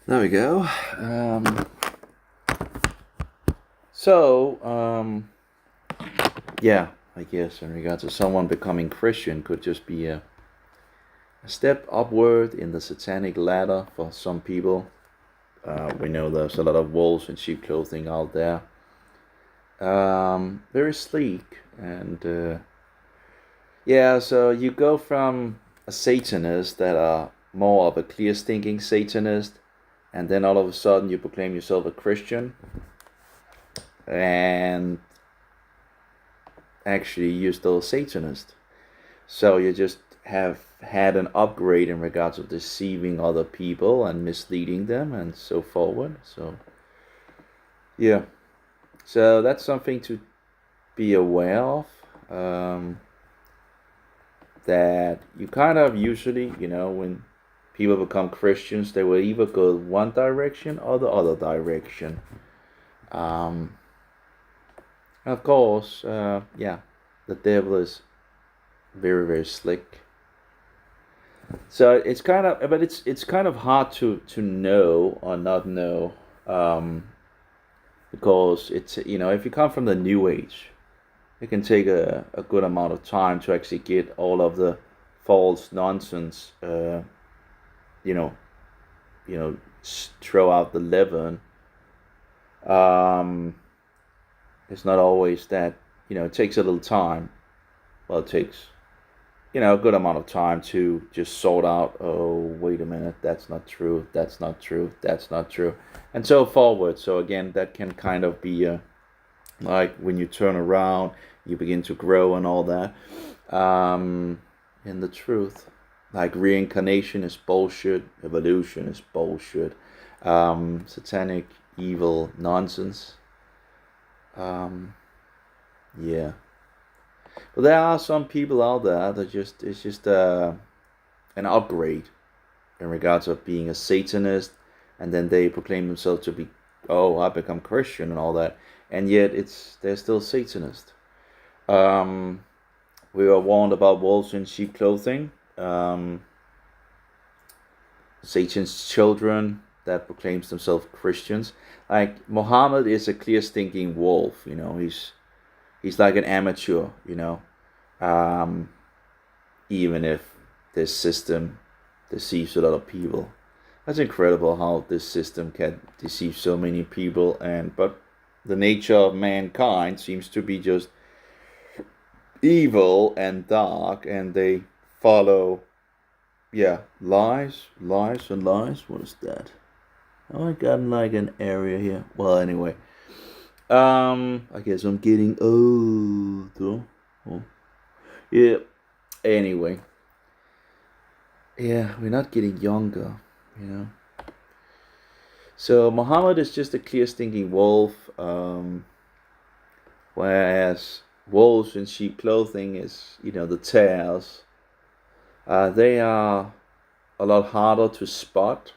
There we go. So, yeah, I guess in regards to someone becoming Christian could just be a step upward in the satanic ladder for some people. We know there's a lot of wolves in sheep clothing out there. Very sleek and yeah, so you go from a Satanist that are more of a clear thinking Satanist, and then all of a sudden you proclaim yourself a Christian, and actually you're still a Satanist. So you just have had an upgrade in regards of deceiving other people and misleading them and so forward. So yeah, so that's something to be aware of. That you kind of usually, when people become Christians, they will either go one direction or the other direction. Um, of course, yeah, the devil is very, very slick. So it's kind of, but it's kind of hard to know or not know, because it's if you come from the New Age, it can take a good amount of time to actually get all of the false nonsense, you know, throw out the leaven. Um, it's not always that, it takes a little time. Well, it takes a good amount of time to just sort out, oh, wait a minute, that's not true, that's not true, that's not true, and so forward. So again, that can kind of be like when you turn around, you begin to grow and all that. In the truth, like reincarnation is bullshit, evolution is bullshit, satanic evil nonsense. Um, yeah. But there are some people out there that just it's just an upgrade in regards of being a Satanist, and then they proclaim themselves to be, oh, I become Christian and all that, and yet they're still Satanist. Um, we were warned about wolves in sheep clothing, Satan's children that proclaims themselves Christians. Like Muhammad is a clear thinking wolf. He's like an amateur. Um, Even if this system deceives a lot of people. That's incredible how this system can deceive so many people, but the nature of mankind seems to be just evil and dark, and they follow, yeah, lies, lies, and lies. What is that? Oh, I got like an area here. Well, anyway, I guess I'm getting old, though. Oh, yeah. Anyway, yeah, we're not getting younger, you know. So Muhammad is just a clear thinking wolf, whereas wolves in sheep clothing is, the tails. They are a lot harder to spot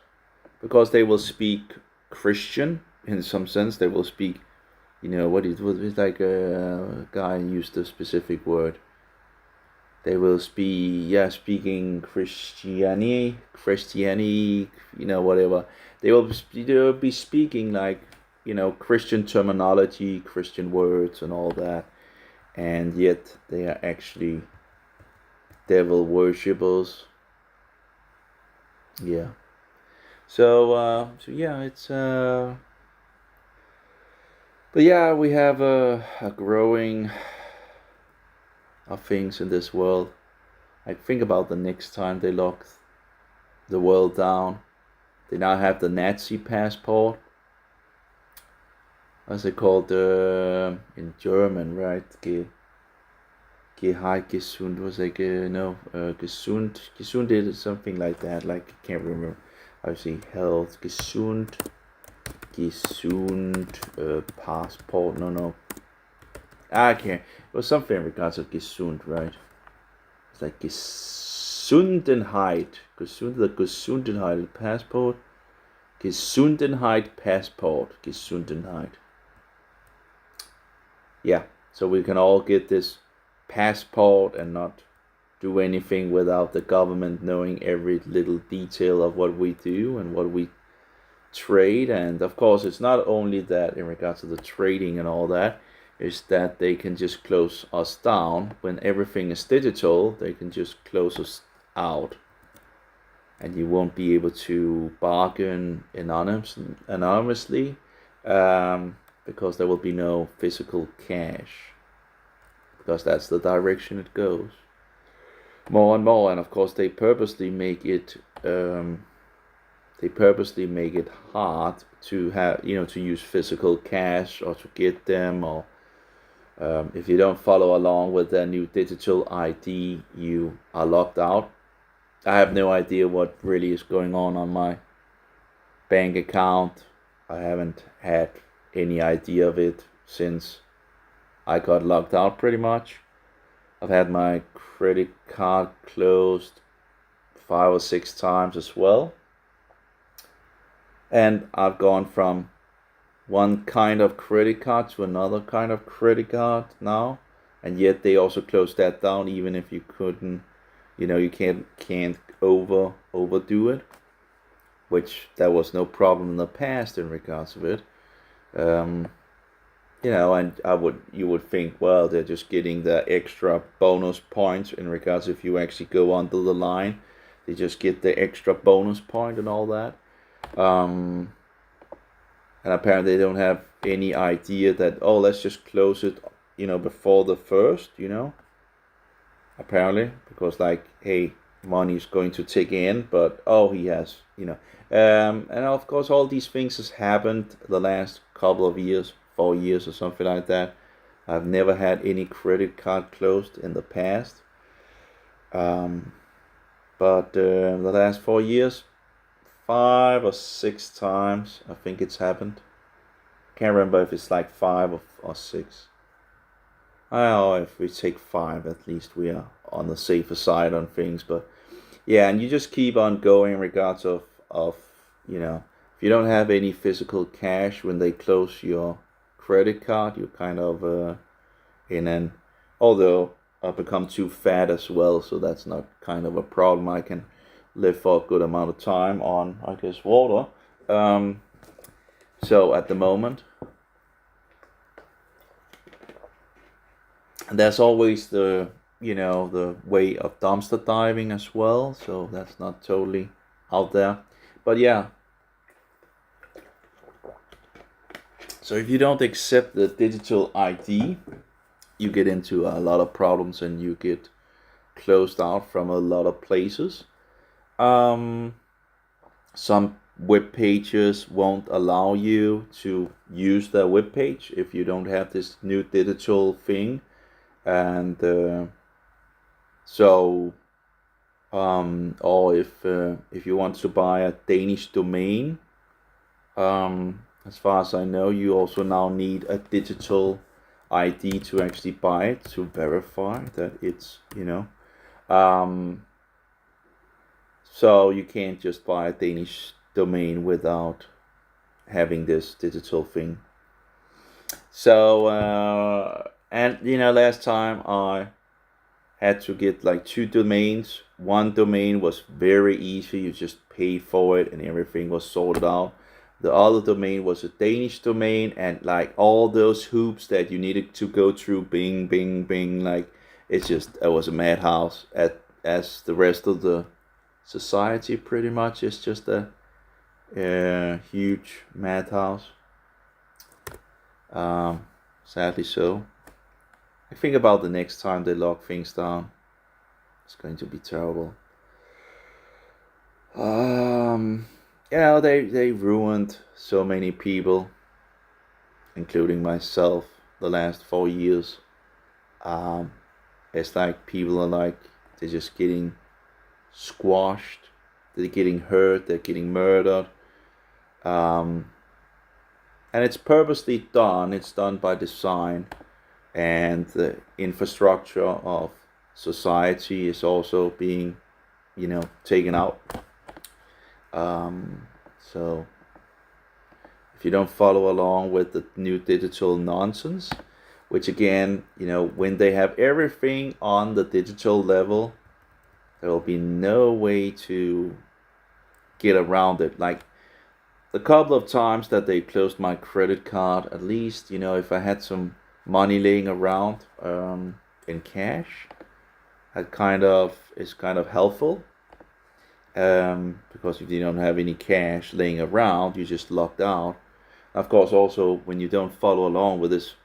because they will speak Christian in some sense. They will speak, what is like a guy used a specific word. They will speaking Christianity, whatever. They will be speaking like, Christian terminology, Christian words, and all that, and yet they are actually devil worshippers. Yeah. So yeah, but yeah, we have a growing of things in this world. Like, think about the next time they lock the world down. They now have the Nazi passport. What's it called? In German, right? Gehalt, gesund was like no, gesund is something like that. Like, I can't remember. Obviously, health, gesund passport. No, I can't. It was something in regards of gesund, right? It's like Gesundenheit. Gesundenheit Passport. Gesundenheit Passport. Gesundenheit. Yeah, so we can all get this passport and not do anything without the government knowing every little detail of what we do and what we trade. And of course, it's not only that in regards to the trading and all that, is that they can just close us down. When everything is digital, they can just close us out, and you won't be able to bargain anonymously, because there will be no physical cash, because that's the direction it goes more and more. And of course, they purposely make it hard to have, to use physical cash or to get them, or if you don't follow along with their new digital ID, you are locked out. I have no idea what really is going on my bank account. I haven't had any idea of it since I got locked out, pretty much. I've had my credit card closed 5 or 6 times as well. And I've gone from one kind of credit card to another kind of credit card now. And yet they also closed that down, even if you couldn't, you can't overdo it, which there was no problem in the past in regards of it. And you would think, well, they're just getting the extra bonus points in regards, if you actually go under the line, they just get the extra bonus point and all that. And apparently they don't have any idea that, let's just close it, before the first, apparently, because hey, money is going to tick in, but he has, and of course all these things has happened the last couple of years, 4 years or something like that. I've never had any credit card closed in the past, but the last 4 years, 5 or 6 times I think it's happened. Can't remember if it's 5 or 6. If we take 5, at least we are on the safer side on things. But yeah, and you just keep on going in regards of if you don't have any physical cash when they close your credit card, you're kind of in an, although I've become too fat as well, so that's not kind of a problem. I can live for a good amount of time on, I guess, water. So at the moment, and there's always the way of dumpster diving as well, so that's not totally out there. But yeah, so if you don't accept the digital ID, you get into a lot of problems and you get closed out from a lot of places. Some web pages won't allow you to use their web page if you don't have this new digital thing. And or if you want to buy a Danish domain, as far as I know, you also now need a digital ID to actually buy it, to verify that it's, so you can't just buy a Danish domain without having this digital thing. So and last time I had to get 2 domains. One domain was very easy, you just pay for it and everything was sorted out. The other domain was a Danish domain, and all those hoops that you needed to go through, bing, bing, bing, it was a madhouse, as the rest of the society pretty much is just a huge madhouse. Sadly so. I think about the next time they lock things down, it's going to be terrible. They ruined so many people, including myself, the last 4 years. It's people are they're just getting squashed, they're getting hurt, they're getting murdered. And it's purposely done, it's done by design, and the infrastructure of society is also being, taken out. So if you don't follow along with the new digital nonsense, which again, when they have everything on the digital level, there will be no way to get around it. the couple of times that they closed my credit card, at least, you know, if I had some money laying around in cash, that is kind of helpful. Because if you don't have any cash laying around, you're just locked out. Of course, also when you don't follow along with this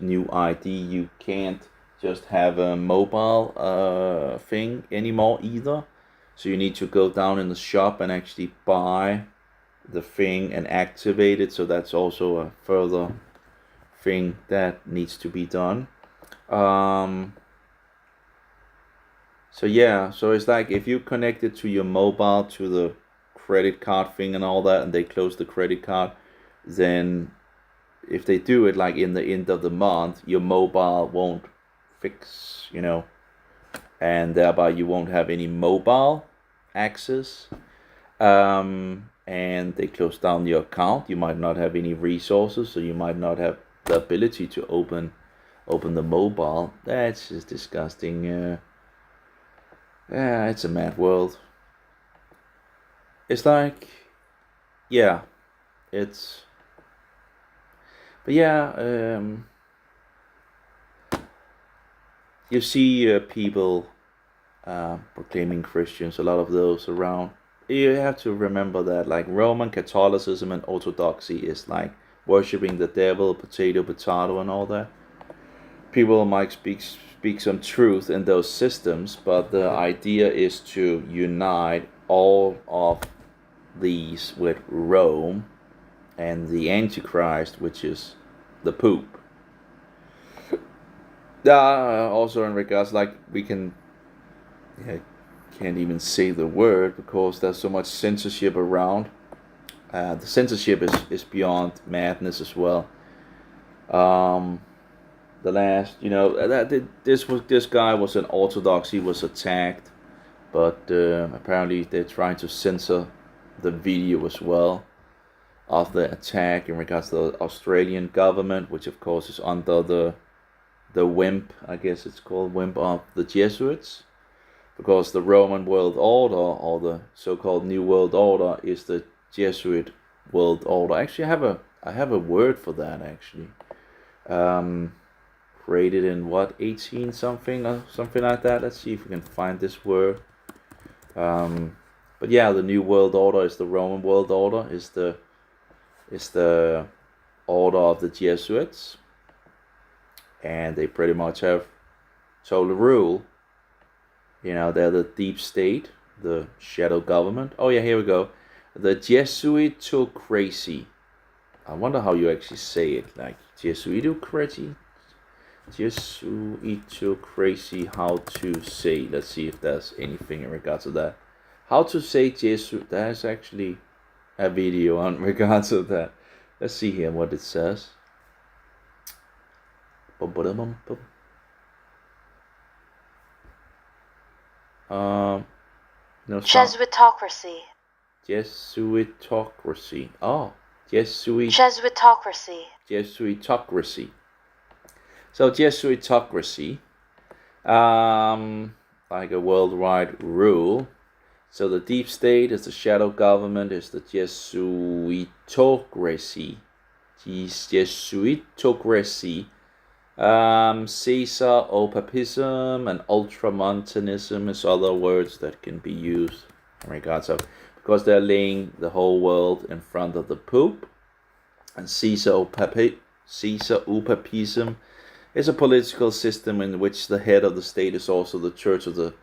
new ID, you can't just have a mobile thing anymore either. So you need to go down in the shop and actually buy the thing and activate it. So that's also a further thing that needs to be done. So yeah, so it's like if you connect it to your mobile, to the credit card thing and all that, and they close the credit card, then if they do it like in the end of the month, your mobile won't fix, you know, and thereby you won't have any mobile access. And they close down your account. You might not have any resources, so you might not have the ability to open the mobile. That's just disgusting. Yeah, it's a mad world. It's like, yeah, it's, but yeah, you see people proclaiming Christians, a lot of those around. You have to remember that, like, Roman Catholicism and Orthodoxy is like worshipping the devil, potato, and all that. People might speak some truth in those systems, but the idea is to unite all of these with Rome and the Antichrist, which is the Pope. Also in regards, like, we can't even say the word because there's so much censorship around. The censorship is beyond madness as well. The last, you know, this guy was an Orthodox. He was attacked, but apparently they're trying to censor the video as well of the attack in regards to the Australian government, which of course is under the wimp, I guess it's called wimp, of the Jesuits, because the Roman world order, or the so-called New World Order, is the Jesuit world order. Actually, I have a word for that actually. Created in what, 18 something or something like that. Let's see if we can find this word. But yeah, the New World Order is the Roman world order, is the order of the Jesuits, and they pretty much have total rule. You know, they're the deep state, the shadow government. Oh yeah, here we go. The Jesuitocracy. I wonder how you actually say it, like Jesuitocracy. Jesuitocracy, how to say. Let's see if there's anything in regards to that. How to say Jesuit. There's actually a video on regards to that. Let's see here what it says. No, Jesuitocracy. Jesuitocracy. Oh, Jesuitocracy. Jesuitocracy. So Jesuitocracy, like a worldwide rule. So the deep state is the shadow government, is the Jesuitocracy. Jesuitocracy. Caesar-Papism and Ultramontanism is other words that can be used in regards of, because they're laying the whole world in front of the Pope. And Caesar-Papism is a political system in which the head of the state is also the church of the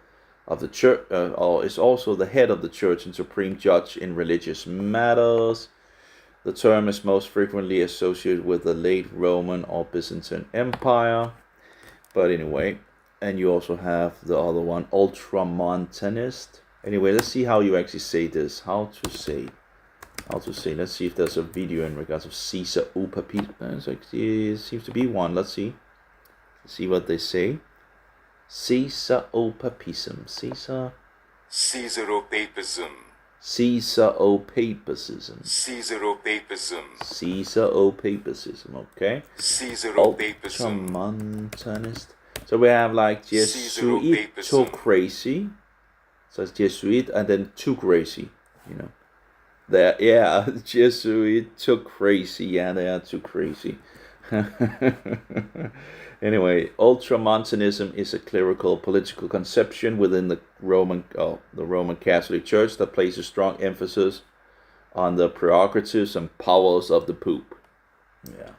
church, or is also the head of the church and supreme judge in religious matters. The term is most frequently associated with the late Roman or Byzantine Empire. But anyway, and you also have the other one, Ultramontanist. Anyway, let's see how you actually say this. How to say. Let's see if there's a video in regards of Caesar-Papism. It seems to be one. Let's see. See what they say. Caesar-Papism. Caesar-Papism. Caesar-Papism. Caesar-Papism. Caesar-Papism. Okay. Caesar-Papism. Ultramontanist. So we have like Jesuitocracy. So it's Jesuit and then Tocracy, you know. That yeah, Jesuit too crazy. Yeah, they are too crazy. Anyway, Ultramontanism is a clerical political conception within the Roman Catholic Church that places strong emphasis on the prerogatives and powers of the Pope. Yeah.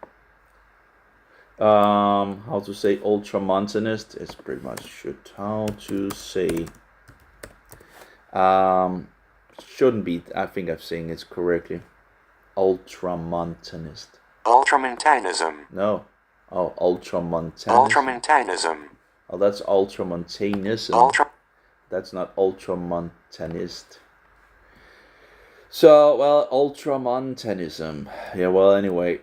How to say Ultramontanist? It's pretty much how to say. Um, shouldn't be. I think I'm saying it correctly. Ultramontanist. Ultramontanism. No. Oh, Ultramontanism. Ultramontanism. Oh, that's Ultramontanism. That's not Ultramontanist. So, well, Ultramontanism. Yeah, well, anyway.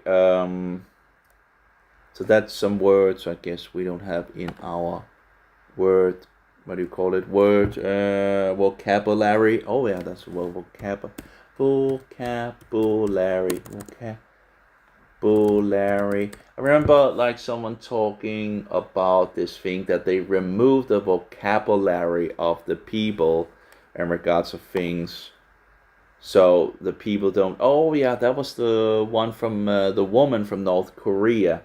So that's some words I guess we don't have in our word. What do you call it? Word vocabulary. Oh yeah, that's well vocabulary. Vocabulary. I remember like someone talking about this thing that they removed the vocabulary of the people in regards to things. So the people don't. Oh yeah, that was the one from the woman from North Korea.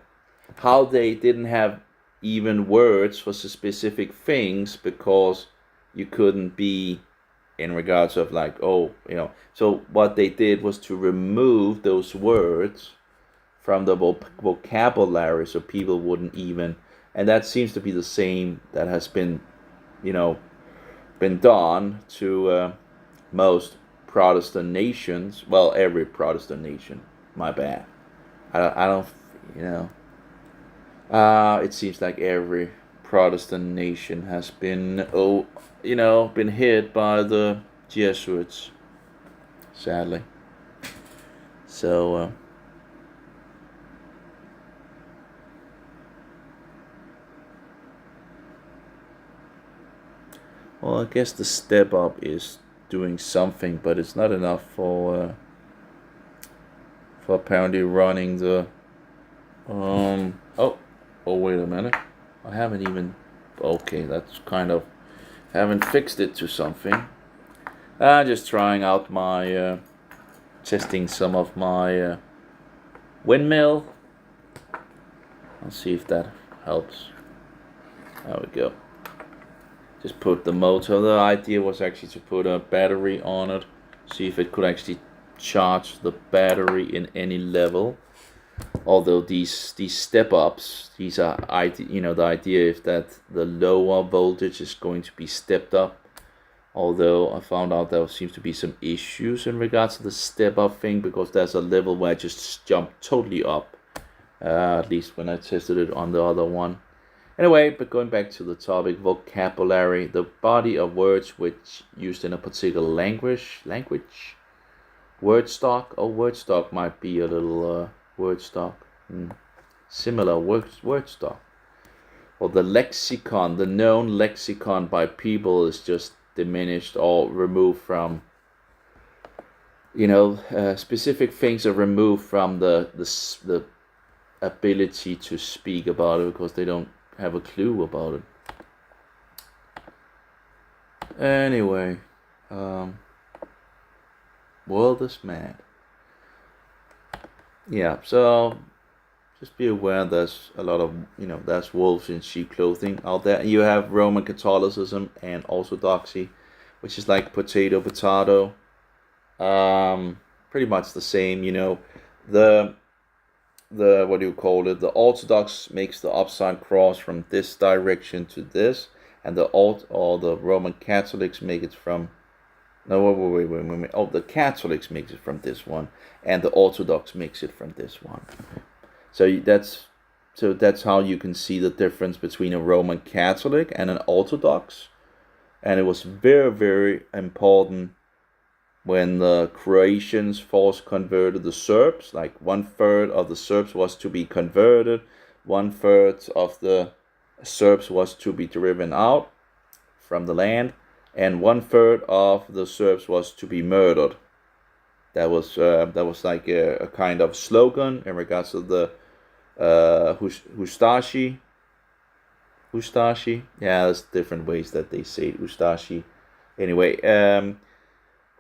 How they didn't have even words for specific things because you couldn't be in regards of like, oh, so what they did was to remove those words from the vocabulary so people wouldn't even, and that seems to be the same that has been done to most Protestant nations. Well, every Protestant nation, my bad. I don't it seems like every Protestant nation has been, been hit by the Jesuits, sadly. So, well, I guess the step up is doing something, but it's not enough for apparently running the, Oh, wait a minute. I haven't even... Okay, that's kind of... haven't fixed it to something. Just trying out my... testing some of my windmill. I'll see if that helps. There we go. Just put the motor. The idea was actually to put a battery on it. See if it could actually charge the battery in any level. Although these step ups, these are the idea is that the lower voltage is going to be stepped up. Although I found out there seems to be some issues in regards to the step up thing because there's a level where I just jumped totally up. At least when I tested it on the other one. Anyway, but going back to the topic, vocabulary, the body of words which used in a particular language. Word stock. Oh, word stock might be a little word stock. Similar word stock. Or the lexicon, the known lexicon by people is just diminished or removed from, specific things are removed from the ability to speak about it because they don't have a clue about it. Anyway, world is mad. Yeah, so just be aware there's a lot of, there's wolves in sheep clothing out there. You have Roman Catholicism and Orthodoxy, which is like potato. Pretty much the same, the what do you call it? The Orthodox makes the upside cross from this direction to this, and the Roman Catholics make it from. No, wait. Oh, the Catholics makes it from this one, and the Orthodox makes it from this one. So that's how you can see the difference between a Roman Catholic and an Orthodox, and it was very, very important when the Croatians force converted the Serbs. Like 1/3 of the Serbs was to be converted, 1/3 of the Serbs was to be driven out from the land, and 1/3 of the Serbs was to be murdered. That was like a kind of slogan in regards to the Ustashi. Yeah, there's different ways that they say it, Ustashi. Anyway,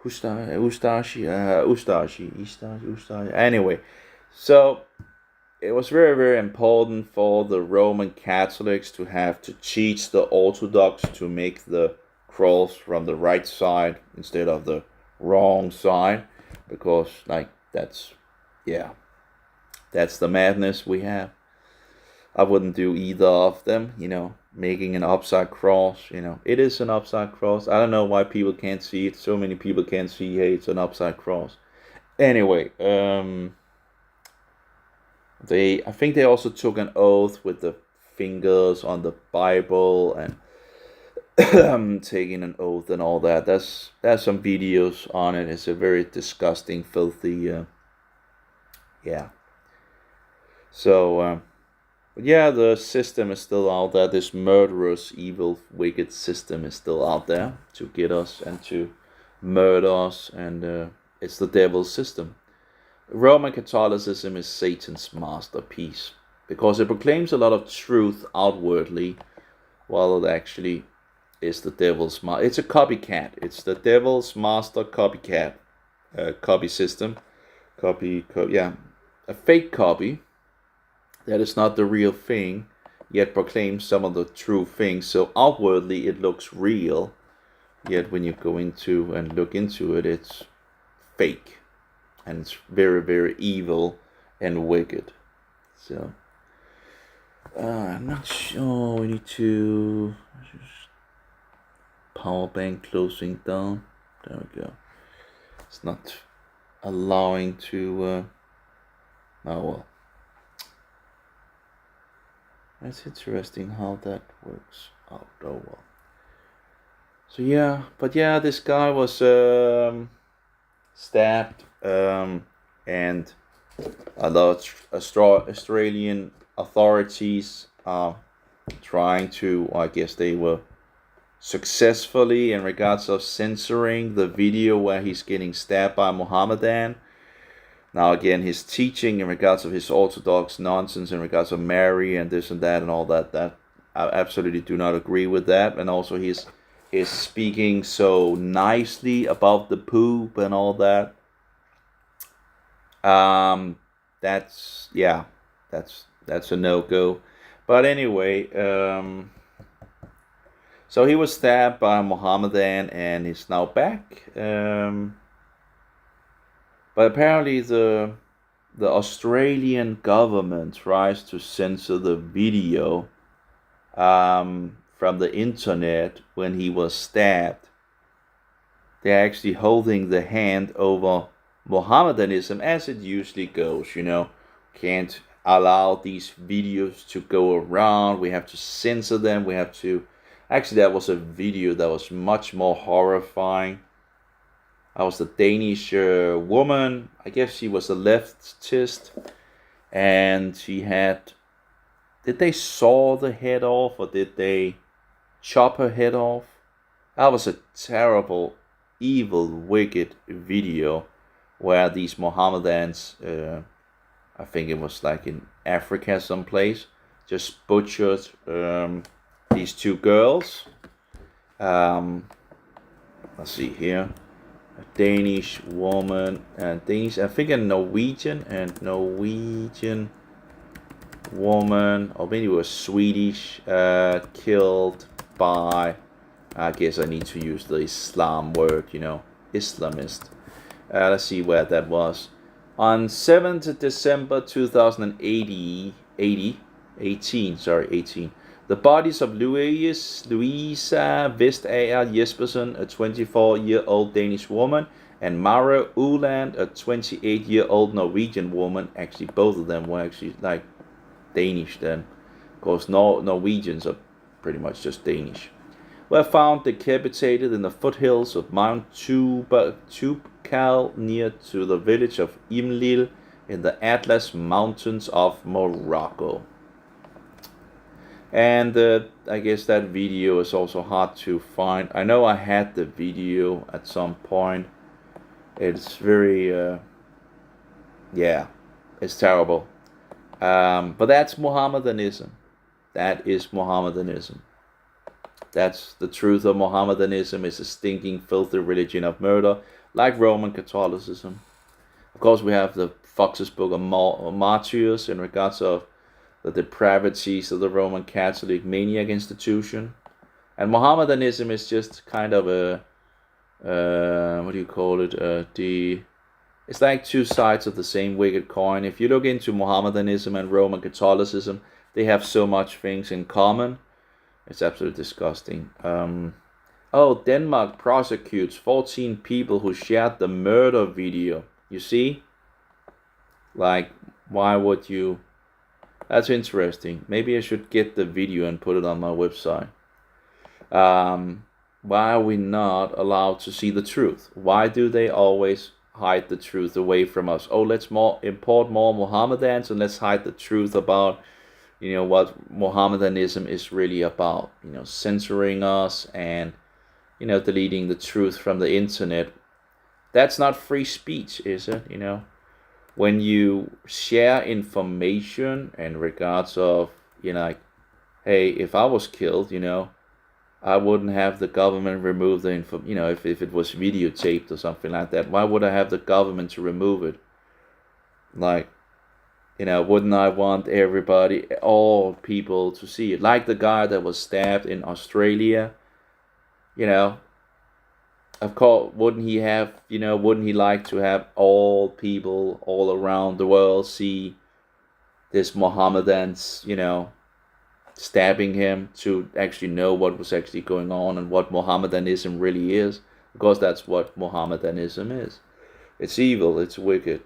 Ustashi. Anyway, so it was very, very important for the Roman Catholics to have to teach the Orthodox to make the cross from the right side instead of the wrong side, because like that's the madness we have. I wouldn't do either of them, making an upside cross, it is an upside cross. I don't know why people can't see it. So many people can't see, hey, it's an upside cross. Anyway, I think they also took an oath with the fingers on the Bible and taking an oath and all that. There's some videos on it. It's a very disgusting, filthy, yeah. So, yeah, the system is still out there. This murderous, evil, wicked system is still out there to get us and to murder us, and it's the devil's system. Roman Catholicism is Satan's masterpiece because it proclaims a lot of truth outwardly, while it actually is the devil's it's a copycat. It's the devil's master copycat, copy system, a fake copy that is not the real thing, yet proclaims some of the true things. So outwardly it looks real, yet when you go into and look into it, it's fake. And it's very, very evil and wicked. So, I'm not sure. We need to power bank closing down. There we go. It's not allowing to. Oh well. That's interesting how that works out. Oh well. So yeah, but yeah, this guy was stabbed, and a lot of Australian authorities are trying to, I guess they were successfully in regards of censoring the video where he's getting stabbed by a Mohammedan. Now again, his teaching in regards of his Orthodox nonsense in regards of Mary and this and that and all that, I absolutely do not agree with that. And also he's speaking so nicely about the poop and all that. That's a no-go. But anyway, so he was stabbed by a Mohammedan and he's now back. But apparently the Australian government tries to censor the video from the internet when he was stabbed. They're actually holding the hand over Mohammedanism, as it usually goes, Can't allow these videos to go around. We have to censor them. We have to... Actually, that was a video that was much more horrifying. That was the Danish woman. I guess she was a leftist. And she had... Did they saw the head off or did they chop her head off? That was a terrible, evil, wicked video where these Mohammedans, I think it was like in Africa someplace, just butchered these two girls. Let's see here. A Danish woman, and I think a Norwegian woman, or maybe it was Swedish, killed by, I guess I need to use the Islam word, Islamist. Let's see where that was. On 7th December 2018, the bodies of Louisa Vestager Jespersen, a 24-year-old Danish woman, and Mara Uland, a 28-year-old Norwegian woman, actually both of them were actually like Danish then. Of course, Norwegians are pretty much just Danish. Were found decapitated in the foothills of Mount Tubkal near to the village of Imlil in the Atlas Mountains of Morocco. And I guess that video is also hard to find. I know I had the video at some point. It's very, it's terrible. But that's Mohammedanism. That is Mohammedanism. That's the truth of Mohammedanism. Is a stinking, filthy religion of murder. like Roman Catholicism. Of course, we have the Fox's Book of Martyrs in regards of the depravities of the Roman Catholic maniac institution. And Mohammedanism is just kind of a, what do you call it? It's like two sides of the same wicked coin. If you look into Mohammedanism and Roman Catholicism, they have so much things in common. It's absolutely disgusting. Denmark prosecutes 14 people who shared the murder video. You see? Like, why would you? That's interesting. Maybe I should get the video and put it on my website. Why are we not allowed to see the truth? Why do they always hide the truth away from us? Oh, let's import more Mohammedans and let's hide the truth about, what Mohammedanism is really about. Censoring us and, deleting the truth from the internet. That's not free speech, is it? When you share information in regards of, like, hey, if I was killed, I wouldn't have the government remove the info. If it was videotaped or something like that, why would I have the government to remove it? Like, wouldn't I want everybody, all people to see it? Like the guy that was stabbed in Australia, of course, wouldn't he like to have all people all around the world see this Mohammedans, stabbing him, to actually know what was actually going on and what Mohammedanism really is? Because that's what Mohammedanism is. It's evil, it's wicked,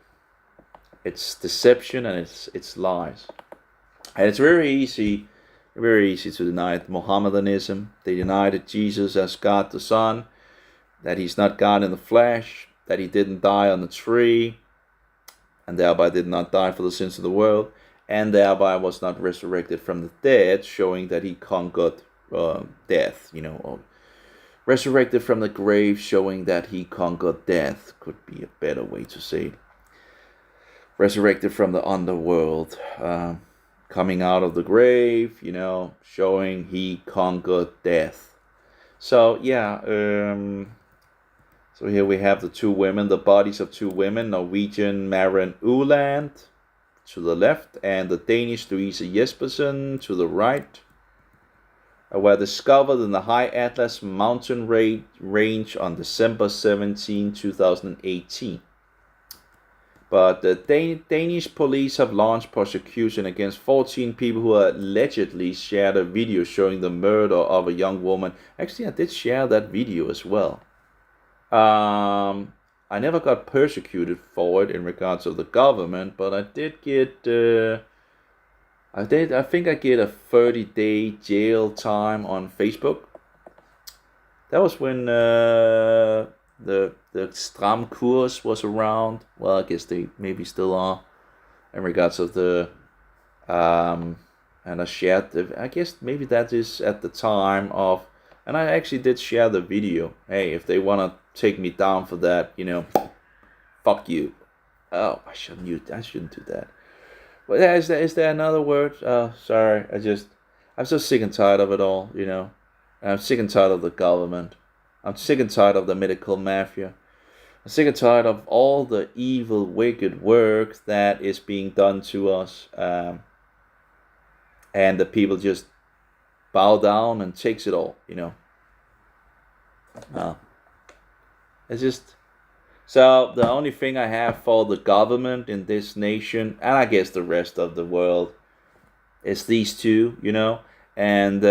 it's deception, and it's lies. And it's very easy to deny Mohammedanism. They deny that Jesus as God the Son, that he's not God in the flesh, that he didn't die on the tree, and thereby did not die for the sins of the world, and thereby was not resurrected from the dead, showing that he conquered death, or resurrected from the grave, showing that he conquered death, could be a better way to say it. Resurrected from the underworld, coming out of the grave, showing he conquered death. So, so here we have the two women, the bodies of two women, Norwegian Maren Uland to the left and the Danish Louise Jespersen to the right, were discovered in the High Atlas mountain range on December 17, 2018. But the Danish police have launched prosecution against 14 people who allegedly shared a video showing the murder of a young woman. Actually, I did share that video as well. I never got persecuted for it in regards of the government, but I did get, I think I get a 30-day jail time on Facebook. That was when the Stram Kurs was around. Well, I guess they maybe still are, in regards of the, and I shared I guess maybe that is at the time of, and I actually did share the video. Hey, if they want to take me down for that, fuck you. Oh, I shouldn't do that. But is there another word? Sorry, I'm so sick and tired of it all, I'm sick and tired of the government. I'm sick and tired of the medical mafia. I'm sick and tired of all the evil, wicked work that is being done to us. And the people just bow down and takes it all, It's just, so the only thing I have for the government in this nation, and I guess the rest of the world, is these two, and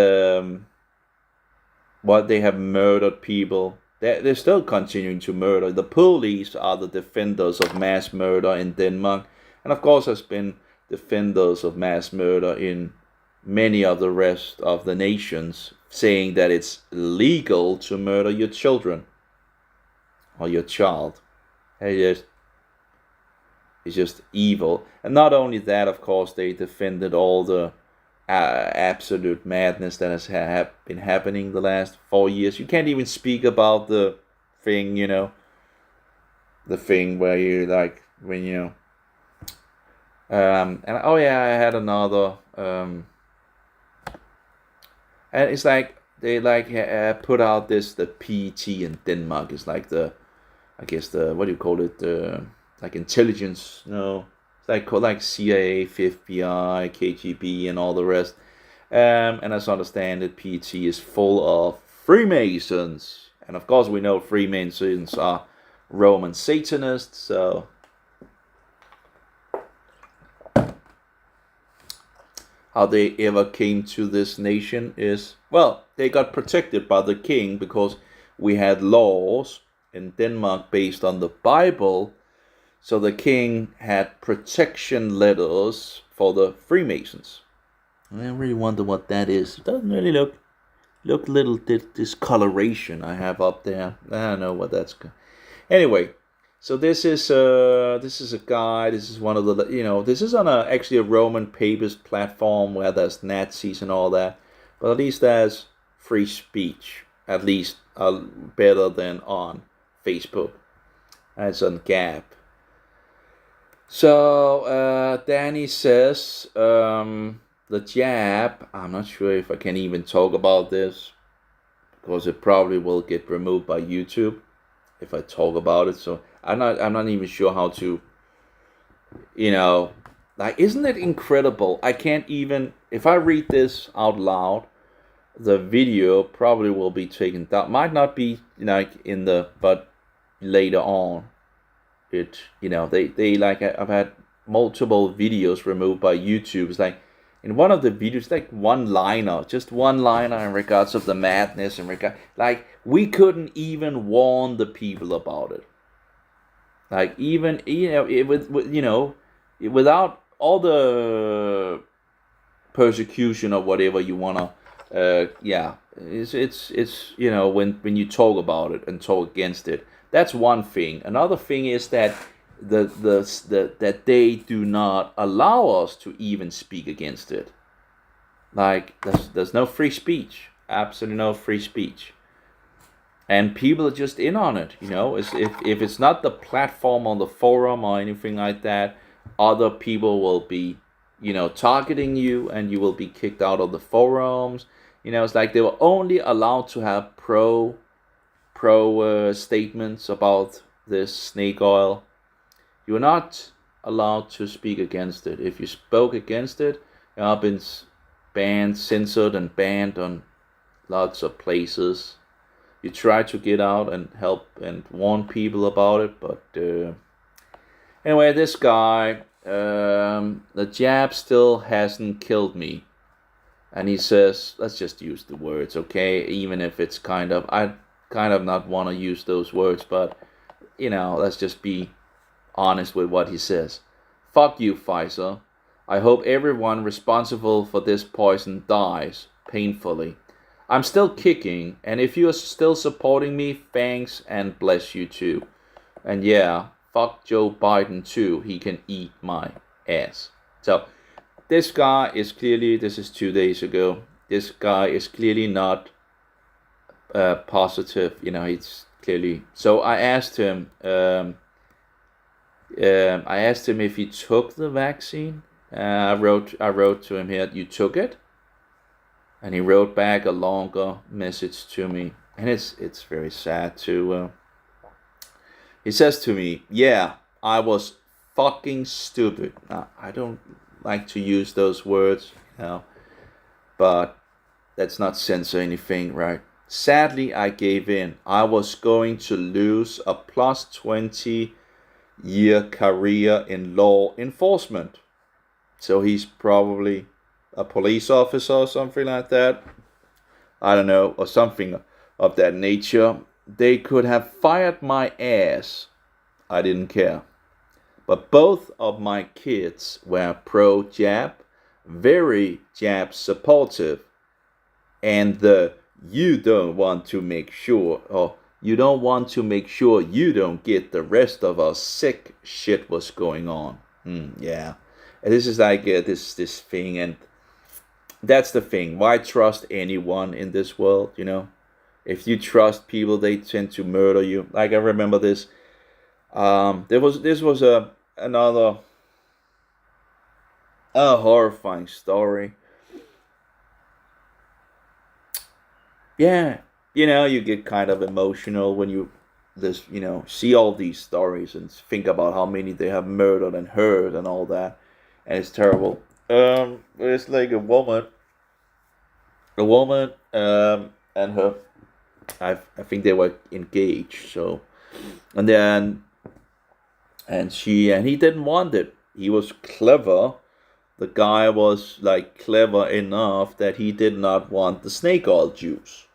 what they have murdered people. They're still continuing to murder. The police are the defenders of mass murder in Denmark, and of course has been defenders of mass murder in many of the rest of the nations, saying that it's legal to murder your children or your child. It's just evil. And not only that, of course, they defended all the absolute madness that has been happening the last 4 years. You can't even speak about the thing, the thing where you like when and oh yeah, I had another and it's like they put out the PET in Denmark. It's like I guess the, what do you call it, like intelligence, no, it's like CIA, FBI, KGB, and all the rest. And as I understand it, PT is full of Freemasons, and of course we know Freemasons are Roman Satanists. So how they ever came to this nation is, well, they got protected by the king because we had laws in Denmark based on the Bible. So the king had protection letters for the Freemasons. I really wonder what that is. It doesn't really look little discoloration I have up there. I don't know what that's. Anyway, so this is a guy. This is one of the, this is on actually a Roman papist platform where there's Nazis and all that, but at least there's free speech. At least better than on Facebook. It's on Gap. So Danny says the jab. I'm not sure if I can even talk about this because it probably will get removed by YouTube if I talk about it. So I'm not even sure how to, like, isn't it incredible? I can't even, if I read this out loud, the video probably will be taken down. Might not be like but later on, they like, I've had multiple videos removed by YouTube. It's like in one of the videos, like just one liner in regards of the madness and like we couldn't even warn the people about it. Like even without all the persecution or whatever you wanna, it's when you talk about it and talk against it. That's one thing. Another thing is that that they do not allow us to even speak against it. Like there's no free speech, absolutely no free speech, and people are just in on it. If it's not the platform on the forum or anything like that, other people will be targeting you, and you will be kicked out of the forums. It's like they were only allowed to have pro statements about this snake oil. You're not allowed to speak against it. If you spoke against it, you've been banned, censored, and banned on lots of places. You try to get out and help and warn people about it, but anyway, this guy, the jab still hasn't killed me. And he says, let's just use the words, okay? Even if it's I kind of not want to use those words, but, let's just be honest with what he says. Fuck you, Pfizer. I hope everyone responsible for this poison dies painfully. I'm still kicking, and if you are still supporting me, thanks and bless you too. And yeah, fuck Joe Biden too. He can eat my ass. So, this guy is clearly, this is 2 days ago, this guy is clearly not positive. It's clearly. So I asked him, if he took the vaccine. I wrote to him here, you took it? And he wrote back a longer message to me, and it's very sad too. He says to me, yeah, I was fucking stupid. Now, I don't like to use those words, but let's not censor anything, right? Sadly, I gave in. I was going to lose a plus 20-year career in law enforcement. So he's probably a police officer or something like that. I don't know, or something of that nature. They could have fired my ass. I didn't care. But both of my kids were pro-jab, very jab supportive. And you don't want to make sure you don't get the rest of our sick shit was going on. Yeah. And this is like this thing, and that's the thing. Why trust anyone in this world, If you trust people, they tend to murder you. Like I remember this. This was another horrifying story. Yeah, you get kind of emotional when you this, see all these stories and think about how many they have murdered and hurt and all that, and it's terrible. It's like a woman, and her. I think they were engaged. So, and then and he didn't want it. He was clever. The guy was like clever enough that he did not want the snake oil juice.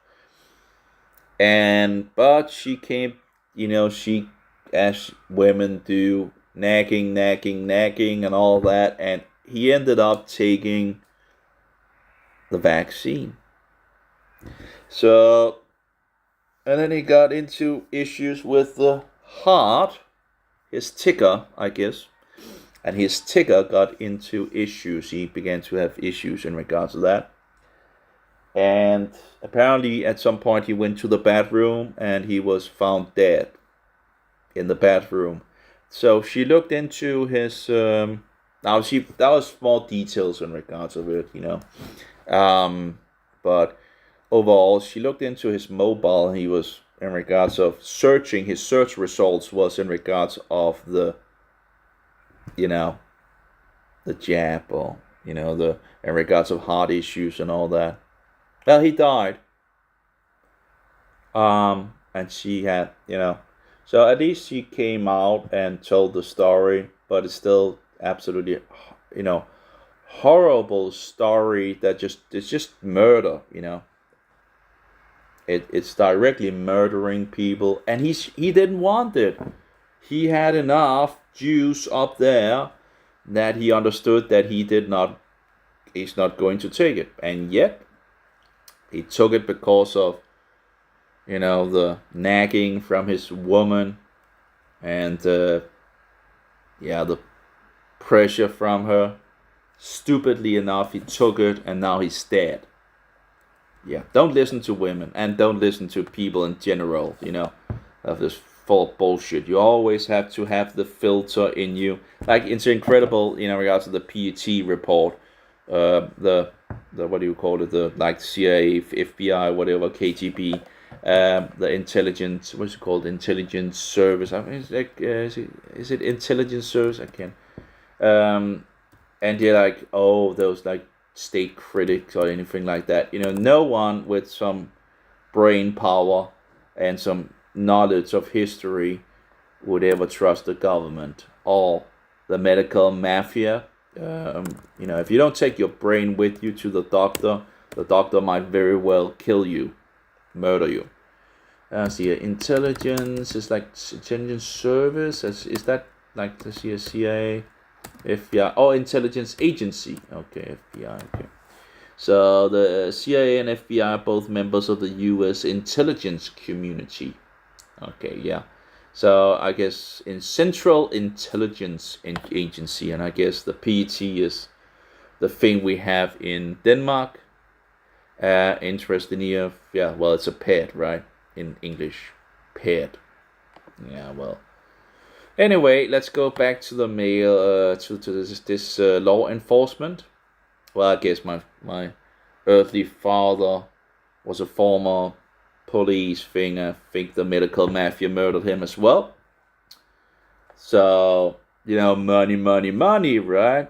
But she came, she, as women do, nagging, and all that, and he ended up taking the vaccine. So, and then he got into issues with the heart, his ticker, I guess, and his ticker got into issues. He began to have issues in regards to that. And apparently at some point he went to the bathroom and he was found dead in the bathroom. So she looked into his, that was small details in regards of it, but overall she looked into his mobile, and he was, in regards of searching, his search results was in regards of the jab, or the in regards of heart issues and all that. Well, he died. And she had, so at least she came out and told the story, but it's still absolutely, horrible story that it's just murder, It's directly murdering people, and he didn't want it. He had enough juice up there that he understood that he's not going to take it, and yet he took it because of, the nagging from his woman, and the pressure from her. Stupidly enough, he took it, and now he's dead. Yeah, don't listen to women, and don't listen to people in general, of this full bullshit. You always have to have the filter in you. Like, it's incredible, regards to the PET report, the what do you call it, the like CIA, FBI, whatever, KGB, the intelligence, what's it called, intelligence service. I mean, it's like, is it intelligence service? I can't. And they're like, oh, those like state critics or anything like that. No one with some brain power and some knowledge of history would ever trust the government or the medical mafia. If you don't take your brain with you to the doctor might very well kill you, murder you. See, intelligence is like intelligence service. Is that like the CIA, FBI? Oh, intelligence agency. Okay, FBI. Okay. So the CIA and FBI are both members of the U.S. intelligence community. Okay, yeah. So I guess in Central Intelligence Agency, and I guess the PET is the thing we have in Denmark. Interesting here. Yeah, well, it's a pet, right? In English, pet. Yeah, well. Anyway, let's go back to the mail, to this law enforcement. Well, I guess my earthly father was a former police thing. I think the medical mafia murdered him as well. So, money, right?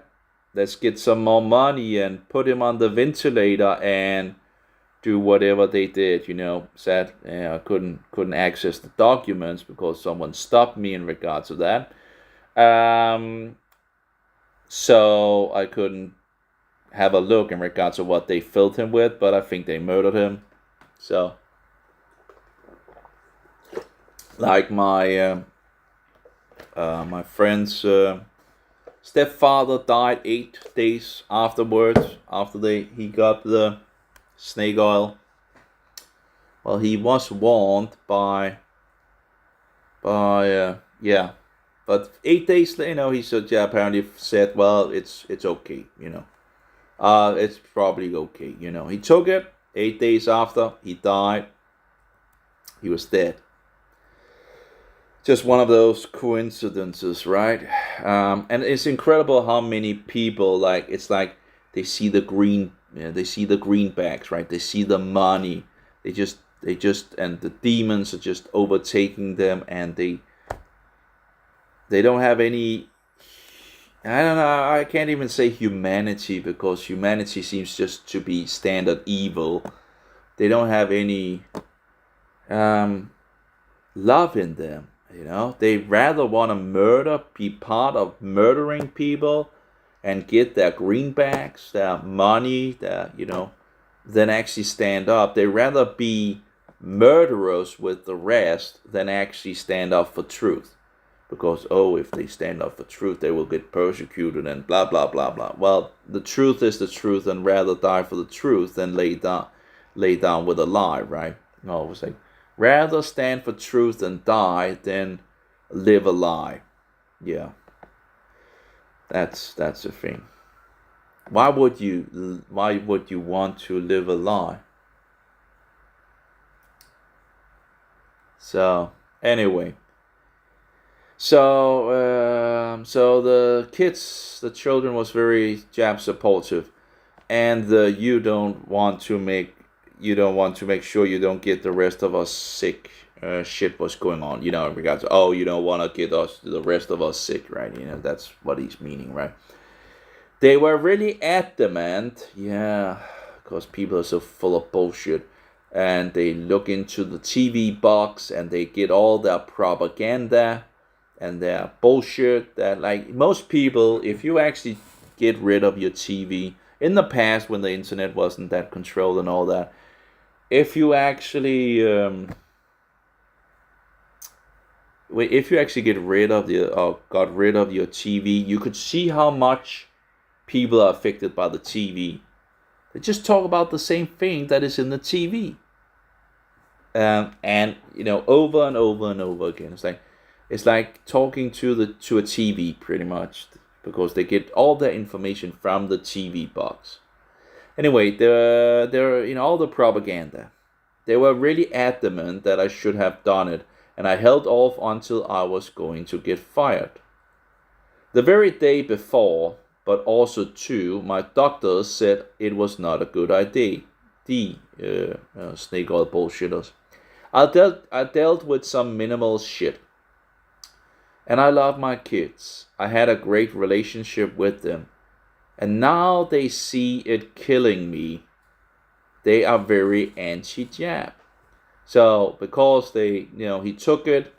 Let's get some more money and put him on the ventilator and do whatever they did. Said I couldn't access the documents because someone stopped me in regards to that. So I couldn't have a look in regards to what they filled him with, but I think they murdered him. So, like my friend's stepfather died 8 days afterwards, after he got the snake oil. Well, he was warned by but 8 days later, he said, apparently said, well, it's okay, it's probably okay, He took it. 8 days after he died, he was dead. Just one of those coincidences, right? And it's incredible how many people, it's like they see the greenbacks, right? They see the money. They just and the demons are just overtaking them, and they don't have any, I don't know, I can't even say humanity, because humanity seems just to be standard evil. They don't have any love in them, They rather want to murder, be part of murdering people, and get their greenbacks, their money, than actually stand up. They rather be murderers with the rest than actually stand up for truth. Because, if they stand up for truth, they will get persecuted and blah, blah, blah, blah. Well, the truth is the truth, and rather die for the truth than lay down with a lie, right? No, it was like, rather stand for truth and die than live a lie. Yeah. That's the thing. Why would you want to live a lie? So, anyway. So the children was very Jap supportive, and you don't want to make sure you don't get the rest of us sick. Shit was going on, in regards to, you don't want to get the rest of us sick, right? That's what he's meaning, right? They were really adamant, yeah, because people are so full of bullshit, and they look into the TV box and they get all their propaganda and their bullshit. That, like, most people, if you actually get rid of your TV, in the past when the internet wasn't that controlled and all that, if you actually get rid of got rid of your TV, you could see how much people are affected by the TV. They just talk about the same thing that is in the TV, and over and over and over again. It's like talking to a TV, pretty much, because they get all their information from the TV box. Anyway, they're all the propaganda. They were really adamant that I should have done it, and I held off until I was going to get fired. The very day before, but also too, my doctor said it was not a good idea. Snake oil bullshitters. I dealt with some minimal shit. And I love my kids. I had a great relationship with them. And now they see it killing me. They are very anti-Jap. So, because he took it,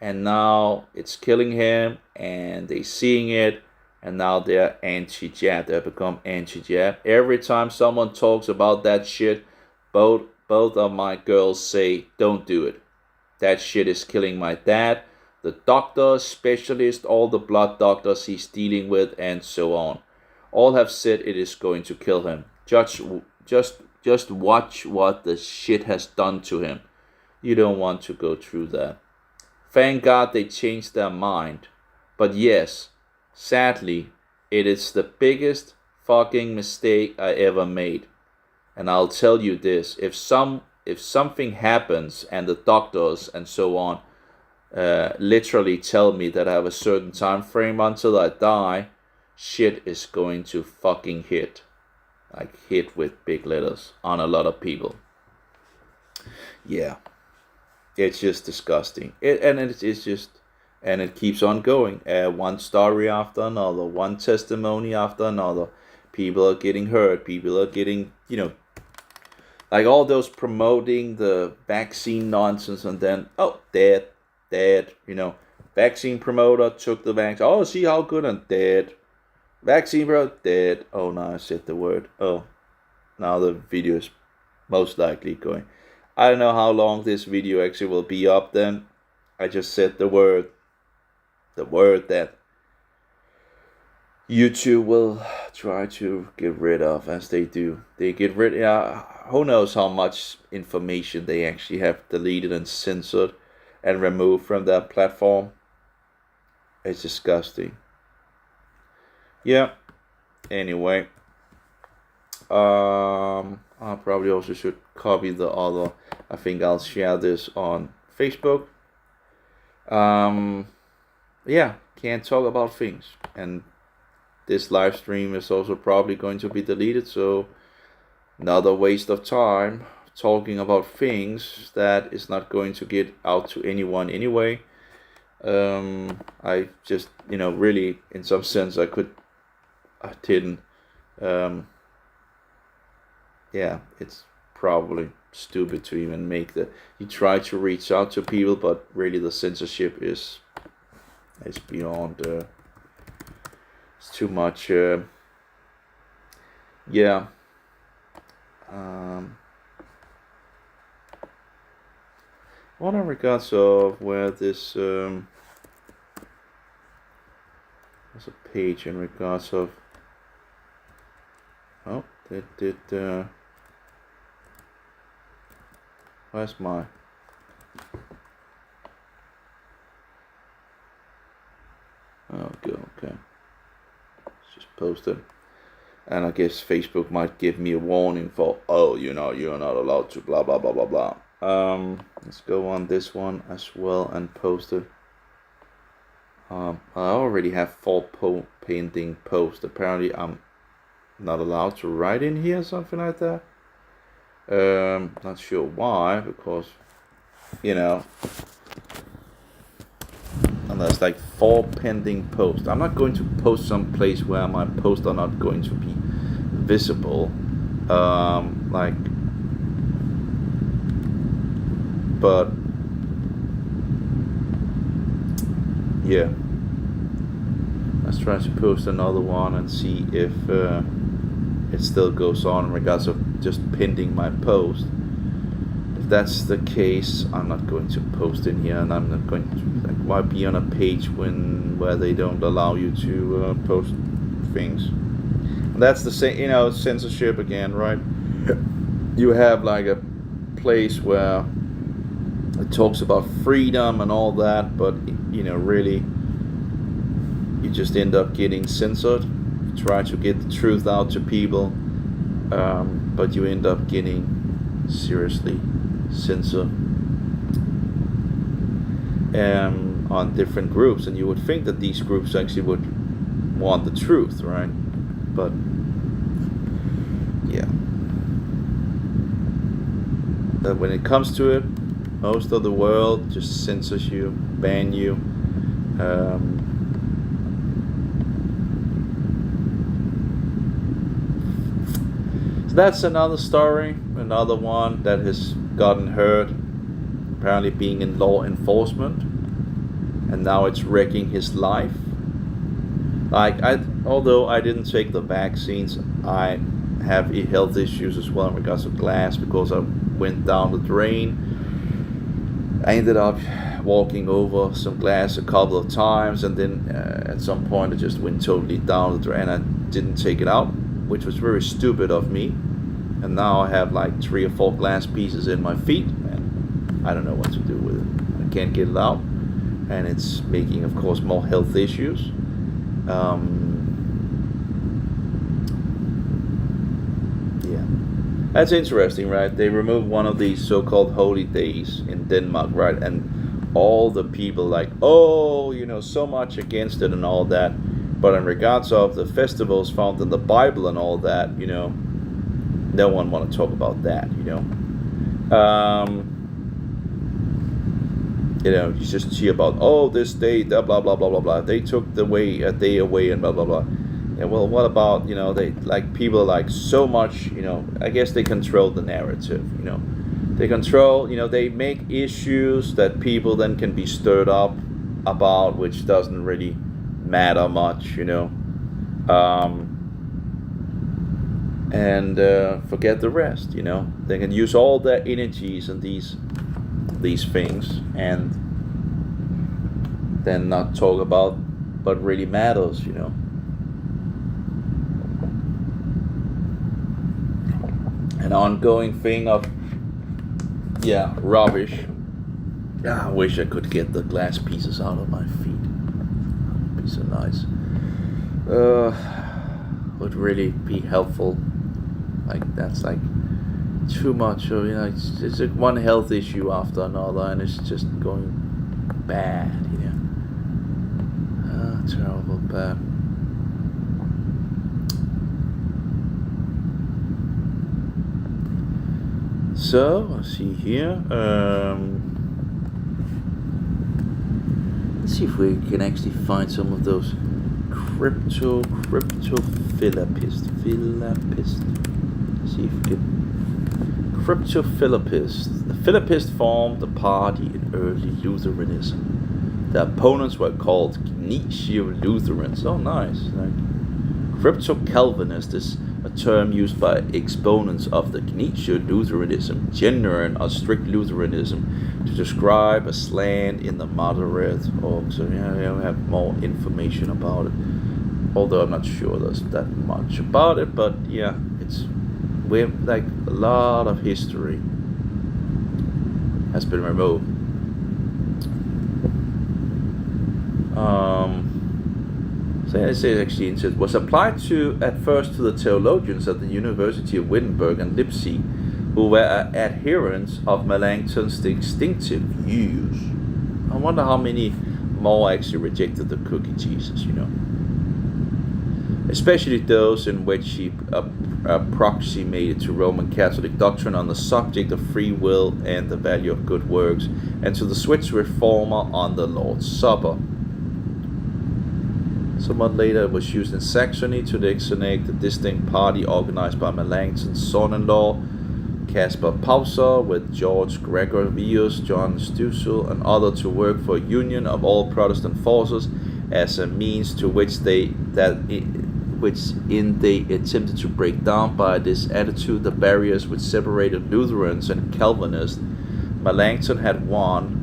and now it's killing him, and they seeing it, and now they're anti-Jap. They become anti-Jap. Every time someone talks about that shit, both of my girls say, don't do it. That shit is killing my dad, the doctor, specialist, all the blood doctors he's dealing with, and so on. All have said it is going to kill him. Just watch what the shit has done to him. You don't want to go through that. Thank God they changed their mind. But yes, sadly, it is the biggest fucking mistake I ever made. And I'll tell you this, if something happens and the doctors and so on literally tell me that I have a certain time frame until I die, shit is going to fucking hit. Like, hit with big letters on a lot of people. Yeah. It's just disgusting. And it keeps on going. One story after another, one testimony after another. People are getting hurt. People are getting, like all those promoting the vaccine nonsense, and then, dead. Vaccine promoter took the vaccine. Oh, see how good, and dead. Vaccine promoter, dead. Oh, no, I said the word. Oh, now the video is most likely going. I don't know how long this video actually will be up then. I just said the word that YouTube will try to get rid of, as they do. They get rid, who knows how much information they actually have deleted and censored and removed from their platform. It's disgusting. Yeah. Anyway. I probably also should copy the other. I think I'll share this on Facebook. Yeah, can't talk about things. And this live stream is also probably going to be deleted, so another waste of time talking about things that is not going to get out to anyone anyway. I just, really, in some sense, I didn't. Yeah, it's probably stupid to even make you try to reach out to people, but really the censorship is beyond. It's too much. Yeah. What in regards of where this there's a page in regards of. Oh, where's my? Oh, go okay. It's just posted, and I guess Facebook might give me a warning for you're not allowed to blah blah blah blah blah. Let's go on this one as well and post it. I already have 4 pending posts. Apparently, I'm not allowed to write in here, something like that. Not sure why, because and there's like 4 pending posts. I'm not going to post some place where my posts are not going to be visible. But yeah, let's try to post another one and see if it still goes on in regards of just pending my post. If that's the case, I'm not going to post in here, and I'm not going to why be on a page where they don't allow you to post things. And that's the same, censorship again, right? You have like a place where it talks about freedom and all that, but really you just end up getting censored. You try to get the truth out to people, but you end up getting seriously censored on different groups, and you would think that these groups actually would want the truth, right? But yeah, but when it comes to it, most of the world just censors you, ban you. So that's another story, another one that has gotten hurt, apparently being in law enforcement, and now it's wrecking his life. Although I didn't take the vaccines, I have health issues as well in regards to glass, because I went down the drain. I ended up walking over some glass a couple of times, and then at some point it just went totally down the drain. I didn't take it out, which was very stupid of me. And now I have like 3 or 4 glass pieces in my feet, and I don't know what to do with it. I can't get it out, and it's making, of course, more health issues. Yeah, that's interesting, right? They removed one of these so-called holy days in Denmark, right? And all the people like, so much against it and all that. But in regards of the festivals found in the Bible and all that, no one want to talk about that, you just hear about, this day, blah, blah, blah, blah, blah. They took a day away and blah, blah, blah. Yeah, well, what about, they, like, people like so much, I guess they control the narrative, They control, they make issues that people then can be stirred up about, which doesn't really matter much, and forget the rest, They can use all their energies and these things, and then not talk about what really matters, An ongoing thing of, rubbish. I wish I could get the glass pieces out of my feet. It'd be so nice. Would really be helpful. Like, that's like too much of, it's like one health issue after another, and it's just going bad, terrible bad. So let's see here. Let's see if we can actually find some of those cryptophilapist. See if we can. Cryptophilapist. The Philappists formed a party in early Lutheranism. The opponents were called Gneissian-Lutherans. Oh, nice. Crypto-Calvinist is a term used by exponents of the Gneissian-Lutheranism, genuine or strict Lutheranism, to describe a slant in the moderate. So we have more information about it. Although I'm not sure there's that much about it, but yeah, we have like a lot of history has been removed. So it says actually it was applied to at first to the theologians at the University of Wittenberg and Leipzig, who were adherents of Melanchthon's distinctive views. I wonder how many more actually rejected the cookie Jesus, especially those in which he approximated to Roman Catholic doctrine on the subject of free will and the value of good works, and to the Swiss reformer on the Lord's Supper. Somewhat later, it was used in Saxony to designate the distinct party organized by Melanchthon's son-in-law, Caspar Pauser, with George Gregorius, John Stussel, and others to work for a union of all Protestant forces as a means to which they attempted to break down by this attitude the barriers which separated Lutherans and Calvinists. Melanchthon had won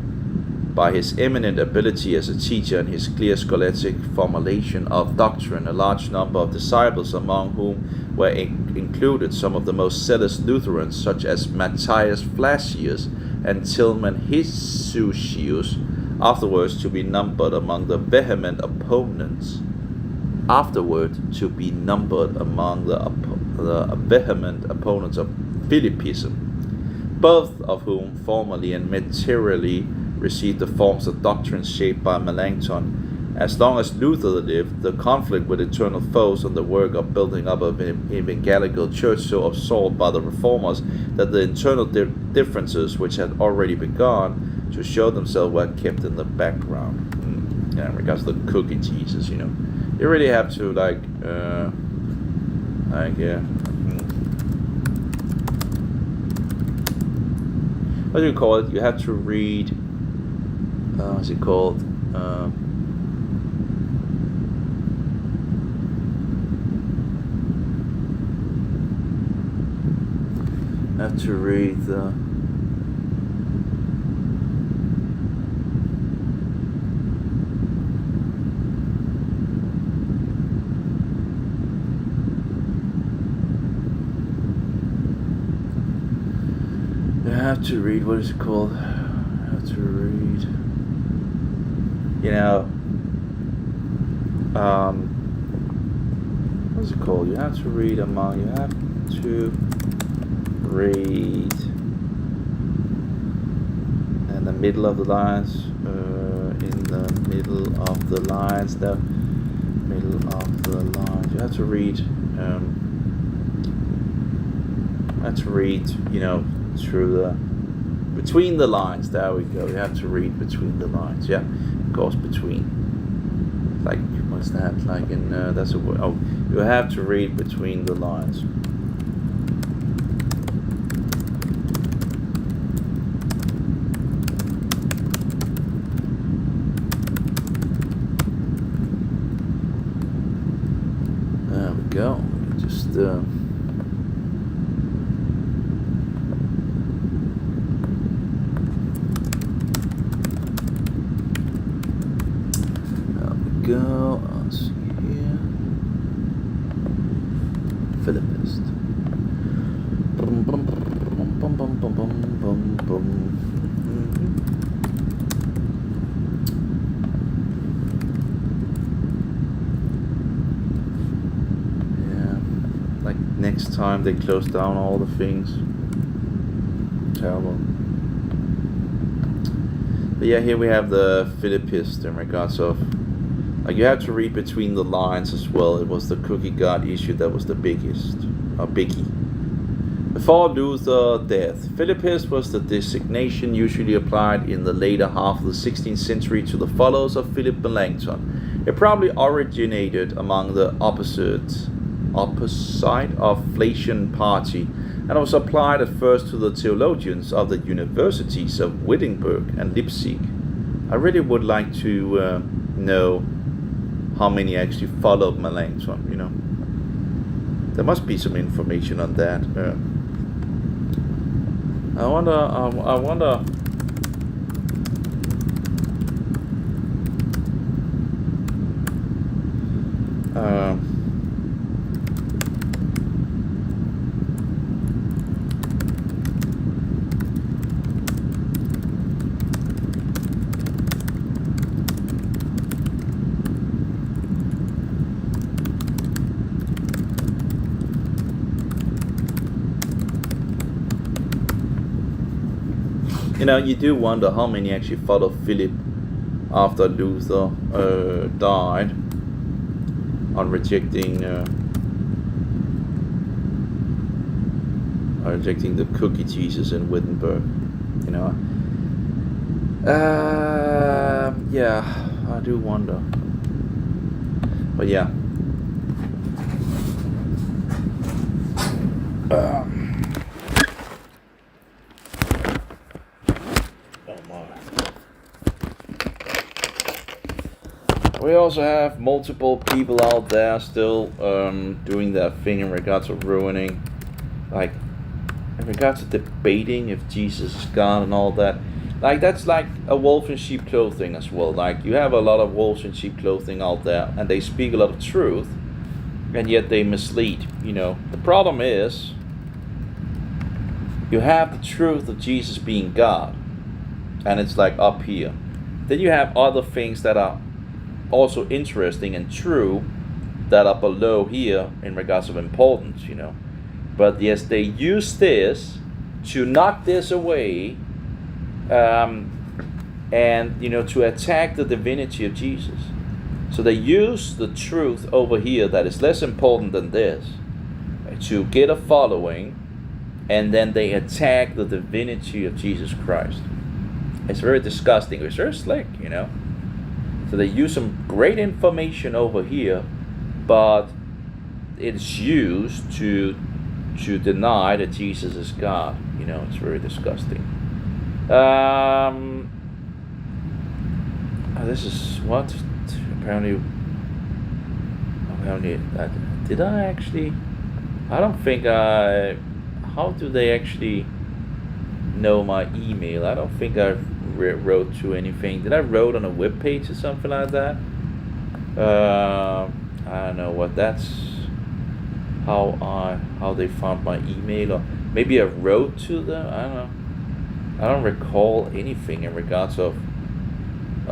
by his eminent ability as a teacher and his clear scholastic formulation of doctrine a large number of disciples, among whom were included some of the most zealous Lutherans, such as Matthias Flacius and Tilman Hisusius, afterwards to be numbered among the vehement opponents. Of Philippism, both of whom formally and materially received the forms of doctrine shaped by Melanchthon. As long as Luther lived, the conflict with eternal foes and the work of building up an evangelical church so absorbed by the reformers that the internal differences which had already begun to show themselves were kept in the background. In regards to the cookie Jesus, you really have to what do you call it? You have to read. What's it called? Have to read the. You have to read. What is it called? You have to read. What's it called? You have to read in the middle of the lines, you have to read, through the, between the lines, there we go, you have to read between the lines, yeah, of course, between, like, what's that, like in, that's a word, you have to read between the lines. There we go, just, go, let's see here, Philippist. Yeah, like next time they close down all the things. Terrible. But yeah, here we have the Philippist in regards of, like, you have to read between the lines as well. It was the cookie God issue that was the biggest, biggie. Before Luther's death, Philippist was the designation usually applied in the later half of the 16th century to the followers of Philip Melanchthon. It probably originated among the opposite of Flacian party, and was applied at first to the theologians of the universities of Wittenberg and Leipzig. I really would like to know how many actually followed Melanchthon, you know. There must be some information on that. I wonder. You know, you do wonder how many actually followed Philip after Luther died on rejecting the cookie Jesus in Wittenberg. You know, yeah, I do wonder. But yeah. We also have multiple people out there still doing their thing in regards to ruining, like in regards to debating if Jesus is God and all that. Like that's like a wolf in sheep clothing as well. Like you have a lot of wolves in sheep clothing out there, and they speak a lot of truth, and yet they mislead. You know, the problem is you have the truth of Jesus being God, and it's like up here. Then you have other things that are also interesting and true that are below here in regards of importance, you know. But yes, they use this to knock this away, and you know, to attack the divinity of Jesus. So they use the truth over here that is less important than this to get a following, and then they attack the divinity of Jesus Christ. It's very disgusting. It's very slick, you know. So they use some great information over here, but it's used to deny that Jesus is God. You know, it's very disgusting. This is what apparently. Did I actually? I don't think I. How do they actually know my email? I don't think I wrote to anything. Did I wrote on a web page or something like that? I don't know what that's. How they found my email, or maybe I wrote to them. I don't know. I don't recall anything in regards of I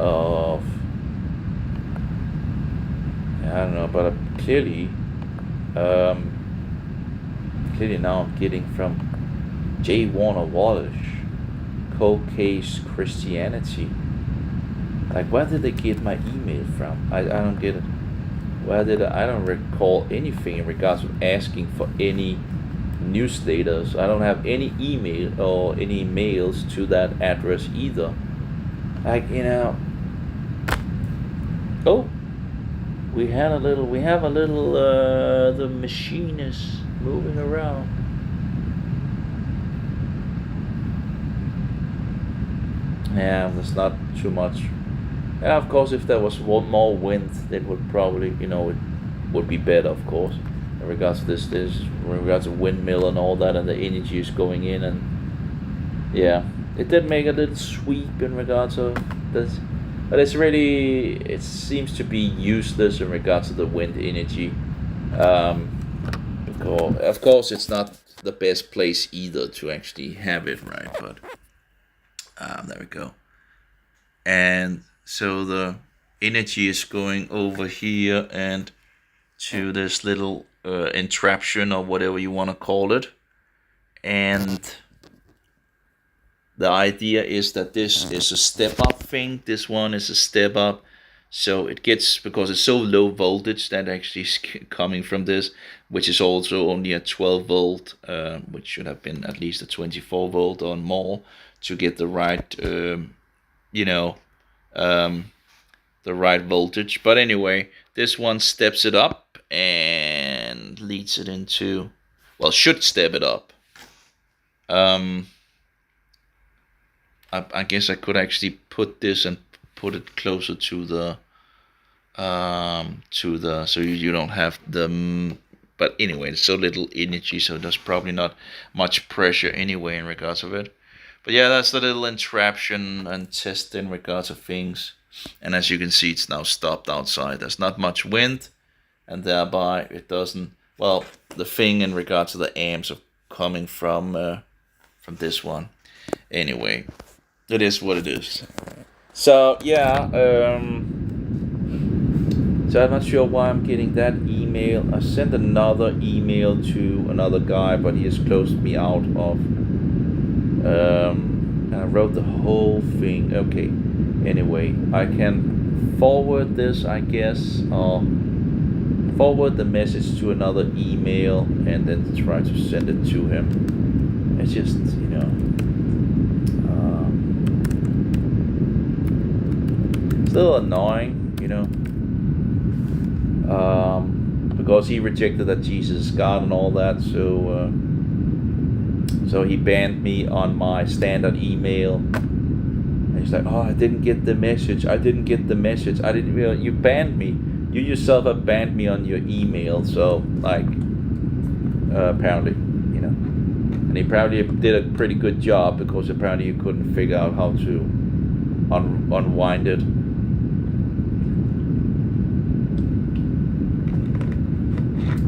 don't know, but clearly now I'm getting from J. Warner Wallace, Cold Case Christianity. Like, where did they get my email from? I don't get it. I don't recall anything in regards to asking for any newsletters. I don't have any email or any mails to that address either. Like, you know. Oh, we have a little. The machine is moving around. Yeah, there's not too much. And of course, if there was one more wind, it would probably, you know, it would be better, of course, in regards to this in regards to windmill and all that, and the energy is going in, and yeah, it did make a little sweep in regards to this, but it seems to be useless in regards to the wind energy. Because of course, it's not the best place either to actually have it, right? But there we go. And so the energy is going over here and to this little entraption or whatever you want to call it. And the idea is that this is a step up thing. This one is a step up So it gets, because it's so low voltage that actually is coming from this, which is also only a 12 volt, which should have been at least a 24 volt or more to get the right, the right voltage. But anyway, this one steps it up and leads it into, well, should step it up. I guess I could actually put this and put it closer to the so you don't have the, but anyway, it's so little energy, so there's probably not much pressure anyway in regards of it. But yeah, that's the little interaction and test in regards of things. And as you can see, it's now stopped outside. There's not much wind, and thereby it doesn't, well, the thing in regards to the amps are coming from this one. Anyway, it is what it is. So yeah, so I'm not sure why I'm getting that email. I sent another email to another guy, but he has closed me out of. And I wrote the whole thing. Okay. Anyway, I can forward this, I guess, or forward the message to another email and then try to send it to him. It's just, still annoying, because he rejected that Jesus is God and all that, so he banned me on my standard email. And he's like, oh, I didn't get the message. I didn't realize you banned me. You yourself have banned me on your email. So, like, apparently, and he probably did a pretty good job, because apparently you couldn't figure out how to unwind it.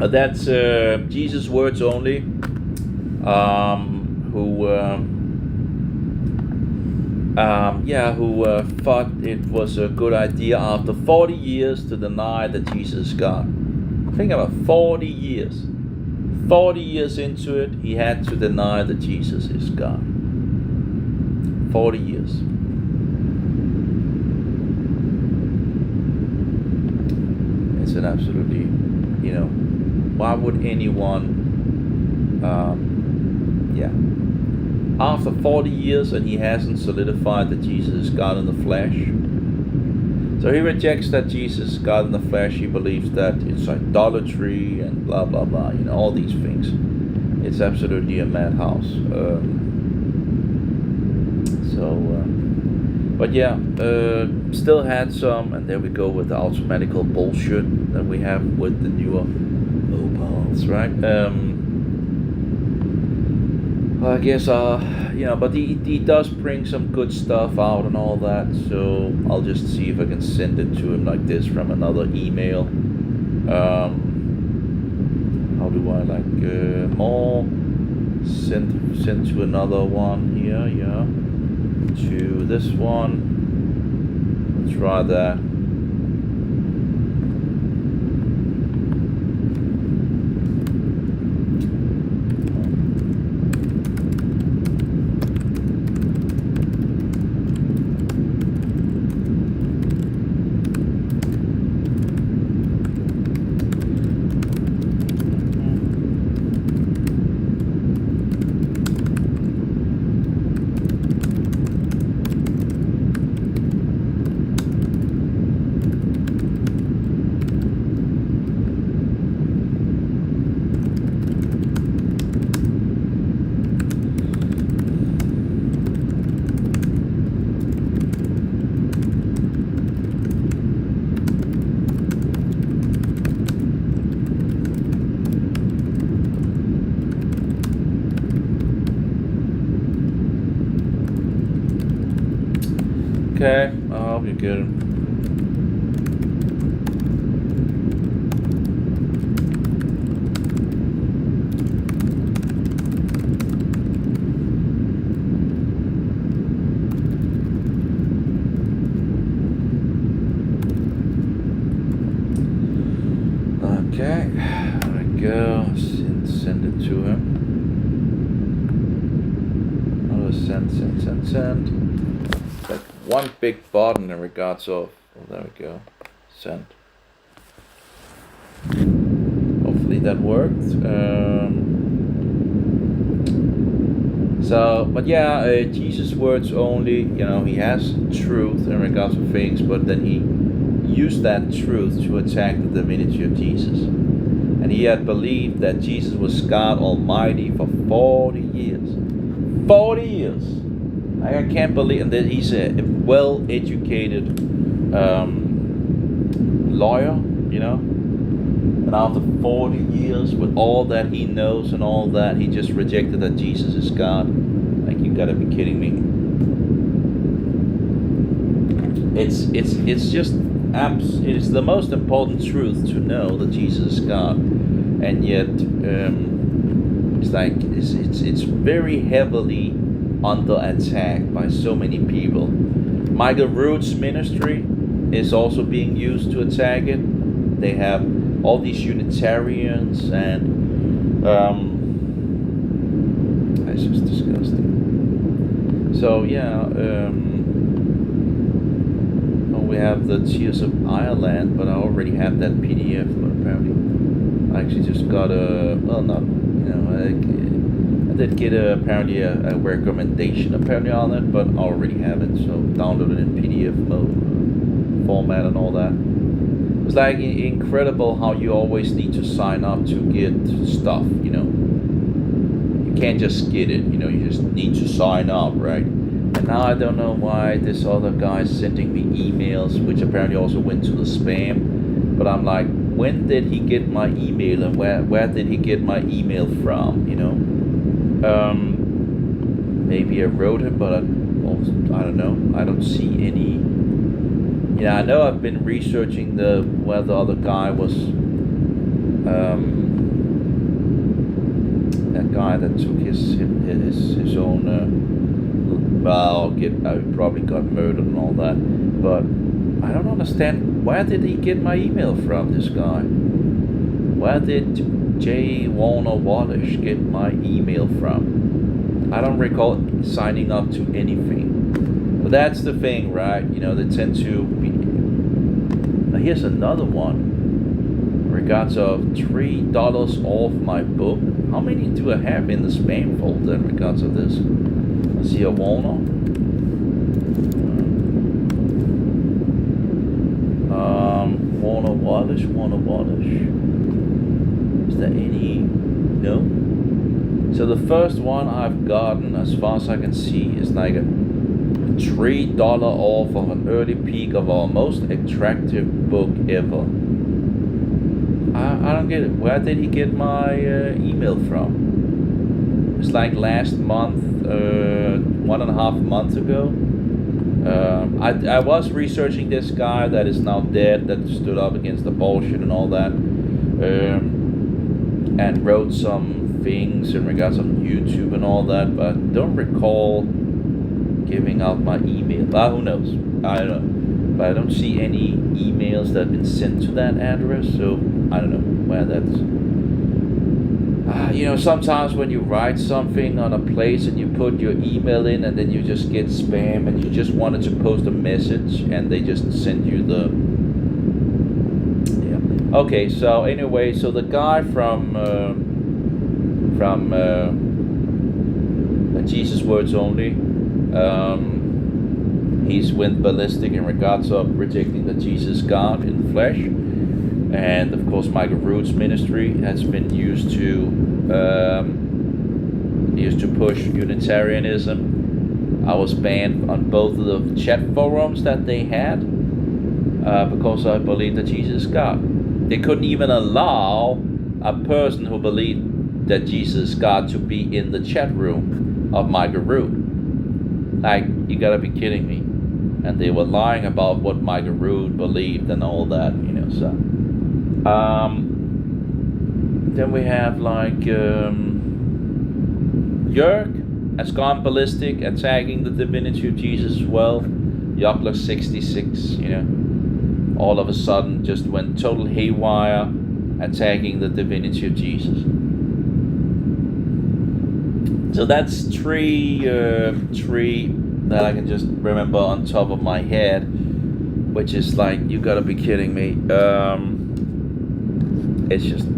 That's Jesus Words Only, who thought it was a good idea after 40 years to deny that Jesus is God. Think about 40 years. 40 years into it, he had to deny that Jesus is God. 40 years. It's an absolutely, why would anyone, after 40 years and he hasn't solidified that Jesus is God in the flesh. So he rejects that Jesus is God in the flesh. He believes that it's idolatry and blah, blah, blah, all these things. It's absolutely a madhouse. But yeah, still had some, and there we go with the automatical bullshit that we have with the newer mobiles, right? I guess, but he does bring some good stuff out and all that, so I'll just see if I can send it to him like this from another email. How do I, more? Send to another one here, yeah. To this one. Let's try that. Okay, I hope you get it. Okay, there we go. Send it to him. I'll send. Like one big button in regards of there we go. Send. Hopefully that worked. But yeah, Jesus' words only. He has truth in regards to things, but then he used that truth to attack the divinity of Jesus. And he had believed that Jesus was God Almighty for 40 years. 40 years! I can't believe, and that he's a well-educated lawyer, and after 40 years, with all that he knows and all that, he just rejected that Jesus is God. Like, you gotta be kidding me. It's just it is the most important truth to know that Jesus is God, and yet it's very heavily under attack by so many people. Michael Root's ministry is also being used to attack it. They have all these Unitarians, and that's just disgusting. So yeah, we have the Tears of Ireland, but I already have that PDF. But apparently, I actually just got I did get apparently a recommendation apparently on it, but I already have it, so download it in PDF mode, format and all that. It's like incredible how you always need to sign up to get stuff, You can't just get it, you just need to sign up, right? And now I don't know why this other guy is sending me emails, which apparently also went to the spam. But I'm like, when did he get my email, and where did he get my email from, Maybe I wrote him, but I don't know. I don't see any. I know I've been researching where the other guy was. That guy that took his own. I probably got murdered and all that, but I don't understand, where did he get my email from, this guy? Where did J. Warner Wallace get my email from? I don't recall signing up to anything. But that's the thing, right? They tend to be. Now here's another one. In regards of $3 off my book. How many do I have in the spam folder in regards of this? I see a Warner. Warner Wallace. Is there any? No. So the first one I've gotten, as far as I can see, is like a $3 off of an early peek of our most attractive book ever. I don't get it. Where did he get my email from? It's like last month, 1.5 months ago. I was researching this guy that is now dead, that stood up against the bullshit and all that, and wrote some things in regards on YouTube and all that, but I don't recall giving out my email. But who knows? I don't know. But I don't see any emails that have been sent to that address, so I don't know where that's. Sometimes when you write something on a place and you put your email in, and then you just get spam, and you just wanted to post a message, and they just send you the. Yeah. Okay. So anyway, so the guy from Jesus Words Only, he's went ballistic in regards of rejecting that Jesus God in the flesh. And of course, Michael Root's ministry has been used to push Unitarianism. I was banned on both of the chat forums that they had because I believed that Jesus is God. They couldn't even allow a person who believed that Jesus is God to be in the chat room of Michael Root. Like, you gotta be kidding me. And they were lying about what Michael Root believed and all that, so. Then we have like Jörg has gone ballistic, attacking the divinity of Jesus as well. Yockler 66, all of a sudden just went total haywire, attacking the divinity of Jesus. So that's three that I can just remember on top of my head. which is like, you gotta be kidding me. It's just,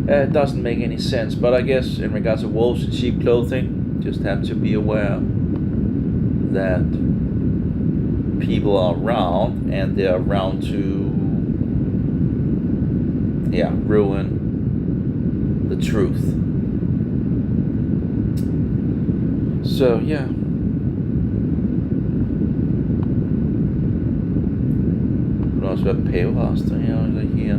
it doesn't make any sense. But I guess in regards to wolves in sheep clothing, just have to be aware that people are around, and they're around to, ruin the truth. So yeah. Det kunne også være paverester her eller her.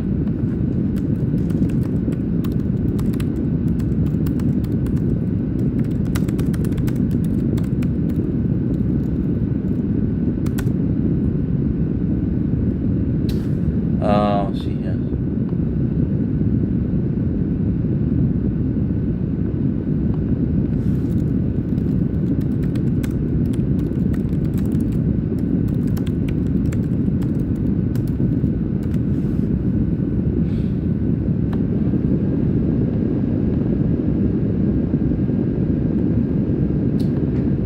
See her.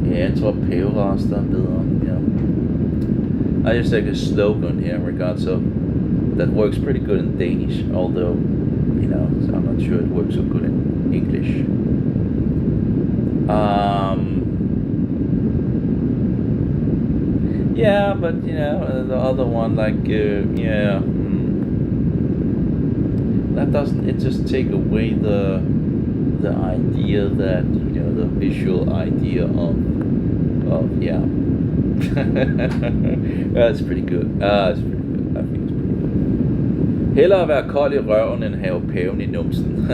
Yeah, jeg tror paverester er bedre. Yeah. I just take a slogan here in regards of that works pretty good in Danish, although, I'm not sure it works so good in English. Yeah, but the other one, like, that doesn't, it just take away the idea that, the visual idea of that's pretty good. It's pretty good. I think it's pretty good. Hellere være kold i røven, end have paven i numsen.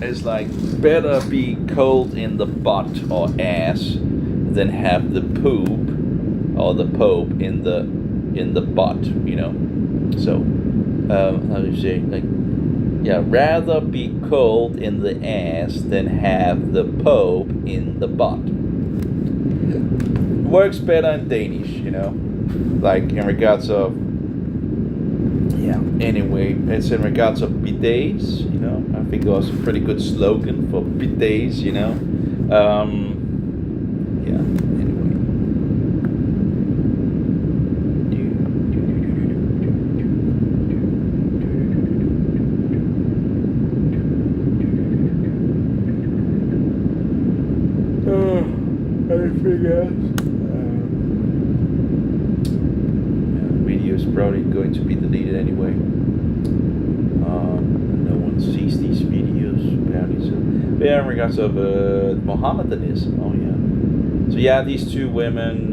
It's like, better be cold in the butt or ass than have the poop or the pope in the butt, So, how do you say, like, rather be cold in the ass than have the pope in the butt. Works better in Danish, like in regards of, anyway, it's in regards of bidets, I think it was a pretty good slogan for bidets, anyway. Video is probably going to be deleted anyway. No one sees these videos apparently. So, but in regards of Mohammedanism, so these two women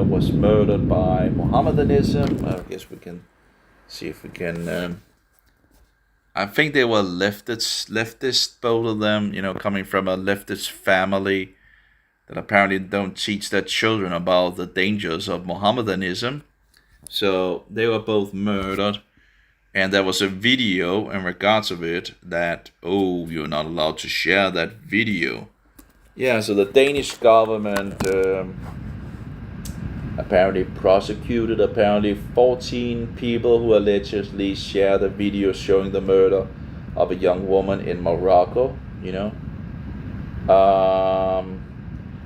was murdered by Mohammedanism. I guess we can see if we can. I think they were leftist, both of them. Coming from a leftist family that apparently don't teach their children about the dangers of Mohammedanism. So they were both murdered, and there was a video in regards of it that, you're not allowed to share that video. Yeah, so the Danish government apparently prosecuted 14 people who allegedly shared a video showing the murder of a young woman in Morocco,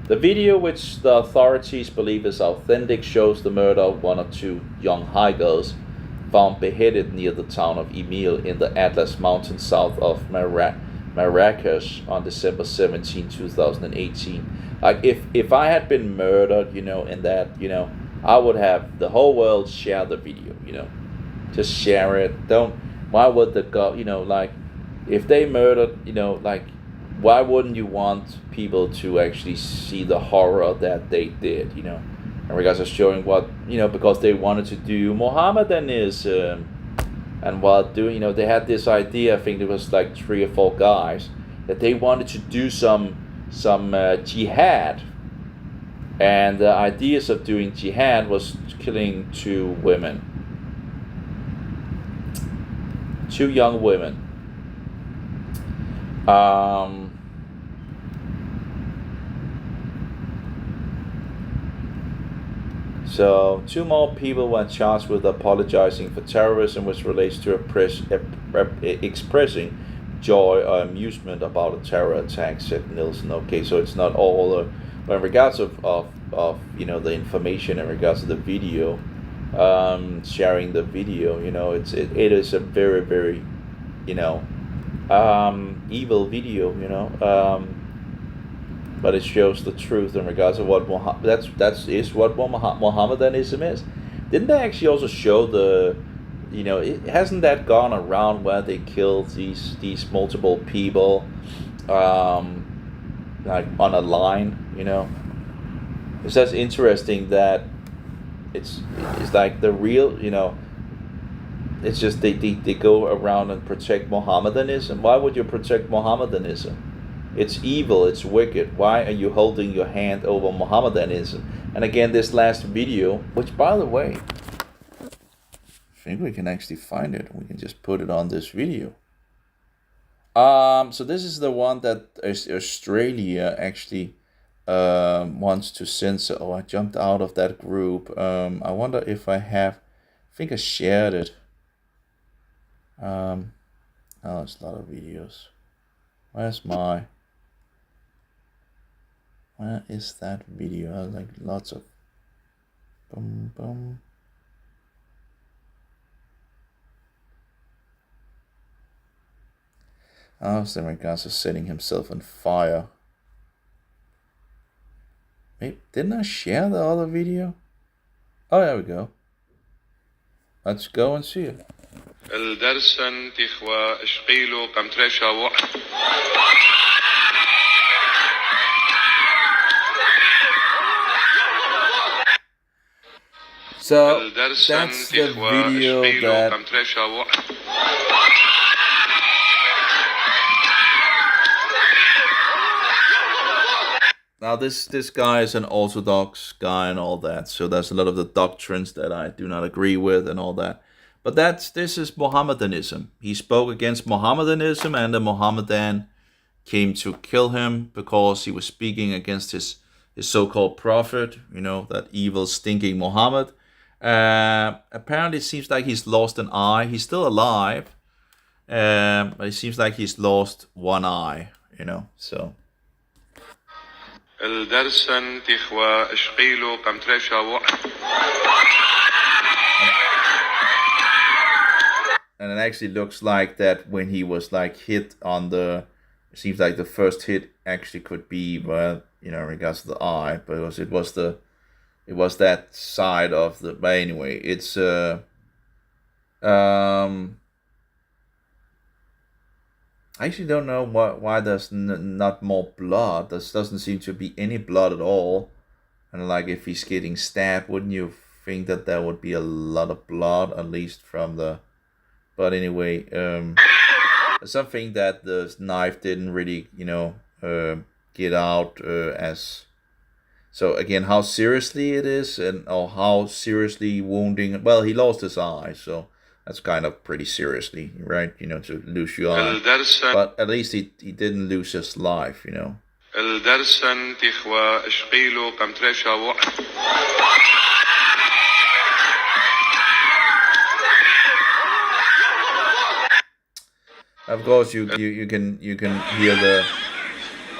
The video, which the authorities believe is authentic, shows the murder of one or two young hikers found beheaded near the town of Emil in the Atlas Mountains south of Marrakesh on December 17, 2018. Like, if I had been murdered, in that, I would have the whole world share the video, just share it. Why would the like, if they murdered, like, why wouldn't you want people to actually see the horror that they did, in regards to showing what, because they wanted to do Mohammedanism, and while doing, they had this idea, I think it was like 3 or 4 guys, that they wanted to do some jihad, and the ideas of doing jihad was killing 2 women, 2 young women. So 2 more people were charged with apologizing for terrorism, which relates to expressing joy or amusement about a terror attack, said Nielsen. Okay, so it's not all, but in regards of the information in regards to the video, sharing the video, it is a very, very, evil video, but it shows the truth in regards of what that's what Mohammedanism is. Didn't they actually also show the, hasn't that gone around where they killed these multiple people, like on a line, It's just interesting that it's like the real, it's just they go around and protect Mohammedanism. Why would you protect Mohammedanism? It's evil, it's wicked. Why are you holding your hand over Mohammedanism? And again, this last video, which by the way, I think we can actually find it. We can just put it on this video. So this is the one that Australia actually wants to censor. Oh, I jumped out of that group. I wonder if I think I shared it. Oh, it's a lot of videos. Where is that video? Like lots of boom boom. Oh, so regards to setting himself on fire. Wait, didn't I share the other video? Oh, there we go. Let's go and see it. الدرسن تخوى اشقيلو كم ترشاو. So that's the video that now this guy is an Orthodox guy and all that, so there's a lot of the doctrines that I do not agree with and all that. But this is Mohammedanism. He spoke against Mohammedanism, and the Mohammedan came to kill him because he was speaking against his so-called prophet, that evil, stinking Muhammad. Apparently, it seems like he's lost an eye. He's still alive, but it seems like he's lost one eye, so. And it actually looks like that when he was like hit on it seems like the first hit actually could be, well, in regards to the eye, because it was that side of the, but anyway, it's I actually don't know why there's not more blood. There doesn't seem to be any blood at all. And like if he's getting stabbed, wouldn't you think that there would be a lot of blood, at least from the... But anyway, something that the knife didn't really, get out as... So again, how seriously it is, or how seriously wounding... Well, he lost his eye, so... That's kind of pretty seriously, right? To lose your eye. But at least he didn't lose his life, Of course, you can hear the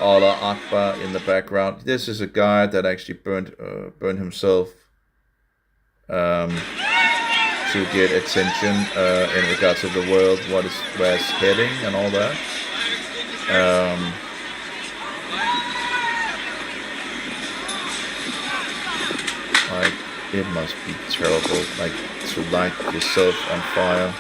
Allah Akbar in the background. This is a guy that actually burned himself. To get attention in regards to the world, where it's heading and all that. Like, it must be terrible, like, to light yourself on fire.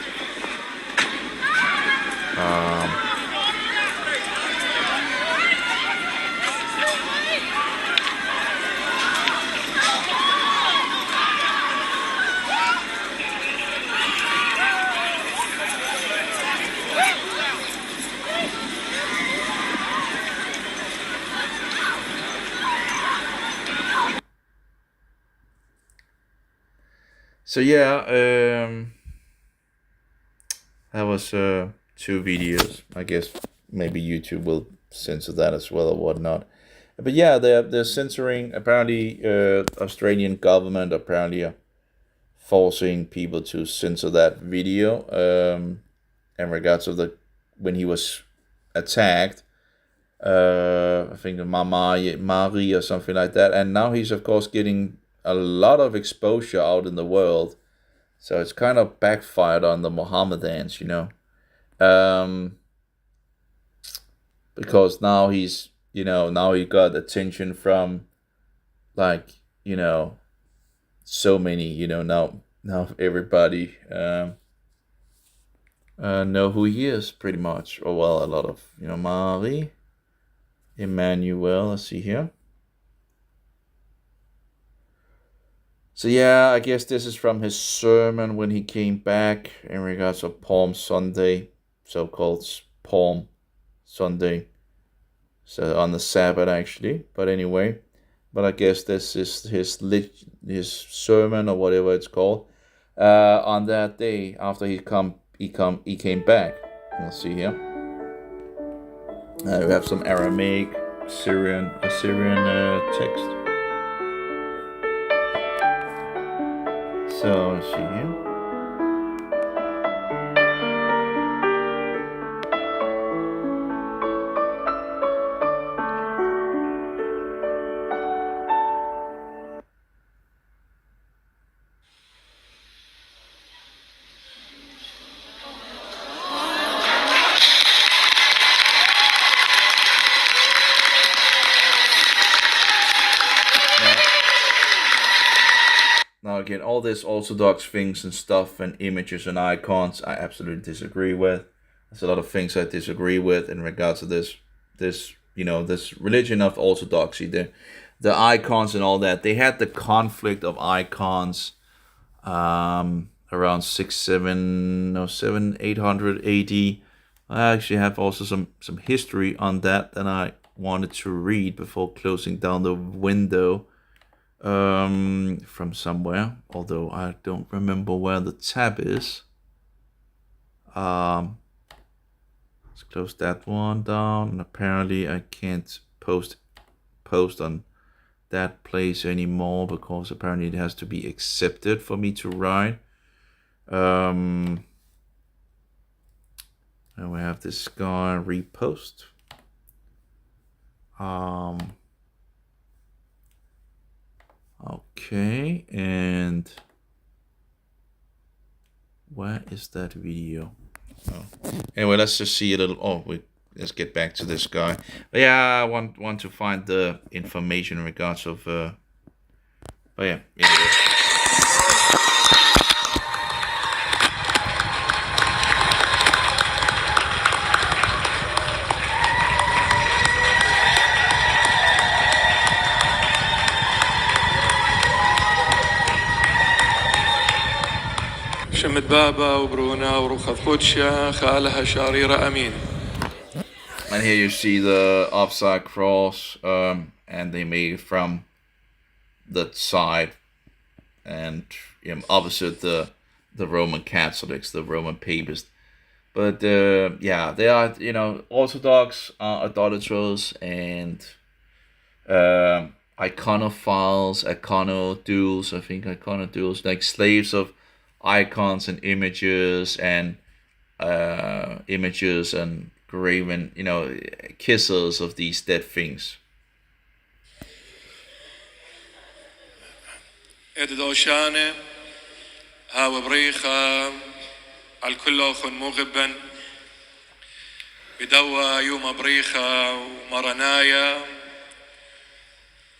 So yeah, that was 2 videos. I guess maybe YouTube will censor that as well or whatnot. But yeah, they're censoring. Apparently, Australian government apparently forcing people to censor that video. In regards of when he was attacked. I think the Mari or something like that. And now he's, of course, getting a lot of exposure out in the world. So it's kind of backfired on the Mohammedans, because now he's, now he got attention from, like, so many, now everybody know who he is, pretty much. Or, well, a lot of, Mari, Emmanuel, let's see here. So yeah, I guess this is from his sermon when he came back in regards of Palm Sunday, so-called Palm Sunday. So on the Sabbath, actually. But anyway, I guess this is his sermon or whatever it's called on that day after he came back. Let's see here. We have some Aramaic, Assyrian text. So let's see here. Now again, all this Orthodox things and stuff and images and icons, I absolutely disagree with. There's a lot of things I disagree with in regards to this religion of Orthodoxy. The icons and all that, they had the conflict of icons around 800 AD. I actually have also some history on that I wanted to read before closing down the window from somewhere, although I don't remember where the tab is. Let's close that one down, and apparently I can't post on that place anymore because apparently it has to be accepted for me to write. And we have this guy repost. Okay, and where is that video? Oh. Anyway, let's just see a little. Let's get back to this guy. But yeah, I want to find the information in regards of. But yeah, anyway. شمت بابا وبرونا وروخذ قدشة خالها شاريرة أمين. And here you see the upside cross, and they made it from that side, and opposite the Roman Catholics, the Roman Papists. But yeah, they are Orthodox idolaters and iconophiles, iconodules. I think iconodules, like slaves of icons and images and graven, kissers of these dead things. دوشانة هاو بريخة على كل أخن مغبا بدوا يوم بريخة ومرنايا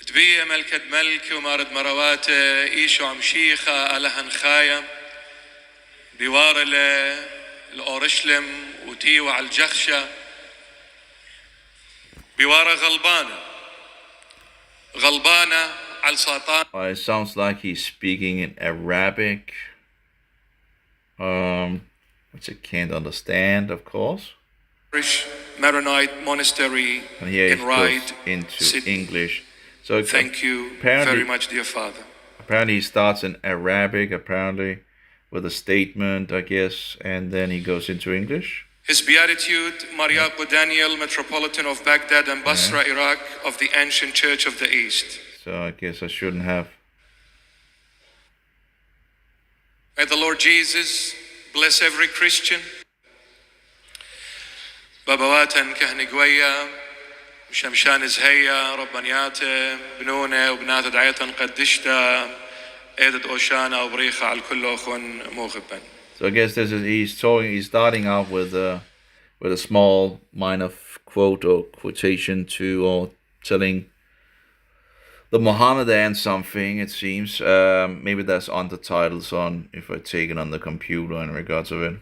تبيه ملكة ملك ومارد مرواته إيشو عمشيخة ألهن خايا بوار الأورشلم وتيوع على الجخشة بوار غلبانة على ساطان. It sounds like he's speaking in Arabic, which I can't understand, of course. Maronite monastery and here in Ryde, into Sydney. English. So thank you very much, dear Father. Apparently he starts in Arabic, with a statement, I guess, and then he goes into English. His Beatitude, Mariapo Daniel, Metropolitan of Baghdad and Basra, Iraq, of the Ancient Church of the East. So I guess I shouldn't have. May the Lord Jesus bless every Christian. بابواتن كهن قوية مشمشان زهية ربانياته بنونة وبنات دعيتن قدشتا ايدد اوشانا وبريخة على الكل اخون موغبا. So I guess he's starting out with a small minor quote or quotation to, or telling the Mohammedan something, it seems. Maybe there's undertitles on, if I take it on the computer in regards of it.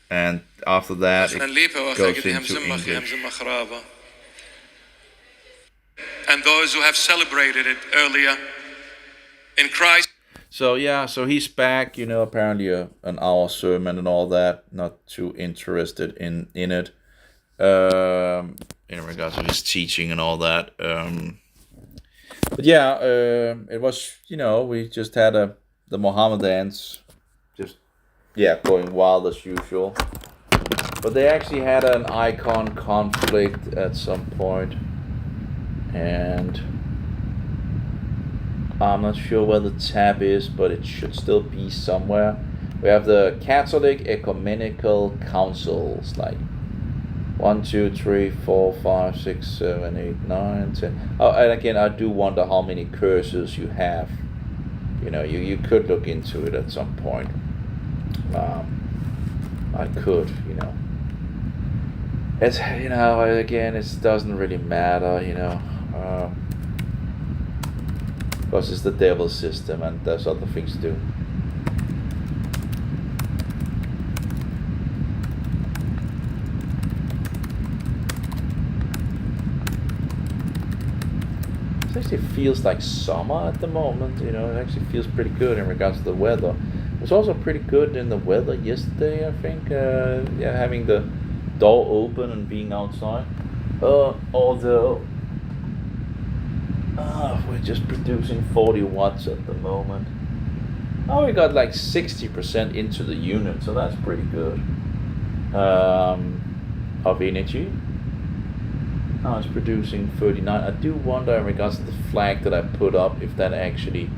And after that, it goes into English. And those who have celebrated it earlier in Christ. So yeah, so he's back, apparently an hour sermon and all that, not too interested in it, in regards to his teaching and all that. But yeah, it was, we just had the Mohammedans just, going wild as usual. But they actually had an icon conflict at some point, and I'm not sure where the tab is, but it should still be somewhere. We have the Catholic Ecumenical Councils, like 1, 2, 3, 4, 5, 6, 7, 8, 9, 10. Oh, and again, I do wonder how many curses you have. You could look into it at some point. I could, It's, again, it doesn't really matter, because it's the devil's system and there's other things to do. It actually feels like summer at the moment, it actually feels pretty good in regards to the weather. It was also pretty good in the weather yesterday, I think, having the door open and being outside. Although we're just producing 40 watts at the moment. Oh, we got like 60% into the unit, so that's pretty good. Of energy. Now it's producing 39. I do wonder in regards to the flag that I put up, if that actually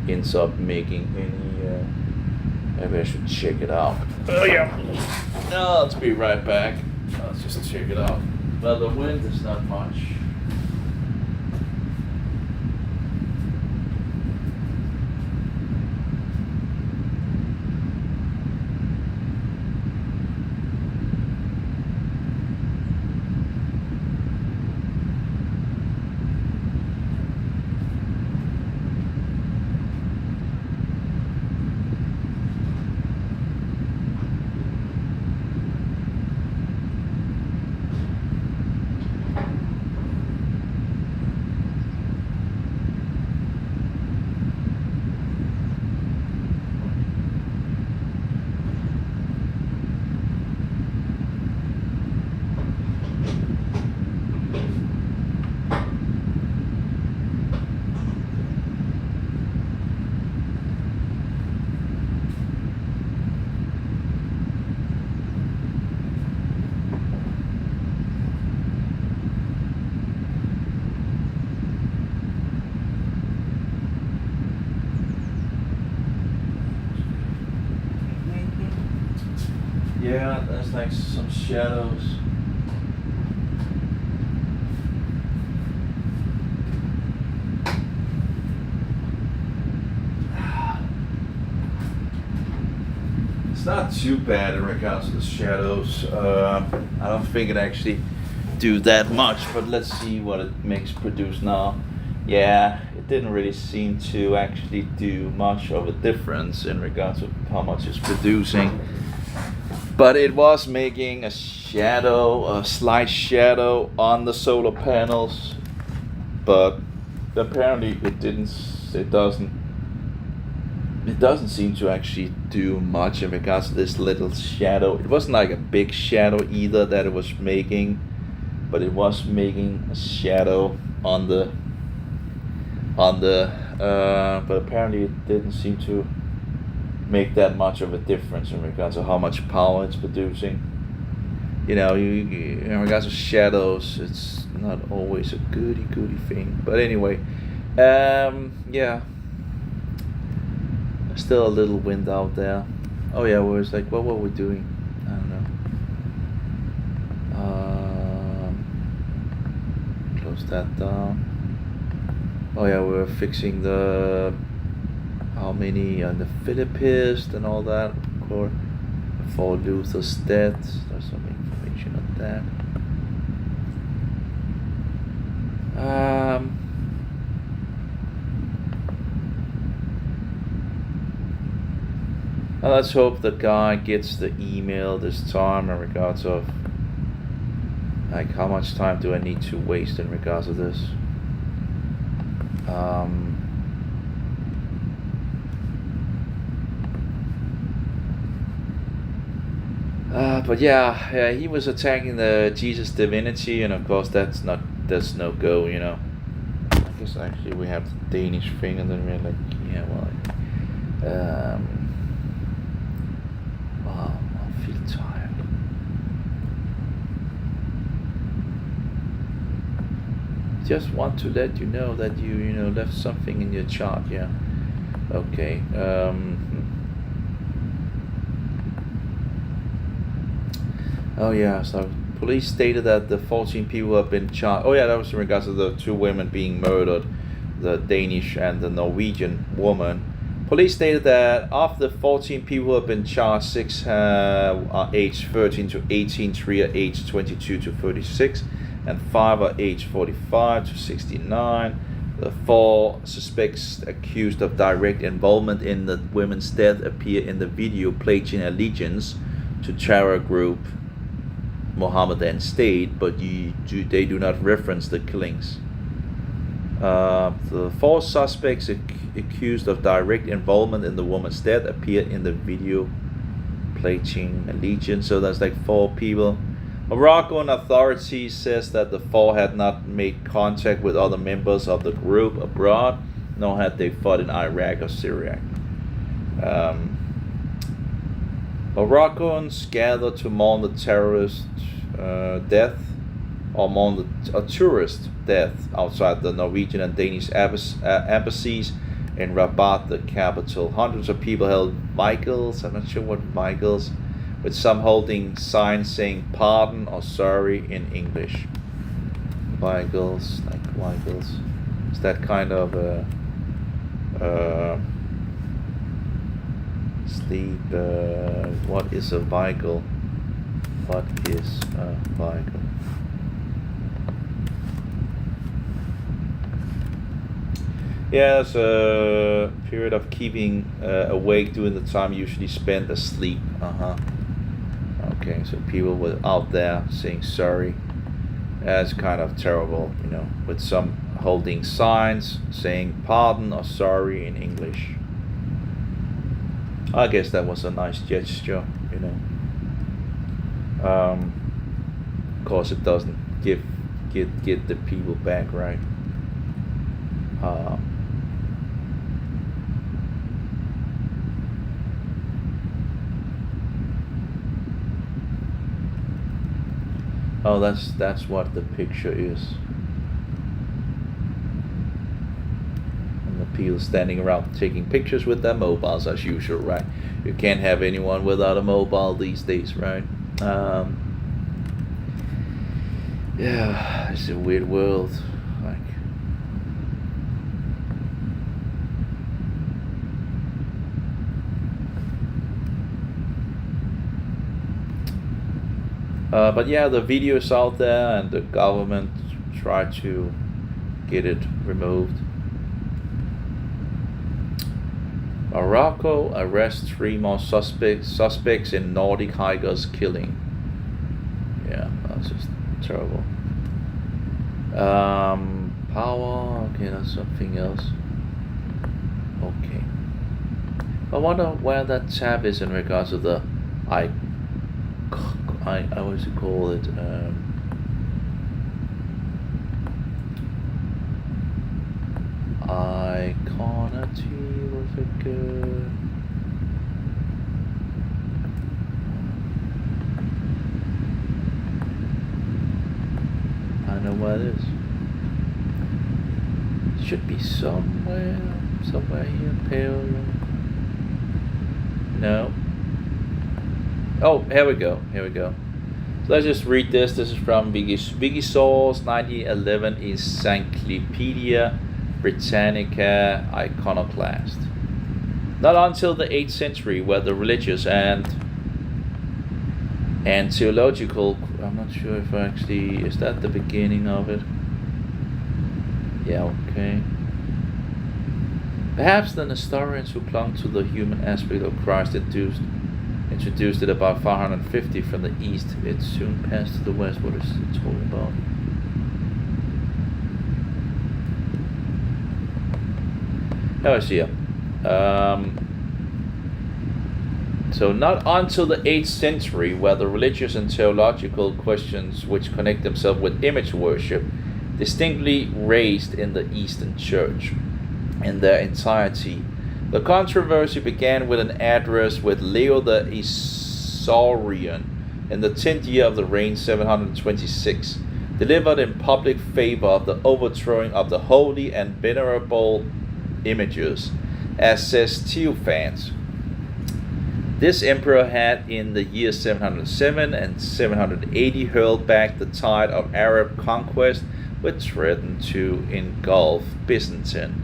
ends up making any... maybe I should check it out. Oh yeah. No, let's be right back. Let's just check it out. Well, the wind is not much. Yeah, there's like some shadows. It's not too bad in regards to the shadows. I don't think it actually do that much, but let's see what it makes produce now. Yeah, it didn't really seem to actually do much of a difference in regards to how much it's producing. But it was making a shadow, a slight shadow on the solar panels. But apparently it doesn't seem to actually do much in regards to this little shadow. It wasn't like a big shadow either that it was making, but it was making a shadow on the but apparently it didn't seem to make that much of a difference in regards to how much power it's producing. You in regards to shadows, it's not always a goody thing. But anyway, yeah, still a little wind out there. Oh yeah, where it's like, what were we doing? I don't know. close that down. Oh yeah, we're fixing the how many on the Philippines and all that. Of course, for Luther's death, there's some information on that. Let's hope the guy gets the email this time in regards of like how much time do I need to waste in regards of this. But yeah, he was attacking the Jesus divinity, and of course that's no go, you know. I guess actually we have the Danish thing, and then we're like, yeah, well, I feel tired. Just want to let you know that you left something in your chart, yeah. Okay. Oh yeah, so police stated that the 14 people have been charged. Oh yeah, that was in regards to the 2 women being murdered, the Danish and the Norwegian woman. Police stated that of the 14 people who have been charged, 6 are aged 13 to 18, 3 are aged 22 to 36, and 5 are aged 45 to 69. The 4 suspects accused of direct involvement in the women's death appear in the video pledging allegiance to terror group Mohammedan State, but they do not reference the killings. The 4 suspects accused of direct involvement in the woman's death appear in the video pledging allegiance. So that's like 4 people. Moroccan authorities says that the 4 had not made contact with other members of the group abroad, nor had they fought in Iraq or Syria. Moroccans gathered to mourn the terrorist death, or mourn a tourist death outside the Norwegian and Danish embassies in Rabat, the capital. Hundreds of people held vigils, I'm not sure what vigils, with some holding signs saying pardon or sorry in English. Vigils, like vigils. Is that kind of sleep? What is a vigil? What is a vigil? Yeah, it's a period of keeping awake during the time usually spent asleep. Okay, so people were out there saying sorry. That's kind of terrible, with some holding signs saying pardon or sorry in English. I guess that was a nice gesture, Of course, it doesn't get the people back, right? Oh, that's what the picture is. And the people standing around taking pictures with their mobiles as usual, right? You can't have anyone without a mobile these days, right? Yeah, it's a weird world. But yeah, the video is out there, and the government tried to get it removed. Morocco arrests 3 more suspects in Nordic hikers killing. Yeah, that's just terrible. Power. Okay, that's something else. Okay. I wonder where that tab is in regards to the I always call it iconity, was it good? I don't know where it is. It should be somewhere here, pale. No. Oh, here we go. So let's just read this. This is from Biggie Source 1911 Encyclopedia Britannica Iconoclast. Not until the 8th century were the religious and theological. I'm not sure if actually is that the beginning of it. Yeah, okay. Perhaps the Nestorians who clung to the human aspect of Christ introduced it about 550 from the east. It soon passed to the west. What is it talking about? Oh, I see. So not until the 8th century were the religious and theological questions which connect themselves with image worship distinctly raised in the Eastern Church in their entirety. The controversy began with an address with Leo the Isaurian in the 10th year of the reign 726, delivered in public favor of the overthrowing of the holy and venerable images, as says Theophanes. This emperor had in the years 707 and 780 hurled back the tide of Arab conquest which threatened to engulf Byzantium,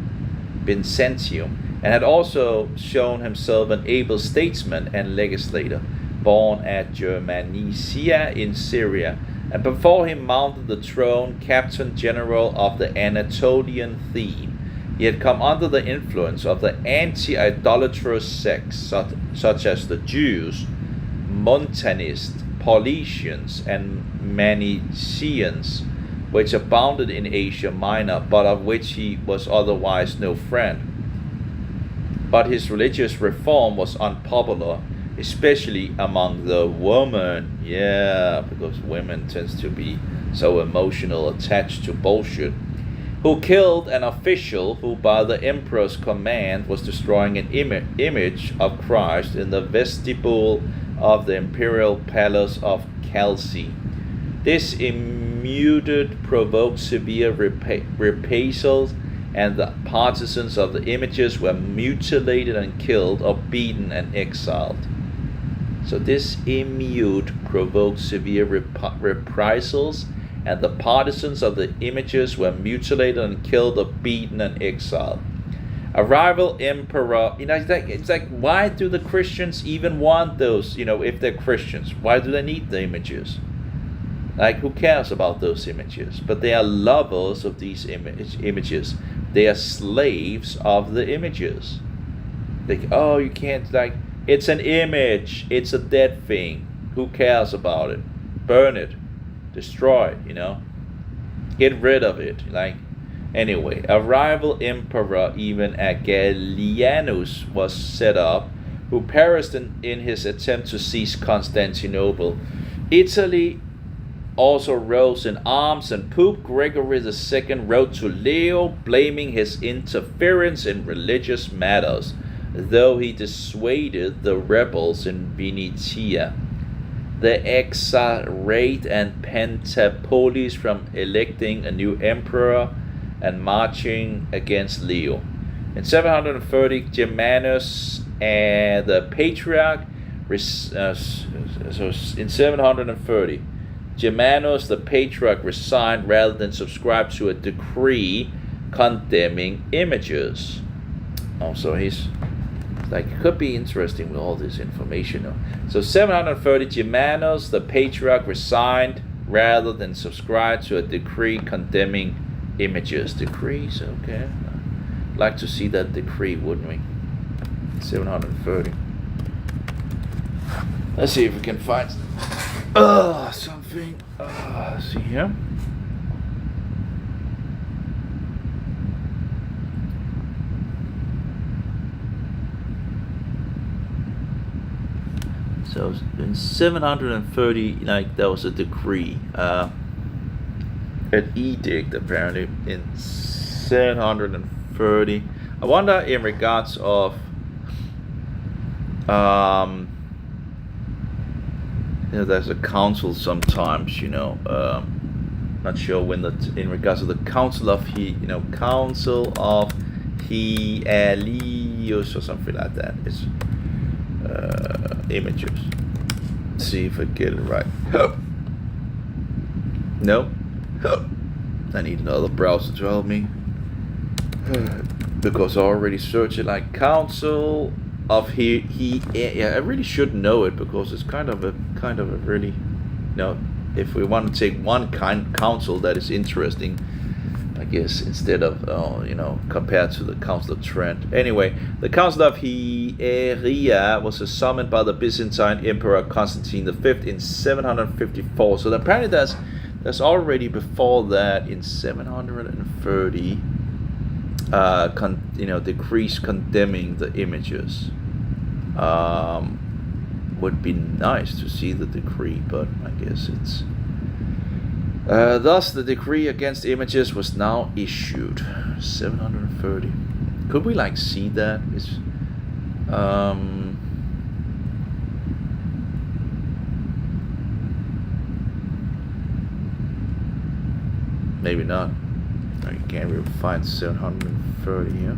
and had also shown himself an able statesman and legislator, born at Germanicia in Syria, and before him mounted the throne captain general of the Anatolian theme. He had come under the influence of the anti-idolatrous sects such as the Jews, Montanists, Paulicians, and Manichaeans, which abounded in Asia Minor, but of which he was otherwise no friend. But his religious reform was unpopular, especially among the women. Yeah, because women tends to be so emotional, attached to bullshit. Who killed an official who, by the emperor's command, was destroying an image of Christ in the vestibule of the imperial palace of Chalcis. This immuted provoked severe reprisals, and the partisans of the images were mutilated and killed, or beaten and exiled. So this immute provoked severe reprisals, and the partisans of the images were mutilated and killed, or beaten and exiled. A rival emperor, it's like, why do the Christians even want those, if they're Christians? Why do they need the images? Like, who cares about those images? But they are lovers of these images. They are slaves of the images. Like, oh, you can't, it's an image. It's a dead thing. Who cares about it? Burn it. Destroy it, Get rid of it. Anyway, a rival emperor, even Gallienus, was set up, who perished in his attempt to seize Constantinople. Italy also rose in arms, and Pope Gregory II wrote to Leo blaming his interference in religious matters, though he dissuaded the rebels in Venetia, the Exarchate and Pentapolis from electing a new emperor and marching against Leo. In 730, Germanus and the Patriarch, in 730, Germanus the Patriarch resigned rather than subscribe to a decree condemning images. Also, it could be interesting with all this information. So 730, Germanus the Patriarch resigned rather than subscribe to a decree condemning images. Decrees, okay. I'd like to see that decree, wouldn't we? 730. Let's see if we can find something. Let's see here. So in 730, there was a decree, an edict apparently in 730. I wonder in regards of there's a council sometimes, not sure when in regards to the council of council of Helios or something like that. It's images. Let's see if I get it right. No. I need another browser to help me. Because I already searched it, like council of yeah, I really should know it, because it's kind of a really, if we want to take one council that is interesting, I guess, instead of compared to the Council of Trent. Anyway, the Council of Hieria was summoned by the Byzantine Emperor Constantine V in 754. So apparently there's already before that, in 730, decrees condemning the images. Would be nice to see the decree, but I guess it's thus the decree against images was now issued. 730. Could we see that? Is maybe not. I can't really find 730 here.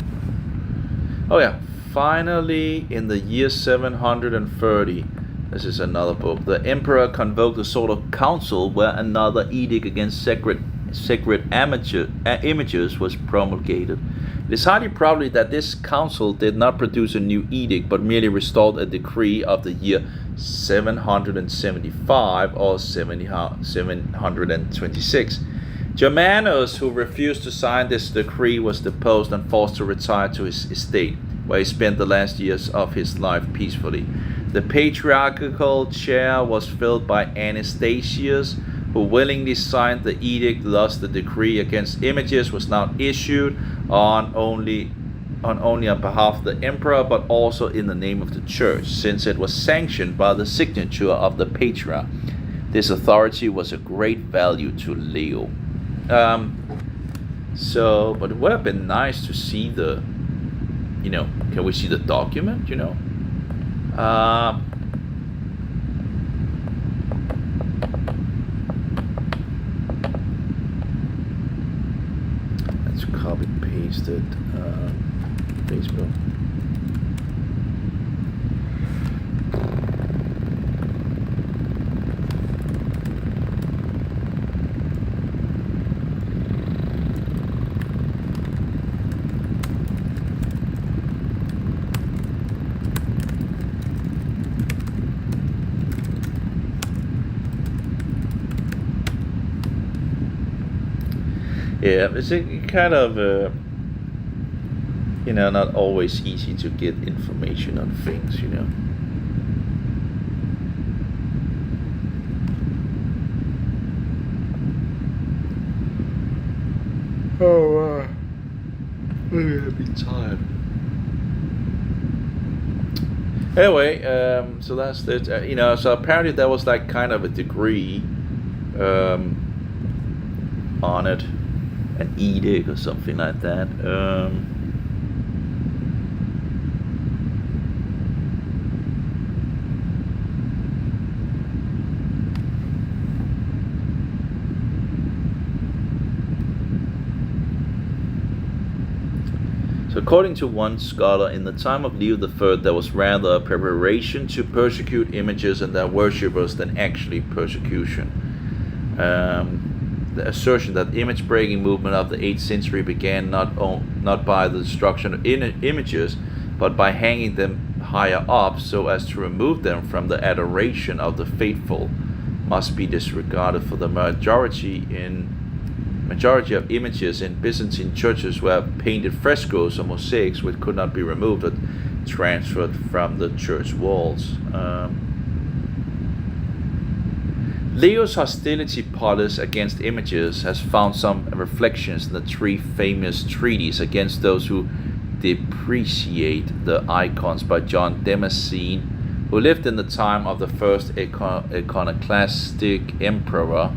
Oh yeah, finally in the year 730, this is another book, the emperor convoked a sort of council where another edict against sacred images was promulgated. It is highly probably that this council did not produce a new edict, but merely restored a decree of the year 775 or 726. Germanus, who refused to sign this decree, was deposed and forced to retire to his estate, where he spent the last years of his life peacefully. The patriarchal chair was filled by Anastasius, who willingly signed the edict. Thus, the decree against images was now issued on only on behalf of the emperor, but also in the name of the church, since it was sanctioned by the signature of the patriarch. This authority was of great value to Leo. But it would have been nice to see the, can we see the document, let's copy paste it, Facebook. Yeah, it's kind of, not always easy to get information on things, Oh, I've been tired. Anyway, so that's it. So apparently there was kind of a degree on it. An edict or something like that. So according to one scholar, in the time of Leo III, there was rather a preparation to persecute images and their worshippers than actually persecution. The assertion that the image-breaking movement of the 8th century began not by the destruction of images, but by hanging them higher up so as to remove them from the adoration of the faithful, must be disregarded, for the majority of images in Byzantine churches were painted frescoes or mosaics which could not be removed or transferred from the church walls. Leo's hostility policy against images has found some reflections in the three famous treaties against those who depreciate the icons by John Damascene, who lived in the time of the first iconoclastic emperor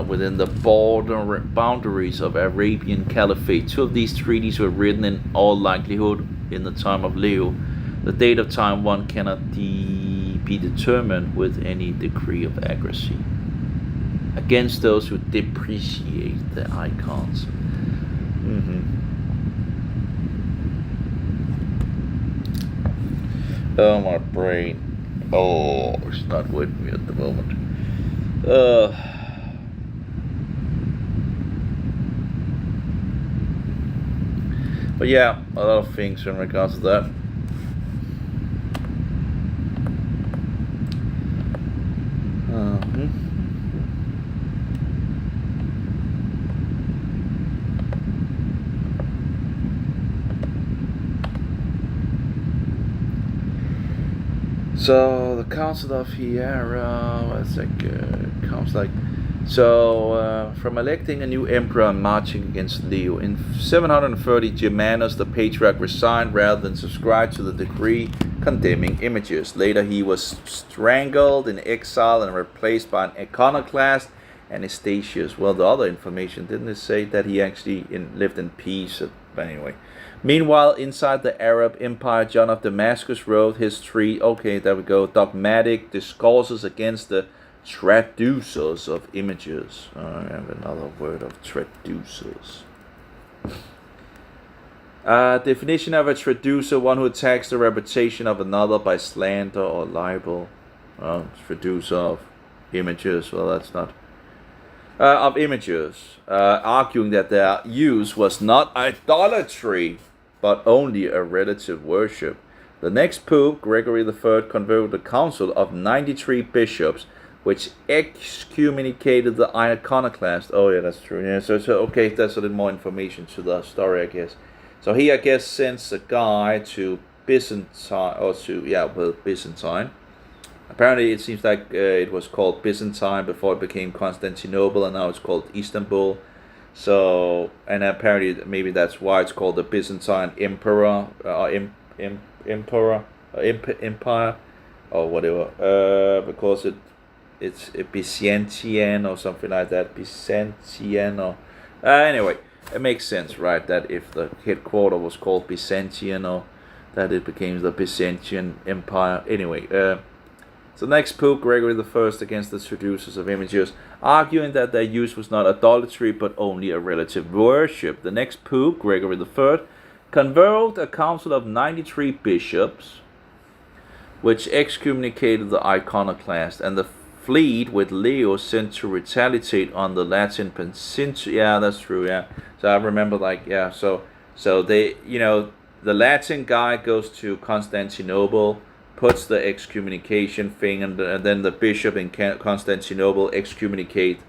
within the boundaries of Arabian Caliphate. Two of these treaties were written in all likelihood in the time of Leo. The date of time one cannot be determined with any degree of accuracy. Against those who depreciate the icons. Oh, my brain. Oh, it's not with me at the moment. Uh, but yeah, a lot of things in regards to that. So the Council of Hiera, what's that? Comes like, so from electing a new emperor and marching against Leo in 730, Germanus the Patriarch resigned rather than subscribe to the decree condemning images. Later, he was strangled in exile and replaced by an iconoclast, Anastasius. Well, the other information didn't it say that he actually lived in peace? But anyway. Meanwhile, inside the Arab Empire, John of Damascus wrote his three, okay, there we go, dogmatic discourses against the traducers of images. I have another word of traducers. Definition of a traducer: one who attacks the reputation of another by slander or libel. Traducer of images, well, that's not. Of images, arguing that their use was not idolatry, but only a relative worship. The next Pope, Gregory III, convoked a council of 93 bishops, which excommunicated the iconoclast. Oh yeah, that's true. Yeah, so okay, that's a little more information to the story, I guess. So he, I guess, sends a guy to Byzantine, or to Byzantine. Apparently, it seems like it was called Byzantine before it became Constantinople, and now it's called Istanbul. So, and apparently, maybe that's why it's called the Byzantine Emperor, Empire, or whatever. Because it's a Byzantine or something like that. Byzantine or anyway, it makes sense, right? That if the headquarter was called Byzantium, or that it became the Byzantine Empire. Anyway. So next Pope, Gregory I, against the traducers of images, arguing that their use was not idolatry but only a relative worship. The next Pope, Gregory III, convoked a council of 93 bishops, which excommunicated the iconoclast, and the fleet with Leo sent to retaliate on the Latin peninsula. Yeah, that's true, yeah. So I remember, like, yeah, so they, the Latin guy goes to Constantinople, puts the excommunication thing, and then the bishop in Constantinople excommunicate.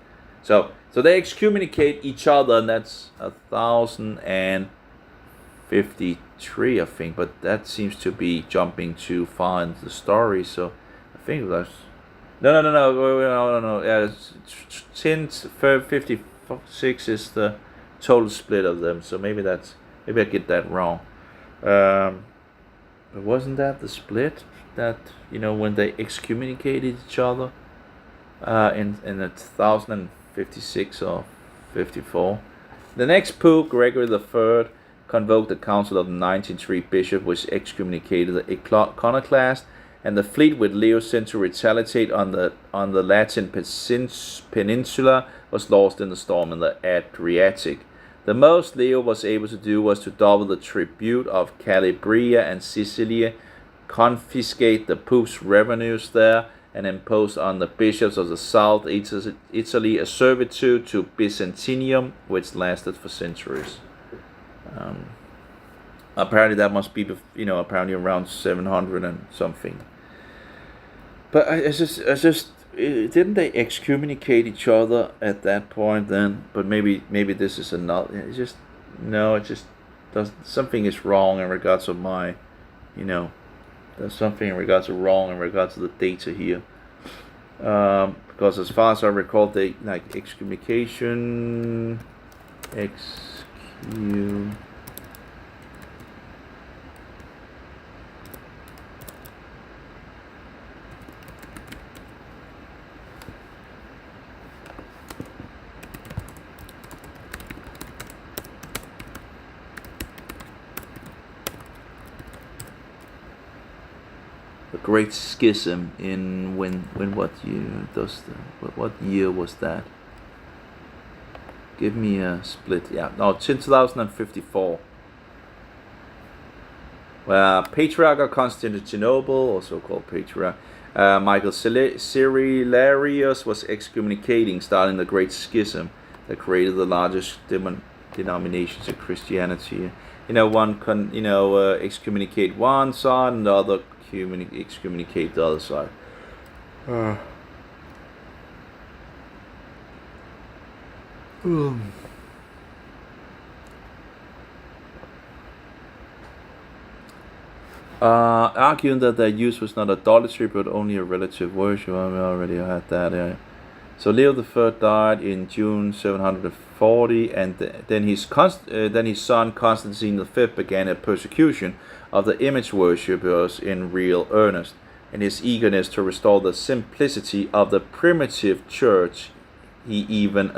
So they excommunicate each other, and that's 1053, I think. But that seems to be jumping too far into the story. So I think that's no. Yeah, 1056 is the total split of them. So maybe I get that wrong. But wasn't that the split? That when they excommunicated each other in 1056 or 54. The next Pope, Gregory III, convoked a council of 93 bishops, which excommunicated the iconoclast, and the fleet with Leo sent to retaliate on the Latin peninsula was lost in the storm in the Adriatic. The most Leo was able to do was to double the tribute of Calabria and Sicily, confiscate the Pope's revenues there, and impose on the bishops of the South Italy a servitude to Byzantium, which lasted for centuries. Apparently that must be, apparently around 700 and something. But it's just didn't they excommunicate each other at that point then? But maybe this is another. It just something is wrong in regards of my, there's something in regards of wrong in regards to the data here. Because as far as I recall, they like excommunication, the Great Schism in what year what year was that? Give me a split. Yeah, no, 2054. Patriarch of Constantinople, also called Patriarch, Michael Cyrillarius was excommunicating, starting the Great Schism that created the largest denominations of Christianity. One can excommunicate one side, and the other excommunicate the other side. Arguing that their use was not idolatry but only a relative worship. We already had that. Yeah. So Leo III died in June 740, and then his son Constantine V began a persecution of the image worshippers in real earnest. In his eagerness to restore the simplicity of the primitive church, he even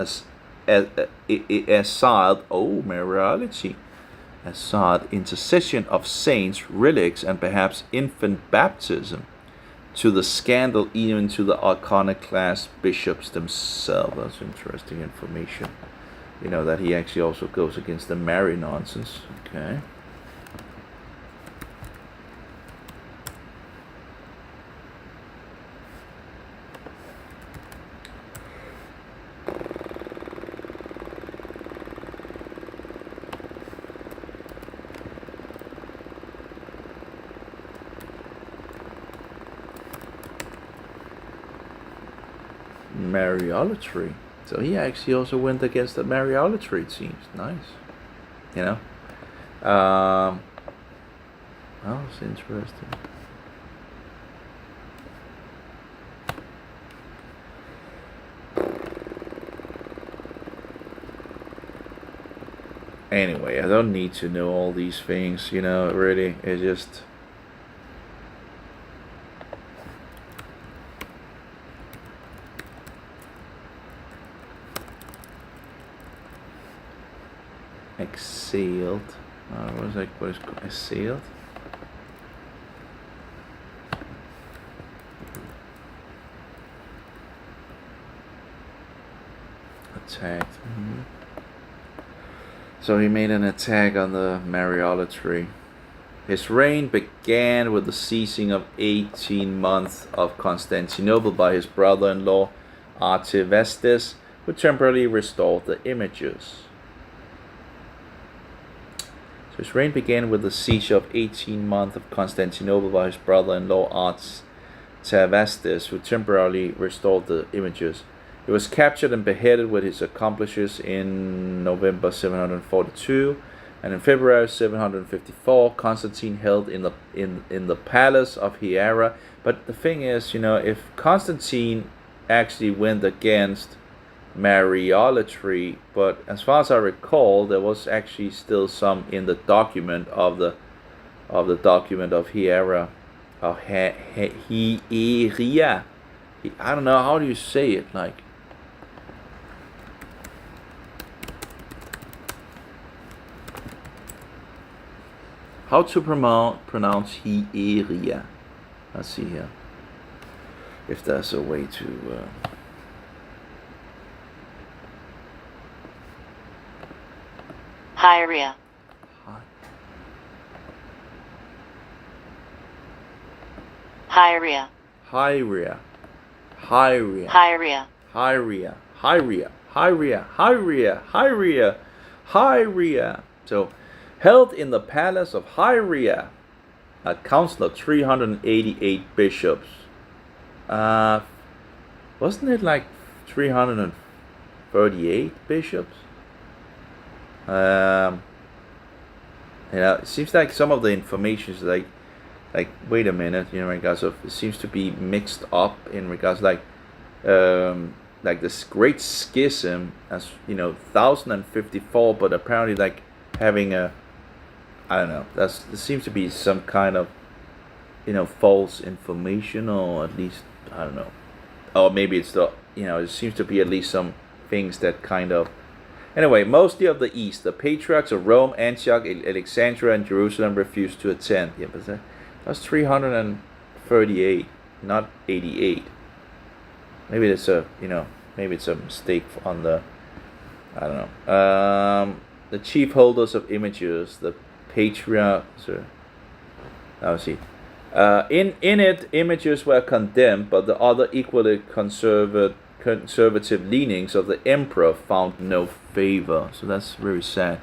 assailed morality. Assad intercession of saints, relics, and perhaps infant baptism, to the scandal even to the iconoclast bishops themselves. That's interesting information. That he actually also goes against the Mary nonsense. Okay. Mariolatry. So he actually also went against the Mariolatry, it seems. Nice. That was interesting. Anyway, I don't need to know all these things, really. It's just... Exhaled. What is called assailed? Attacked. So he made an attack on the Mariolatry. His reign began with the seizing of 18 months of Constantinople by his brother-in-law Artavasdes, who temporarily restored the images. So his reign began with the siege of 18 months of Constantinople by his brother-in-law Artavasdes, who temporarily restored the images. He was captured and beheaded with his accomplices in November 742, and in February 754, Constantine held in the palace of Hiera. But the thing is, if Constantine actually went against Mariolatry, but as far as I recall, there was actually still some in the document of the document of Hiera, of Hieria. I don't know, how do you say it? Like, how to pronounce Hieria? Let's see here if there's a way to. Hieria. Hieria. Hieria. Hieria. Hieria. Hieria. Hieria. Hieria. Hieria. Hieria. Hieria. So, held in the palace of Hieria, a council of 388 bishops. Wasn't it like 338 bishops? It seems like some of the information is like wait a minute, in regards of, it seems to be mixed up in regards like this great schism as 1054, but apparently like having a, I don't know, there seems to be some kind of false information, or at least I don't know, or maybe it's the it seems to be at least some things that kind of. Anyway, mostly of the East, the patriarchs of Rome, Antioch, Alexandria, and Jerusalem refused to attend. Yeah, but that's 338, not 88. Maybe it's maybe it's a mistake on the, I don't know. The chief holders of images, the patriarchs, Now see. In it, images were condemned, but the other equally conservative leanings of the emperor found no favor. So that's very sad.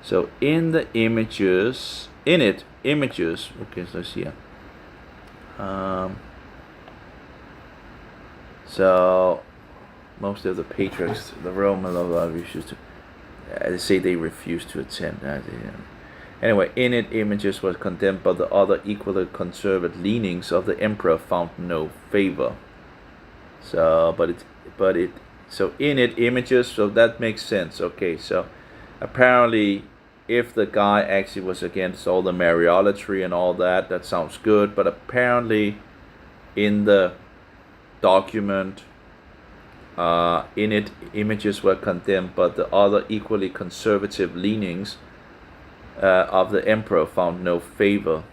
So in the images, images. Okay, so let's see here. So most of the patriarchs, the Roman refused to. They say they refused to attend. Anyway, in it, images was condemned, but the other equally conservative leanings of the emperor found no favor. So, so in it, images. So that makes sense. Okay, so apparently, if the guy actually was against all the Mariolatry and all that, that sounds good. But apparently, in the document, in it, images were condemned, but the other equally conservative leanings of the emperor found no favor.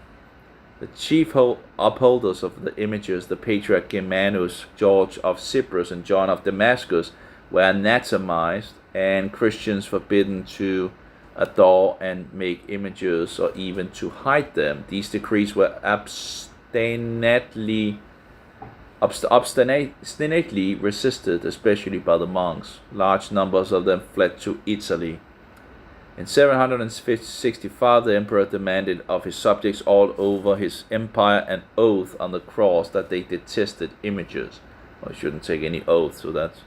The chief upholders of the images, the patriarch Germanus, George of Cyprus, and John of Damascus, were anathematized, and Christians forbidden to adore and make images or even to hide them. These decrees were obstinately resisted, especially by the monks. Large numbers of them fled to Italy. In 765, the emperor demanded of his subjects all over his empire an oath on the cross that they detested images. Well, you shouldn't take any oath, so that's...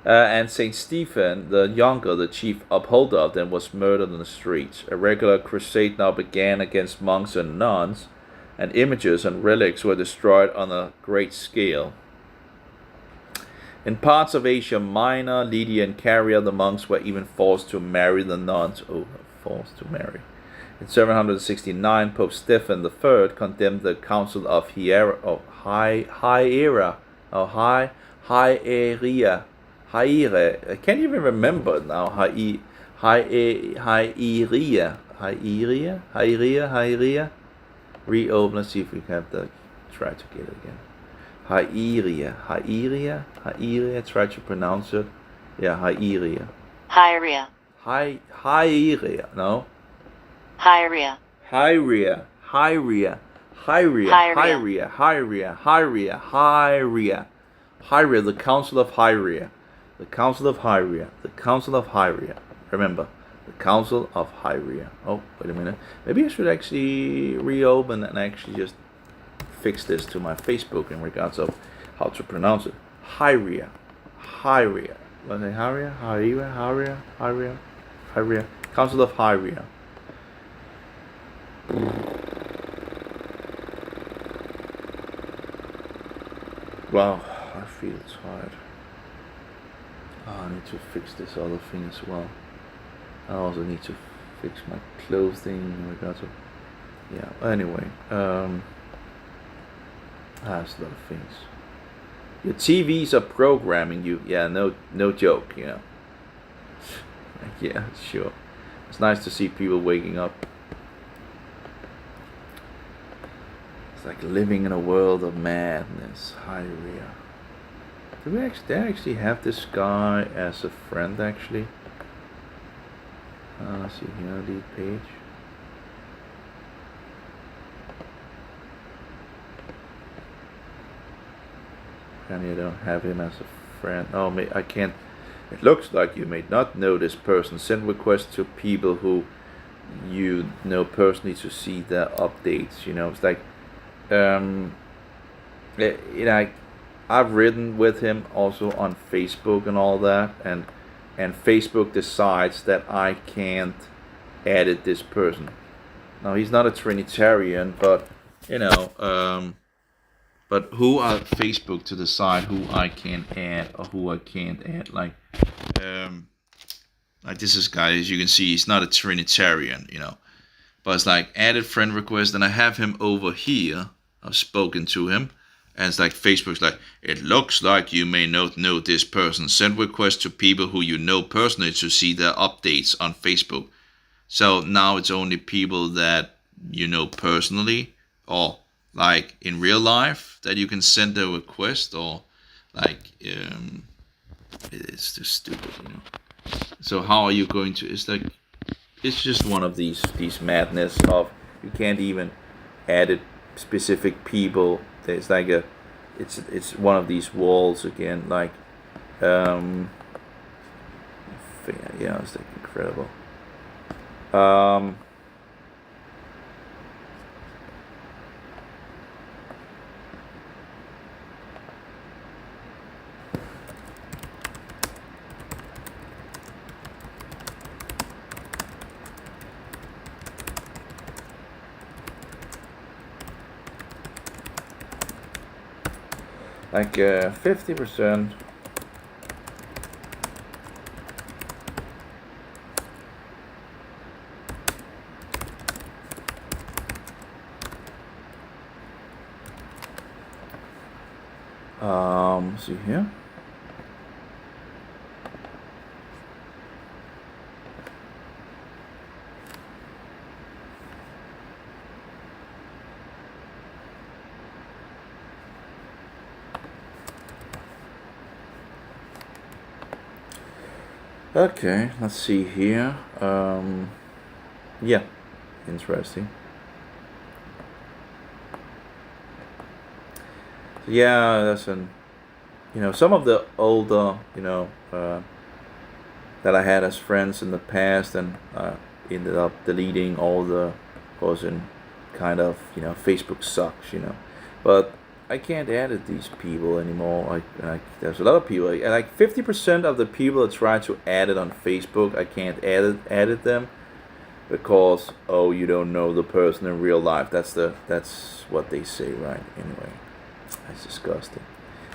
and Saint Stephen, the younger, the chief upholder of them, was murdered in the streets. A regular crusade now began against monks and nuns, and images and relics were destroyed on a great scale. In parts of Asia Minor, Lydia and Caria, the monks were even forced to marry the nuns. Oh, forced to marry. In 769, Pope Stephen III condemned the Council of Hieria. I can't even remember now. Hieria. Reopen. Let's see if we have the. Try to get it again. Hieria. Try to pronounce it. Yeah, Hieria. Hieria. Hieria. No. Hieria. Hieria. The Council of Hieria. The Council of Hieria. The Council of Hieria. Remember, the Council of Hieria. Oh, wait a minute. Maybe I should actually reopen and actually just fix this to my Facebook in regards of how to pronounce it. Hieria. Was it Hieria? Council of Hieria. Wow, I feel tired. Oh, I need to fix this other thing as well. I also need to fix my clothing in regards of... Yeah, anyway. That's a lot of things. Your TVs are programming you. Yeah, no joke, you know. Yeah, sure. It's nice to see people waking up. It's like living in a world of madness. Hieria. Do they actually have this guy as a friend, actually? Let's see here, lead page. I don't have him as a friend. Oh, I can't. It looks like you may not know this person. Send requests to people who you know personally to see their updates. You know, it's like, I've written with him also on Facebook and all that, and Facebook decides that I can't edit this person. Now, he's not a Trinitarian, but you know, but who are Facebook to decide who I can add or who I can't add? Like this is guy, as you can see, he's not a Trinitarian, you know. But it's like added friend request, and I have him over here. I've spoken to him, and it's like Facebook's like, it looks like you may not know this person. Send requests to people who you know personally to see their updates on Facebook. So now it's only people that you know personally, or like in real life, that you can send a request, or like it's just stupid, you know. So how are you going to? It's like, it's just one of these madness of you can't even added specific people. There's like it's one of these walls again, like yeah, it's like incredible. Like 50%. See here. Okay, let's see here. Yeah, interesting. Yeah, that's some of the older, that I had as friends in the past, and ended up deleting all the, was in kind of, Facebook sucks, but I can't edit these people anymore. There's a lot of people, like 50% of the people that try to edit on Facebook, I can't edit them because, oh, you don't know the person in real life. That's what they say, right? Anyway, that's disgusting.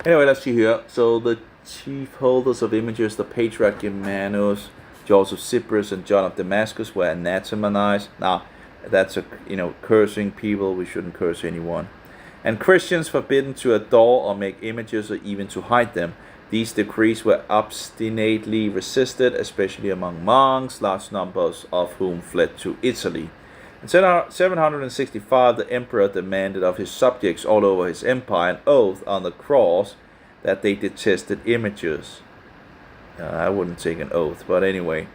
Anyway, let's see here. So the chief holders of images, the patriarch Emmanuel, Joseph Cyprus, and John of Damascus, were anathematized. Now, that's cursing people. We shouldn't curse anyone. And Christians forbidden to adore or make images or even to hide them. These decrees were obstinately resisted, especially among monks, large numbers of whom fled to Italy. In 765, the emperor demanded of his subjects all over his empire an oath on the cross that they detested images. I wouldn't take an oath, but anyway.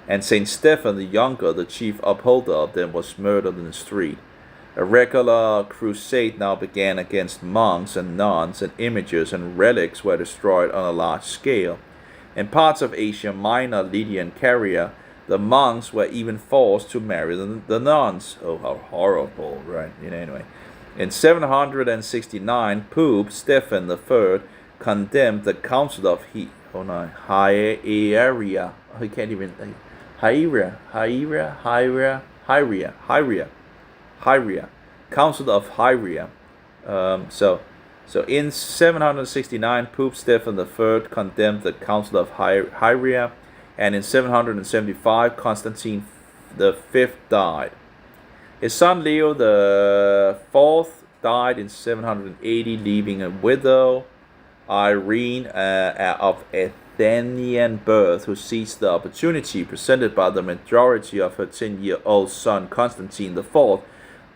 And Saint Stephen the Younger, the chief upholder of them, was murdered in the street. A regular crusade now began against monks and nuns, and images and relics were destroyed on a large scale. In parts of Asia Minor, Lydia and Caria, the monks were even forced to marry the nuns. Oh, how horrible, right? Anyway, in 769, Pope Stephen III condemned the Council of Hieria. I can't even. Hieria. Council of Hieria. So in 769, Pope Stephen III condemned the Council of Hieria, and in 775, Constantine V died. His son Leo IV died in 780, leaving a widow, Irene, of Athenian birth, who seized the opportunity presented by the majority of her 10-year-old son Constantine IV.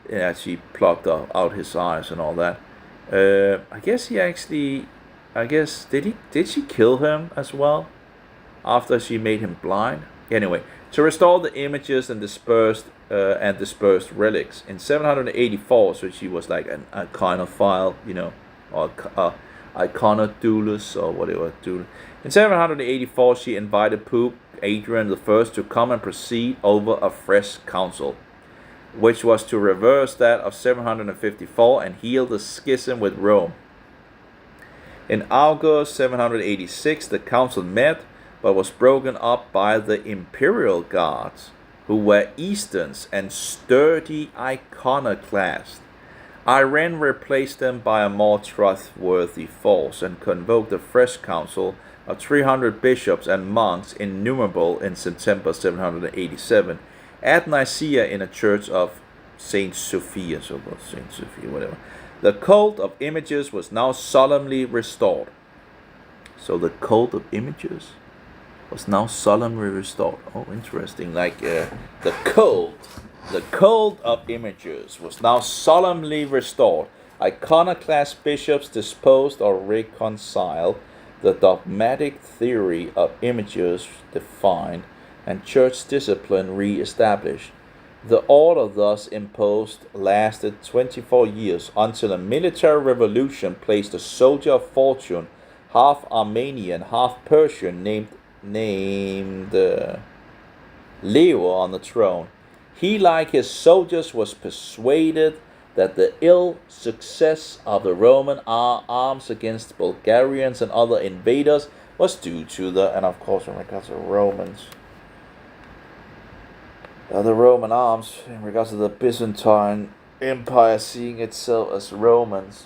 Yeah, she plucked out his eyes and all that. I guess did she kill him as well after she made him blind? Anyway, to restore the images and dispersed relics in 784. So she was like an iconophile, or iconodulus or whatever. In 784, she invited Pope Adrian I to come and preside over a fresh council, which was to reverse that of 754 and heal the schism with Rome. In August 786, the council met, but was broken up by the imperial guards, who were Easterns and sturdy iconoclasts. Irene replaced them by a more trustworthy force and convoked a fresh council of 300 bishops and monks, innumerable, in September 787. At Nicaea, in a church of Saint Sophia, whatever. The cult of images was now solemnly restored. So the cult of images was now solemnly restored. Oh, interesting. Like the cult of images was now solemnly restored. Iconoclast bishops disposed or reconciled. The dogmatic theory of images defined, and church discipline re-established. The order thus imposed lasted 24 years until a military revolution placed a soldier of fortune, half Armenian, half Persian, named Leo on the throne. He, like his soldiers, was persuaded that the ill success of the Roman arms against Bulgarians and other invaders was due to and of course in regards to the Roman arms, in regards to the Byzantine Empire seeing itself as Romans.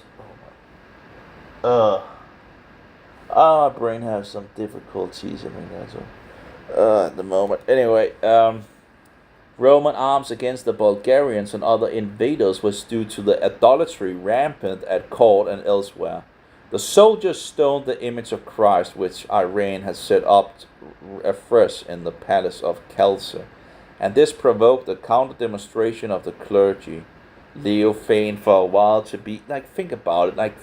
My brain has some difficulties in regards to at the moment. Anyway, Roman arms against the Bulgarians and other invaders was due to the idolatry rampant at court and elsewhere. The soldiers stoned the image of Christ, which Iran had set up afresh in the palace of Chalcedon, and this provoked a counter-demonstration of the clergy. Leo feigned for a while to be, think about it,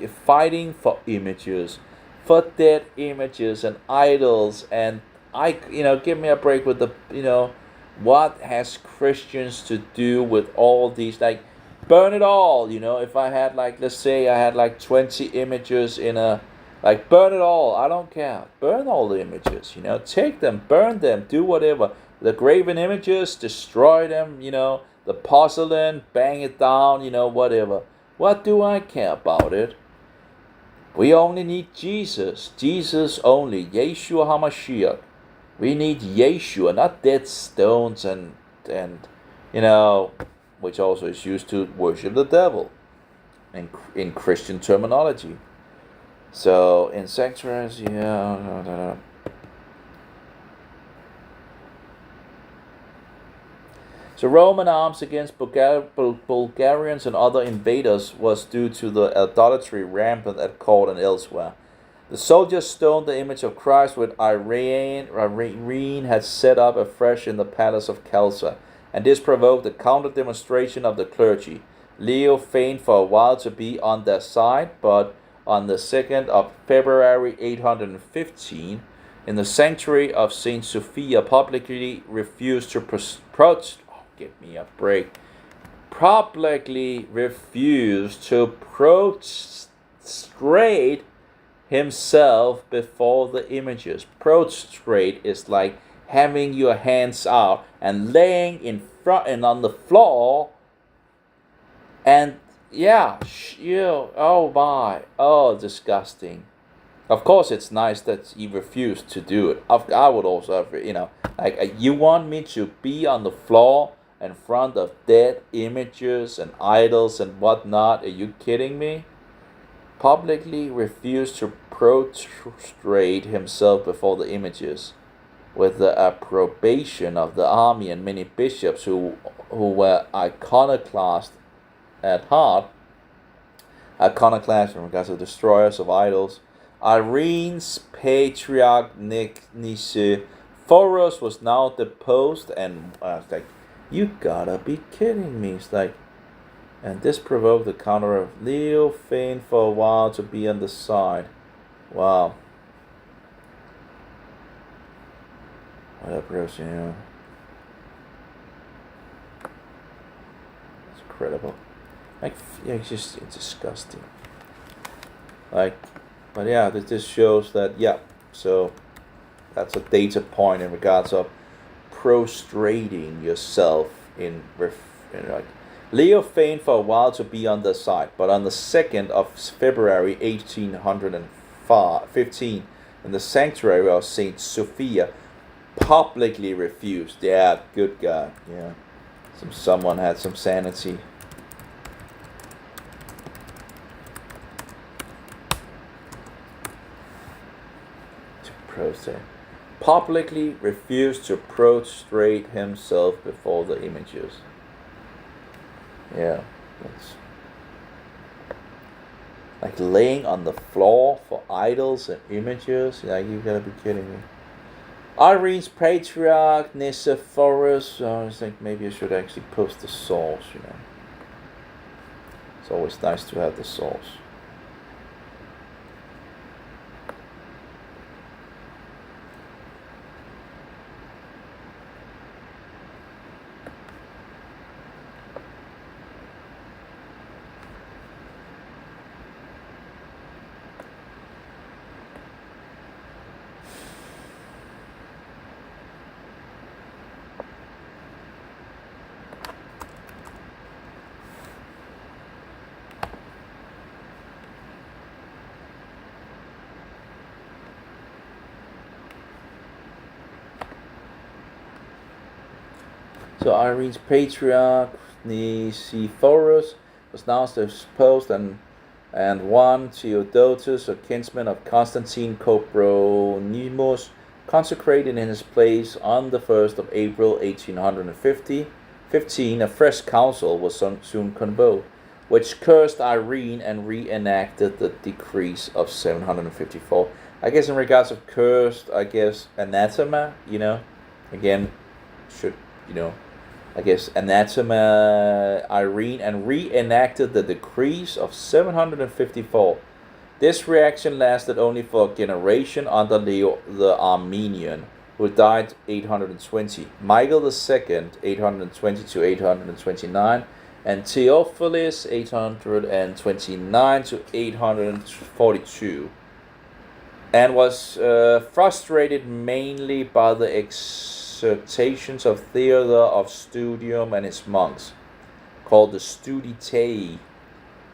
fighting for images, for dead images and idols, and give me a break with what has Christians to do with all these, burn it all, if I had, let's say I had 20 images in a, burn it all, I don't care, burn all the images, take them, burn them, do whatever, the graven images, destroy them, the porcelain, bang it down, whatever, what do I care about it? We only need Jesus only, Yeshua HaMashiach. We need Yeshua, not dead stones and which also is used to worship the devil in Christian terminology. So in sanctuaries, So Roman arms against Bulgarians and other invaders was due to the idolatry rampant at court and elsewhere. The soldiers stoned the image of Christ which Irene had set up afresh in the palace of Chalcedon, and this provoked a counter-demonstration of the clergy. Leo feigned for a while to be on their side, but on the 2nd of February 815, in the sanctuary of Saint Sophia, publicly refused to publicly refused to prostrate himself before the images. Prostrate is like having your hands out and laying in front and on the floor, and disgusting. Of course, it's nice that he refused to do it. I would also have, you want me to be on the floor in front of dead images and idols and whatnot? Are you kidding me? Publicly refused to prostrate himself before the images, with the approbation of the army and many bishops who were iconoclast at heart. Iconoclast in regards to destroyers of idols. Irene's patriarch Nicephorus was now deposed, and you gotta be kidding me. It's and this provoked the counter of Leo feigned for a while to be on the side. Wow. What a person, It's incredible. It's just disgusting. But yeah, this shows that, so that's a data point in regards of prostrating yourself in Leo feigned for a while to be on the side, but on the 2nd of February 1815, in the sanctuary of Saint Sophia, publicly refused. Yeah, good God. Yeah, someone had some sanity. Publicly refused to prostrate himself before the images. Yeah, that's laying on the floor for idols and images. You gotta be kidding me. Irene's patriarch Nicephorus. I think maybe I should actually post the source. It's always nice to have the source. So Irene's patriarch Nicephorus was now deposed, and one Theodotus, a kinsman of Constantine Copronymus, consecrated in his place on the 1st of April 1815. A fresh council was soon convoked, which cursed Irene and reenacted the decrees of 754. I guess in regards of cursed, I guess anathema, again, should, I guess anathema Irene and reenacted the decrees of 754. This reaction lasted only for a generation under Leo the Armenian, who died 820, Michael II 820 to 829, and Theophilus 829 to 842, and was frustrated mainly by the exhortations of Theodore of Studium and his monks, called the Studitae.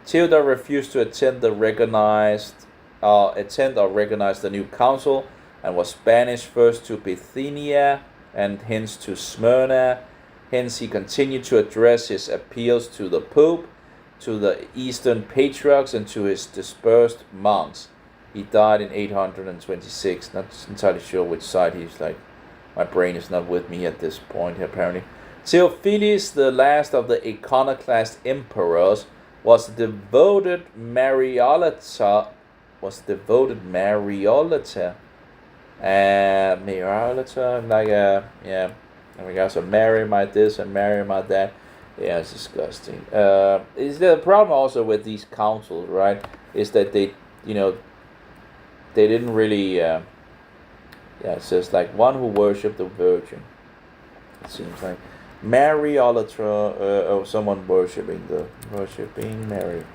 Theodore refused to attend or recognize the new council, and was banished first to Bithynia and hence to Smyrna. Hence he continued to address his appeals to the Pope, to the Eastern Patriarchs, and to his dispersed monks. He died in 826. Not entirely sure which side he's like. My brain is not with me at this point, apparently. Theophilus, the last of the iconoclast emperors, was devoted Mariolata. Like in regards to marry my this and marry my that. Yeah, it's disgusting. Is the problem also with these councils, right? Is that they didn't really. It says like one who worshipped the Virgin. It seems like Mariolatra, or someone worshipping Mary.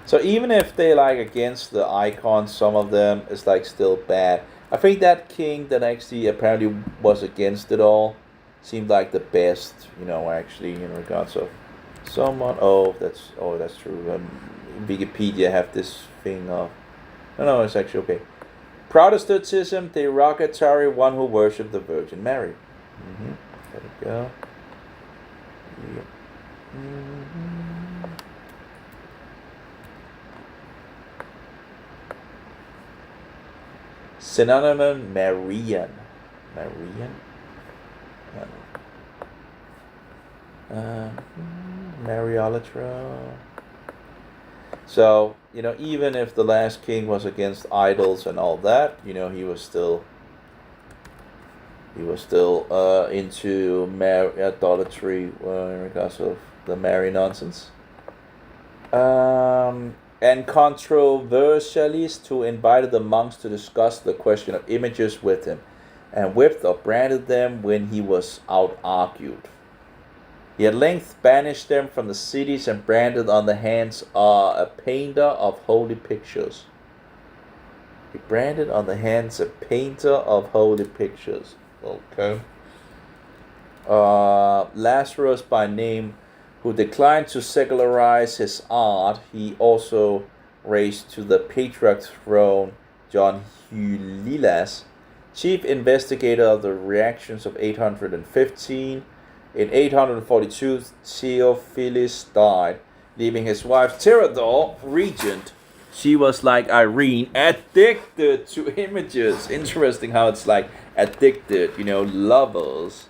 So even if they like against the icons, some of them is like still bad. I think that king that actually apparently was against it all seemed like the best, actually in regards of someone. That's true. Wikipedia have this thing of. No, it's actually okay. Protestantism, derogatory, one who worshipped the Virgin Mary. There we go. Yep. Synonym Marian. Mariolatra. So, even if the last king was against idols and all that, he was still into idolatry in regards of the Mary nonsense. And controversialist who invited the monks to discuss the question of images with him, and whipped or branded them when he was out-argued. He at length banished them from the cities and branded on the hands a painter of holy pictures. He branded on the hands a painter of holy pictures. Okay. Lazarus by name, who declined to secularize his art, he also raised to the patriarch's throne John Hulilas, chief investigator of the reactions of 815. In 842, Theophilus died, leaving his wife Theodore regent. She was like Irene, addicted to images. Interesting how it's like addicted, lovers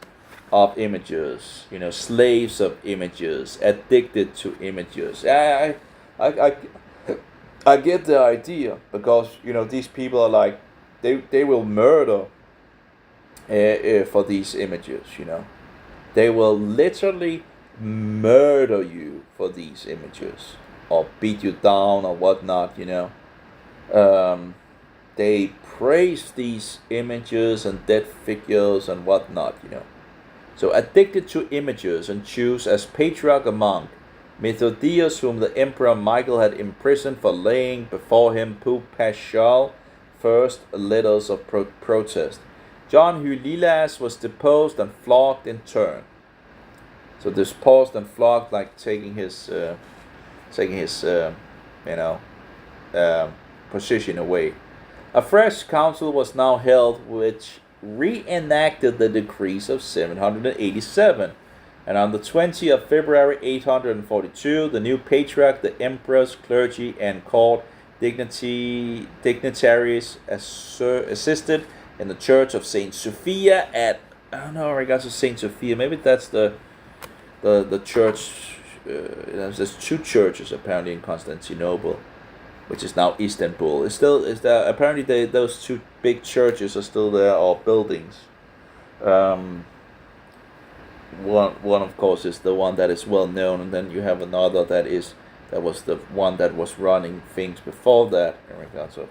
of images, slaves of images, addicted to images. I get the idea, because these people are like they will murder for these images. They will literally murder you for these images, or beat you down or whatnot. They praise these images and dead figures and whatnot. So addicted to images, and choose as patriarch a monk, Methodius, whom the Emperor Michael had imprisoned for laying before him Pope Paschal first letters of protest. John Hulilas was deposed and flogged in turn. So disposed and flogged, like taking his position away. A fresh council was now held, reenacted the decrees of 787. And on the 20th of February 842, the new patriarch, the emperors, clergy, and court dignitaries assisted in the church of Saint Sophia at, I don't know in regards to Saint Sophia, maybe that's the church. There's two churches apparently in Constantinople, which is now Istanbul. Is there apparently those two big churches are still there, or buildings. One of course is the one that is well known, and then you have another that was the one that was running things before that in regards of.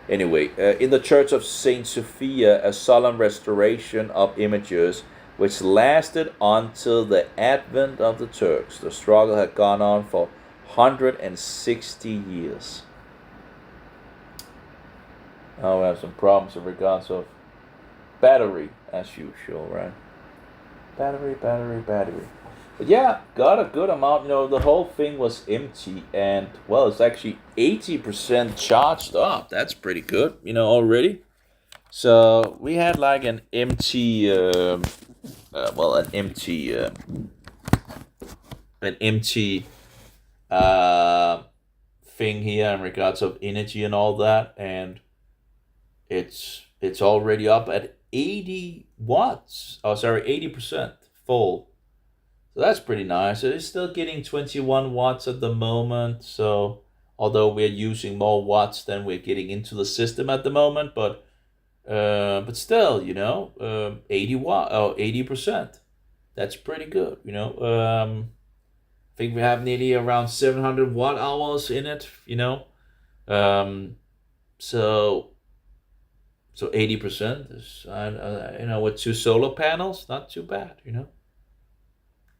Anyway, in the Church of Saint Sophia, a solemn restoration of images which lasted until the advent of the Turks. The struggle had gone on for 160 years. Now we have some problems in regards of battery, as usual, right? Battery. But yeah, got a good amount. The whole thing was empty, and well, it's actually 80% charged up. That's pretty good, already. So we had like an empty, an empty thing here in regards of energy and all that, and it's already up at 80 watts. 80% full. So that's pretty nice. It is still getting 21 watts at the moment. So although we're using more watts than we're getting into the system at the moment, but still, 80%. That's pretty good, I think we have nearly around 700 watt hours in it, so 80% is, with 2 solar panels, not too bad,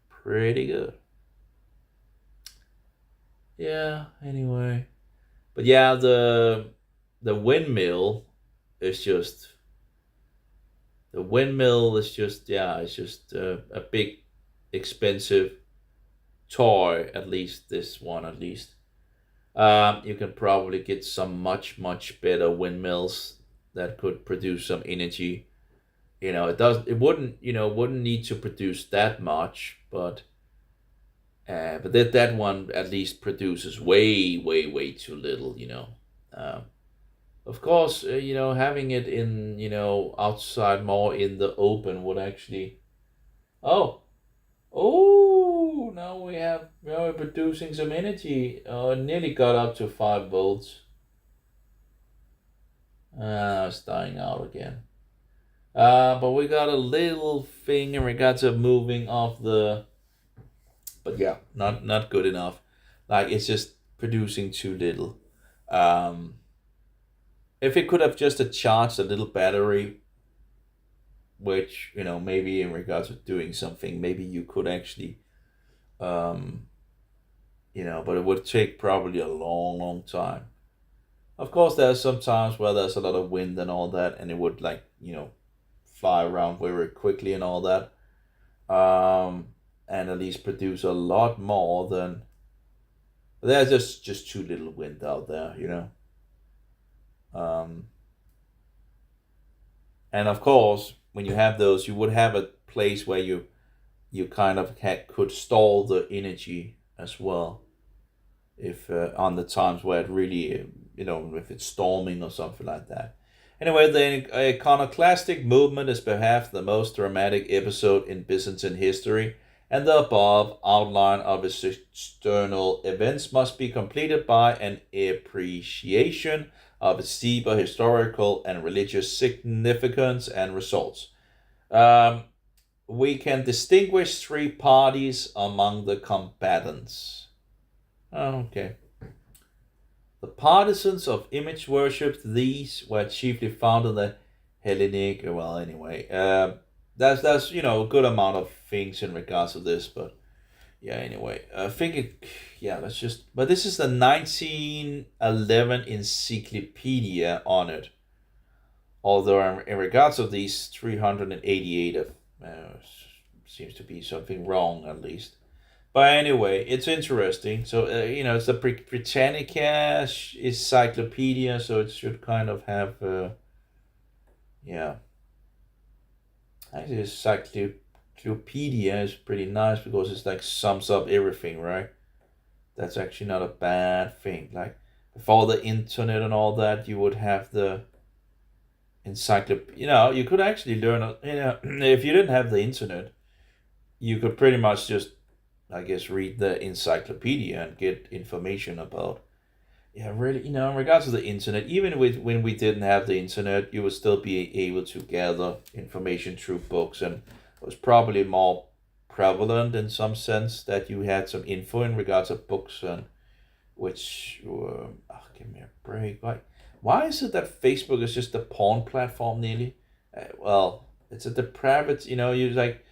pretty good. Yeah, anyway. But yeah, the windmill is just, it's just a big, expensive toy, at least this one, at least. You can probably get some much better windmills that could produce some energy. It wouldn't need to produce that much, but that one at least produces way too little. Of course, having it in outside more in the open would actually. Now we're producing some energy. It nearly got up to 5 volts. It's dying out again. But we got a little thing in regards of moving off the. But yeah, not good enough. Like, it's just producing too little. If it could have just charged a little battery, which, maybe in regards of doing something, maybe you could actually, but it would take probably a long time. Of course, there are some times where there's a lot of wind and all that, and it would fly around very quickly and all that, and at least produce a lot more than. There's just too little wind out there, and of course, when you have those, you would have a place where you kind of could store the energy as well. If on the times where it really, if it's storming or something like that. Anyway, the iconoclastic movement is perhaps the most dramatic episode in Byzantine history, and the above outline of its external events must be completed by an appreciation of its deeper historical and religious significance and results. We can distinguish 3 parties among the combatants. Okay. The partisans of image worship, these were chiefly found in the Hellenic. Well, anyway, that's a good amount of things in regards to this, but yeah, anyway, I think let's just. But this is the 1911 encyclopedia on it. Although in regards of these 388, seems to be something wrong at least. But anyway, it's interesting. So, it's the Britannica encyclopedia, so it should kind of have, Actually, encyclopedia is pretty nice because it's like sums up everything, right? That's actually not a bad thing. Like before the internet and all that, you would have the encyclopedia. You know, you could actually learn. You know, if you didn't have the internet, you could pretty much just, I guess, read the encyclopedia and get information about. Yeah, really. You know, in regards to the internet, even with when we didn't have the internet, you would still be able to gather information through books, and it was probably more prevalent in some sense that you had some info in regards to books and which were. Oh, give me a break. Why is it that Facebook is just a porn platform nearly? Well, it's a depraved. You know, you like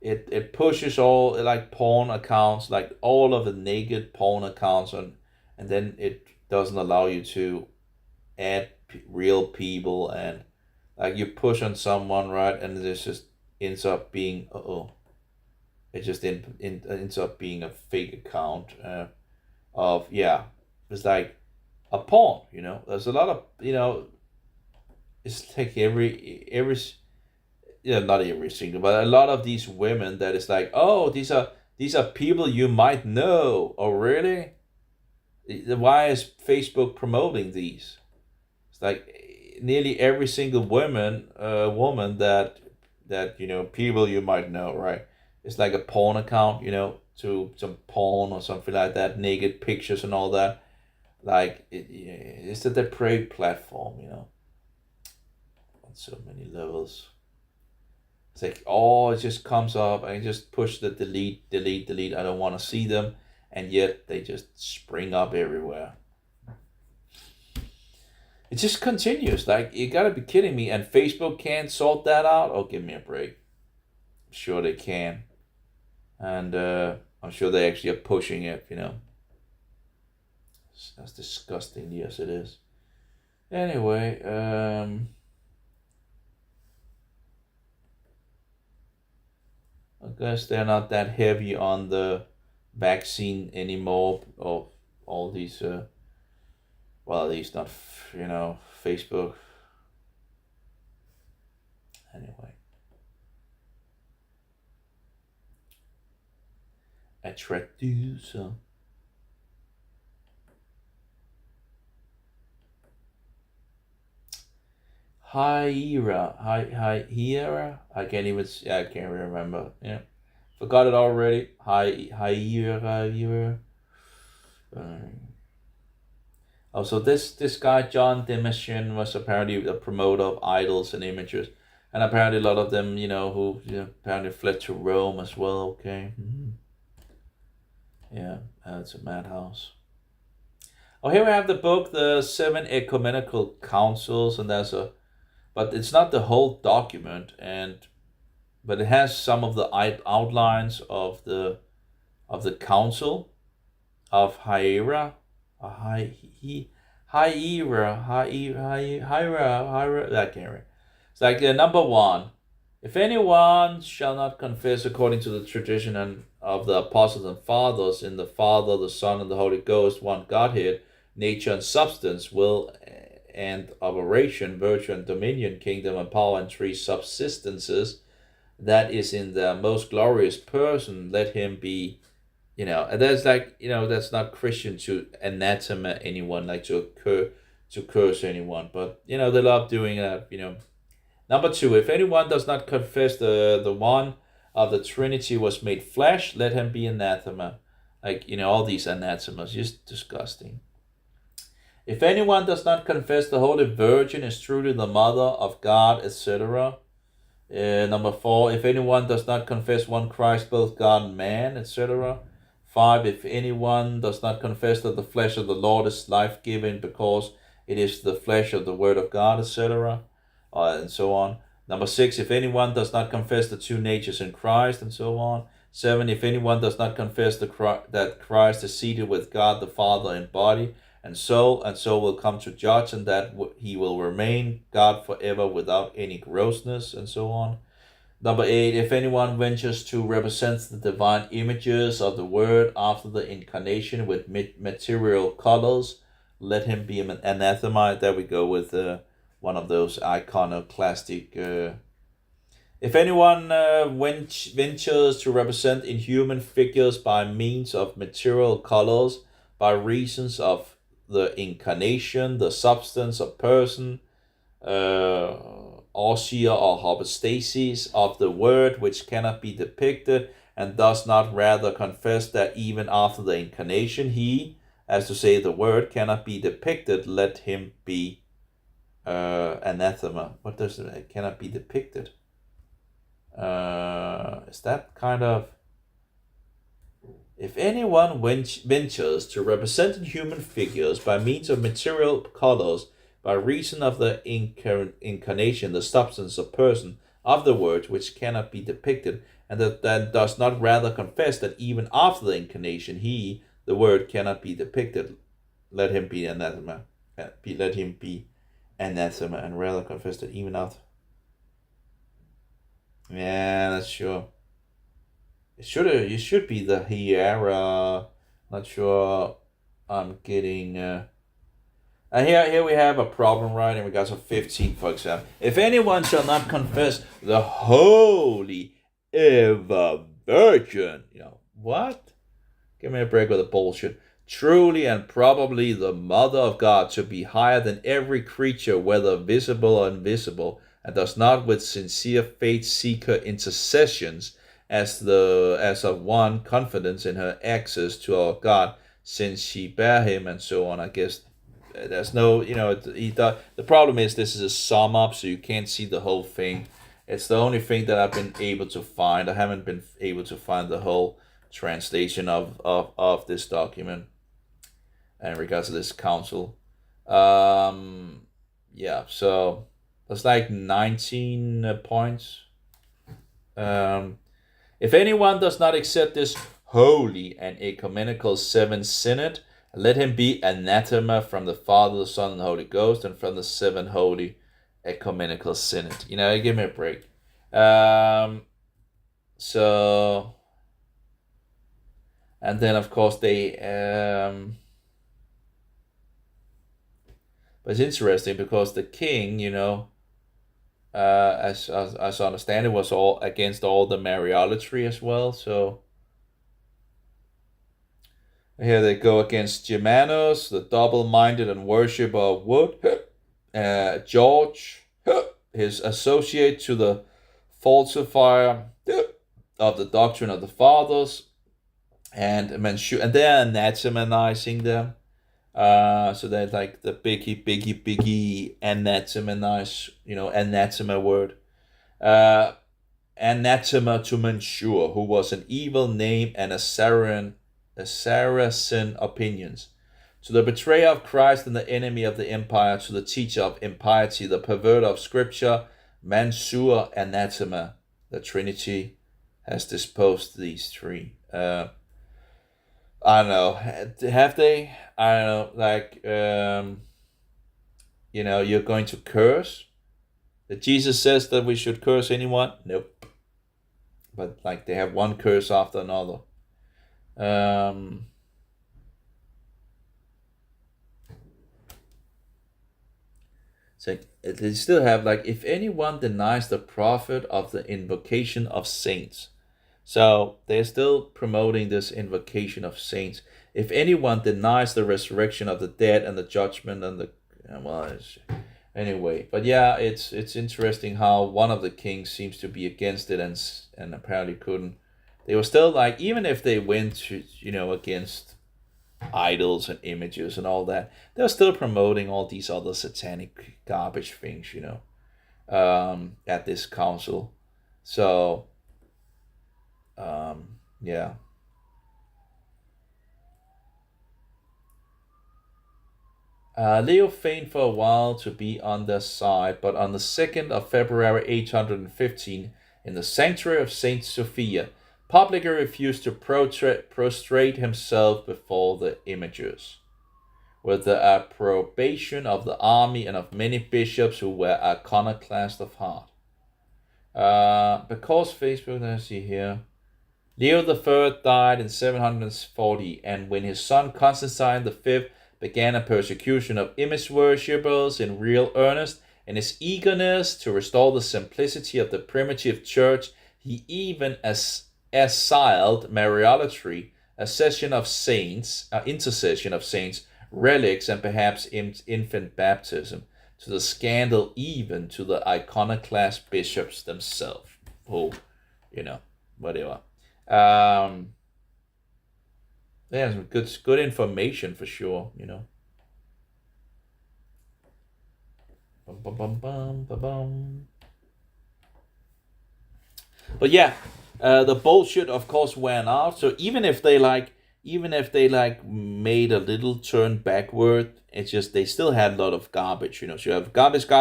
it pushes all like porn accounts, like all of the naked porn accounts, and then it doesn't allow you to add real people, and like you push on someone, right, and this just ends up being it just ends up being a fake account of yeah, it's like a porn, you know. There's a lot of, you know, it's like every yeah, not every single, but a lot of these women that is like, oh, these are people you might know. Oh, really? Why is Facebook promoting these? It's like nearly every single woman that you know, people you might know, right? It's like a porn account, you know, to some porn or something like that, naked pictures and all that. Like it's a depraved platform, you know, on so many levels. It's like, oh, it just comes up and just push the delete, delete, delete. I don't want to see them. And yet they just spring up everywhere. It just continues. Like, you gotta be kidding me. And Facebook can't sort that out? Oh, give me a break. I'm sure they can. And I'm sure they actually are pushing it, you know. That's disgusting. Yes, it is. Anyway, I guess they're not that heavy on the vaccine anymore of all these well, at least not, you know, Facebook. Anyway, I tried to do so. Hira. I can't even. I can't remember. Yeah, forgot it already. Hira. Also, this guy John Dimitian was apparently a promoter of idols and images, and apparently a lot of them, you know, who apparently fled to Rome as well. Okay. Mm-hmm. Yeah, it's a madhouse. Oh, here we have the book, the Seven Ecumenical Councils, and but it's not the whole document, but it has some of the outlines of the council of Hira, Hira. That can't read. It's like number one. If anyone shall not confess according to the tradition and of the apostles and fathers in the Father, the Son, and the Holy Ghost, one Godhead, nature and substance, will and operation, virtue and dominion, kingdom and power, and three subsistences, that is in the most glorious person, let him be, you know. And that's like, you know, that's not Christian to anathema anyone, like to curse anyone, but you know, they love doing that, you know. Number two, if anyone does not confess the one of the Trinity was made flesh, let him be anathema. Like, you know, all these anathemas, just disgusting. If anyone does not confess the Holy Virgin is truly the Mother of God, etc. Number four, if anyone does not confess one Christ, both God and man, etc. 5, if anyone does not confess that the flesh of the Lord is life-giving because it is the flesh of the Word of God, etc. And so on. Number 6, if anyone does not confess the two natures in Christ, and so on. 7, if anyone does not confess that Christ is seated with God the Father in body and soul will come to judge, and that he will remain God forever without any grossness, and so on. Number 8, if anyone ventures to represent the divine images of the Word after the incarnation with material colors, let him be an anathema. There we go with one of those iconoclastic If anyone ventures to represent inhuman figures by means of material colors, by reasons of the incarnation, the substance of person, ousia or hypostasis of the word which cannot be depicted, and does not rather confess that even after the incarnation he, as to say the word, cannot be depicted, let him be anathema. What does it? Cannot be depicted. Is that kind of... If anyone ventures to represent human figures by means of material colors, by reason of the incarnation, the substance of person, of the word which cannot be depicted, and that does not rather confess that even after the incarnation he, the word, cannot be depicted, let him be anathema. Let him be anathema, and rather confess that even after... Yeah, that's sure. It should be the Hiera. Not sure. I'm getting. Here we have a problem, right? In regards to 15, for example. If anyone shall not confess the holy ever virgin, what? Give me a break with the bullshit. Truly and probably the mother of God to be higher than every creature, whether visible or invisible, and does not with sincere faith seek her intercessions as of one confidence in her access to our God, since she bare him, and so on. I guess there's no, the problem is this is a sum up, so you can't see the whole thing. It's the only thing that I've been able to find. I haven't been able to find the whole translation of this document in regards to this council. Yeah, so that's like 19 points. If anyone does not accept this holy and ecumenical seventh synod, let him be anathema from the Father, the Son, and the Holy Ghost, and from the seven holy ecumenical synod. Give me a break. So, and then of course they, but it's interesting because the king, as I understand it, was all against all the Mariolatry as well. So here they go against Germanus, the double-minded and worshipper of wood. George, his associate, to the falsifier of the doctrine of the fathers, and they're anathematizing them. So they're like the biggie anathematize, anathema word. Anathema to Mansur, who was an evil name and a Saracen opinions. To the betrayer of Christ and the enemy of the empire, to the teacher of impiety, the perverter of scripture, Mansur anathema. The Trinity has disposed these three. I don't know. Have they? I don't know. You're going to curse? That Jesus says that we should curse anyone? Nope. But they have one curse after another. So they still have if anyone denies the profit of the invocation of saints. So they're still promoting this invocation of saints. If anyone denies the resurrection of the dead and the judgment and the anyway, but yeah, it's interesting how one of the kings seems to be against it and apparently couldn't. They were still even if they went to against idols and images and all that, they're still promoting all these other satanic garbage things, at this council. So yeah. Leo feigned for a while to be on their side, but on the 2nd of February 815, in the sanctuary of Saint Sophia, publicly refused to prostrate himself before the images, with the approbation of the army and of many bishops who were iconoclasts of heart. Because Facebook, let's see here, Leo III died in 740, and when his son Constantine V began a persecution of image worshippers in real earnest, In his eagerness to restore the simplicity of the primitive church, he even assailed Mariolatry, intercession of saints, relics, and perhaps infant baptism, to the scandal even to the iconoclast bishops themselves. Oh, whatever. Yeah, some good information for sure, Bum, bum, bum, bum, bum. But yeah, the bullshit of course went out. So even if they made a little turn backward, it's just they still had a lot of garbage, So you have garbage, and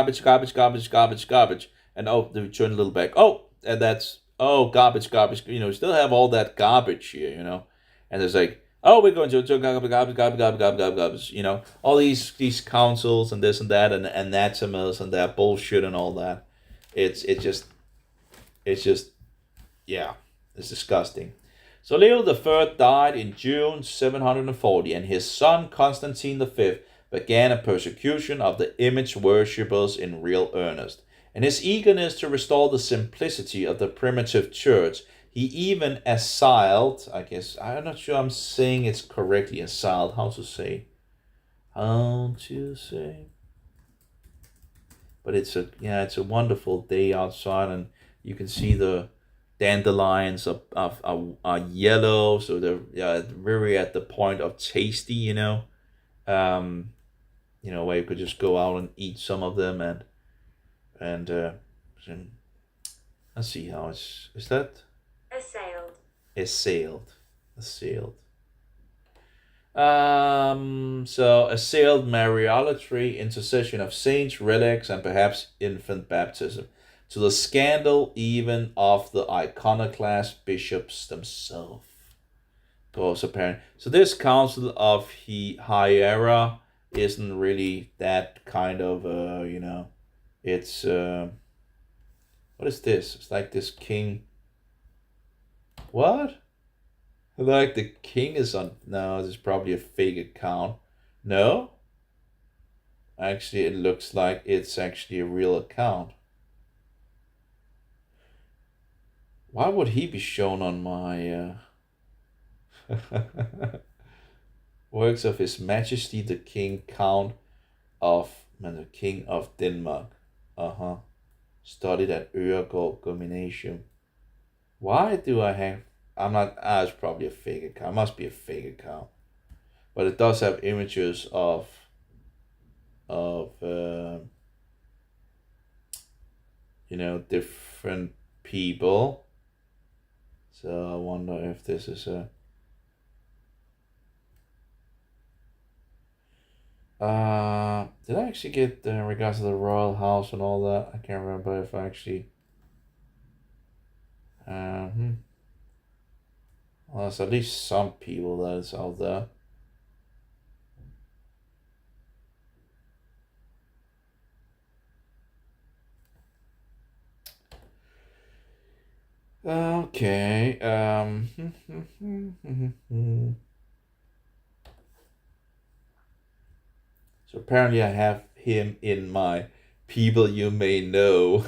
they turn a little back. And that's garbage. Still have all that garbage here, And there's like, we're going to garbage, all these councils and this and that and anathemas and that bullshit and all that. It's just yeah, it's disgusting. So Leo III died in June 740, and his son Constantine V began a persecution of the image worshippers in real earnest. In his eagerness to restore the simplicity of the primitive church, he even assailed, I'm not sure I'm saying it's correctly, assailed, how to say? But it's a wonderful day outside, and you can see the dandelions are yellow, so they're very at the point of tasty, where you could just go out and eat some of them, and let's see how is that assailed. So assailed Mariolatry, intercession of saints, relics, and perhaps infant baptism, to the scandal even of the iconoclast bishops themselves. Goes apparent. So this council of Hiera isn't really that kind of it's what is this? It's like this king. What? Like the king is on. No, this is probably a fake account. No? Actually, it looks like it's actually a real account. Why would he be shown on my works of His Majesty the King, Count of the King of Denmark? Studied at Øregård Gymnasium. Why do I have? I'm not. It's probably a fake account. It must be a fake account. But it does have images of different people. So I wonder if this is a. Did I actually get in regards to the royal house and all that? I can't remember if I actually. Well, there's at least some people that is out there. Okay. So apparently I have him in my people you may know.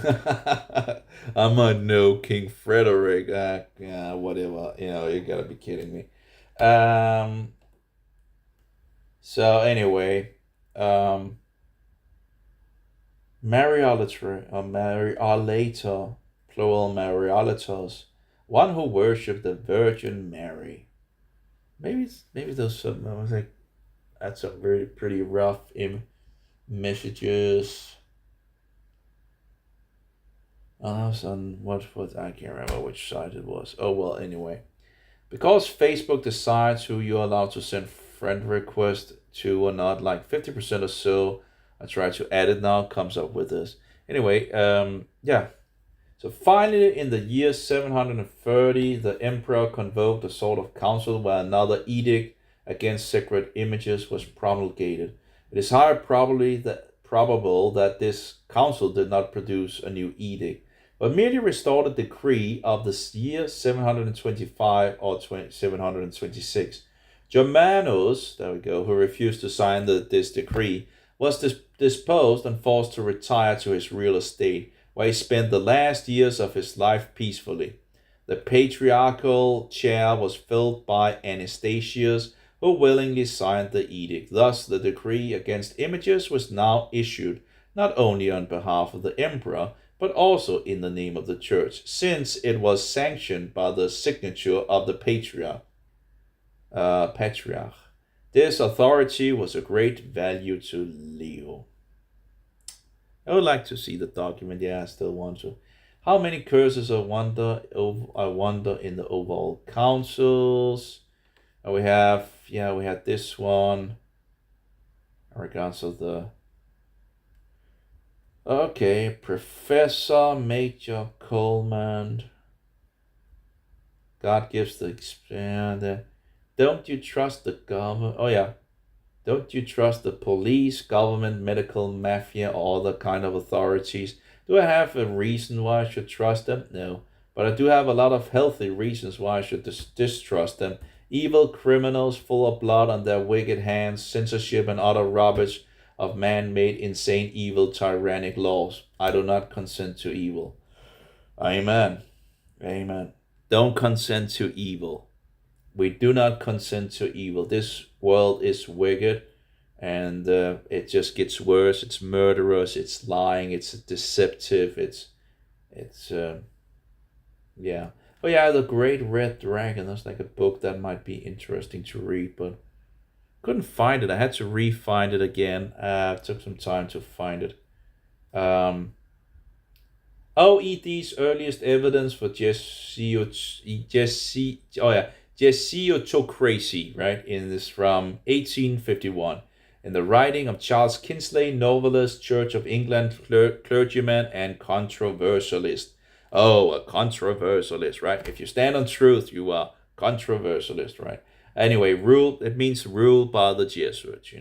I might know King Frederick. Yeah, whatever. You gotta be kidding me. So anyway, Mariolatry or Mariolator, plural Mariolators, one who worshipped the Virgin Mary. Maybe those some. I was like, that's some very pretty rough messages. That was on what I can't remember which site it was. Oh well, anyway, because Facebook decides who you're allowed to send friend requests to or not, like 50% or so. I try to add it now. Comes up with this anyway. Yeah. So finally, in the year 730, the emperor convoked a sort of council where another edict against sacred images was promulgated. It is highly probable that this council did not produce a new edict, but merely restored a decree of the year 725 or 726. Germanus, there we go, who refused to sign this decree, was disposed and forced to retire to his real estate, where he spent the last years of his life peacefully. The patriarchal chair was filled by Anastasius, who willingly signed the edict. Thus, the decree against images was now issued not only on behalf of the emperor, but also in the name of the church, since it was sanctioned by the signature of the patriarch. This authority was of great value to Leo. I would like to see the document. Yeah, I still want to. How many curses I wonder in the overall councils? We had this one. In regards of the Professor Major Coleman. God gives the expand. Don't you trust the government? Oh yeah. Don't you trust the police, government, medical, mafia, all the kind of authorities? Do I have a reason why I should trust them? No. But I do have a lot of healthy reasons why I should distrust them. Evil criminals full of blood on their wicked hands, censorship and other rubbish of man-made, insane, evil, tyrannic laws. I do not consent to evil. Amen. Amen. Don't consent to evil. We do not consent to evil. This world is wicked, and it just gets worse. It's murderous. It's lying. It's deceptive. It's yeah. Oh yeah, The Great Red Dragon. That's like a book that might be interesting to read, but couldn't find it. I had to re-find it again. It took some time to find it. OED's earliest evidence for Jesuitocracy, right? In this from 1851. In the writing of Charles Kingsley, novelist, Church of England clergyman, and controversialist. Oh, a controversialist, right? If you stand on truth, you are controversialist, right? Anyway, it means ruled by the Jesuits,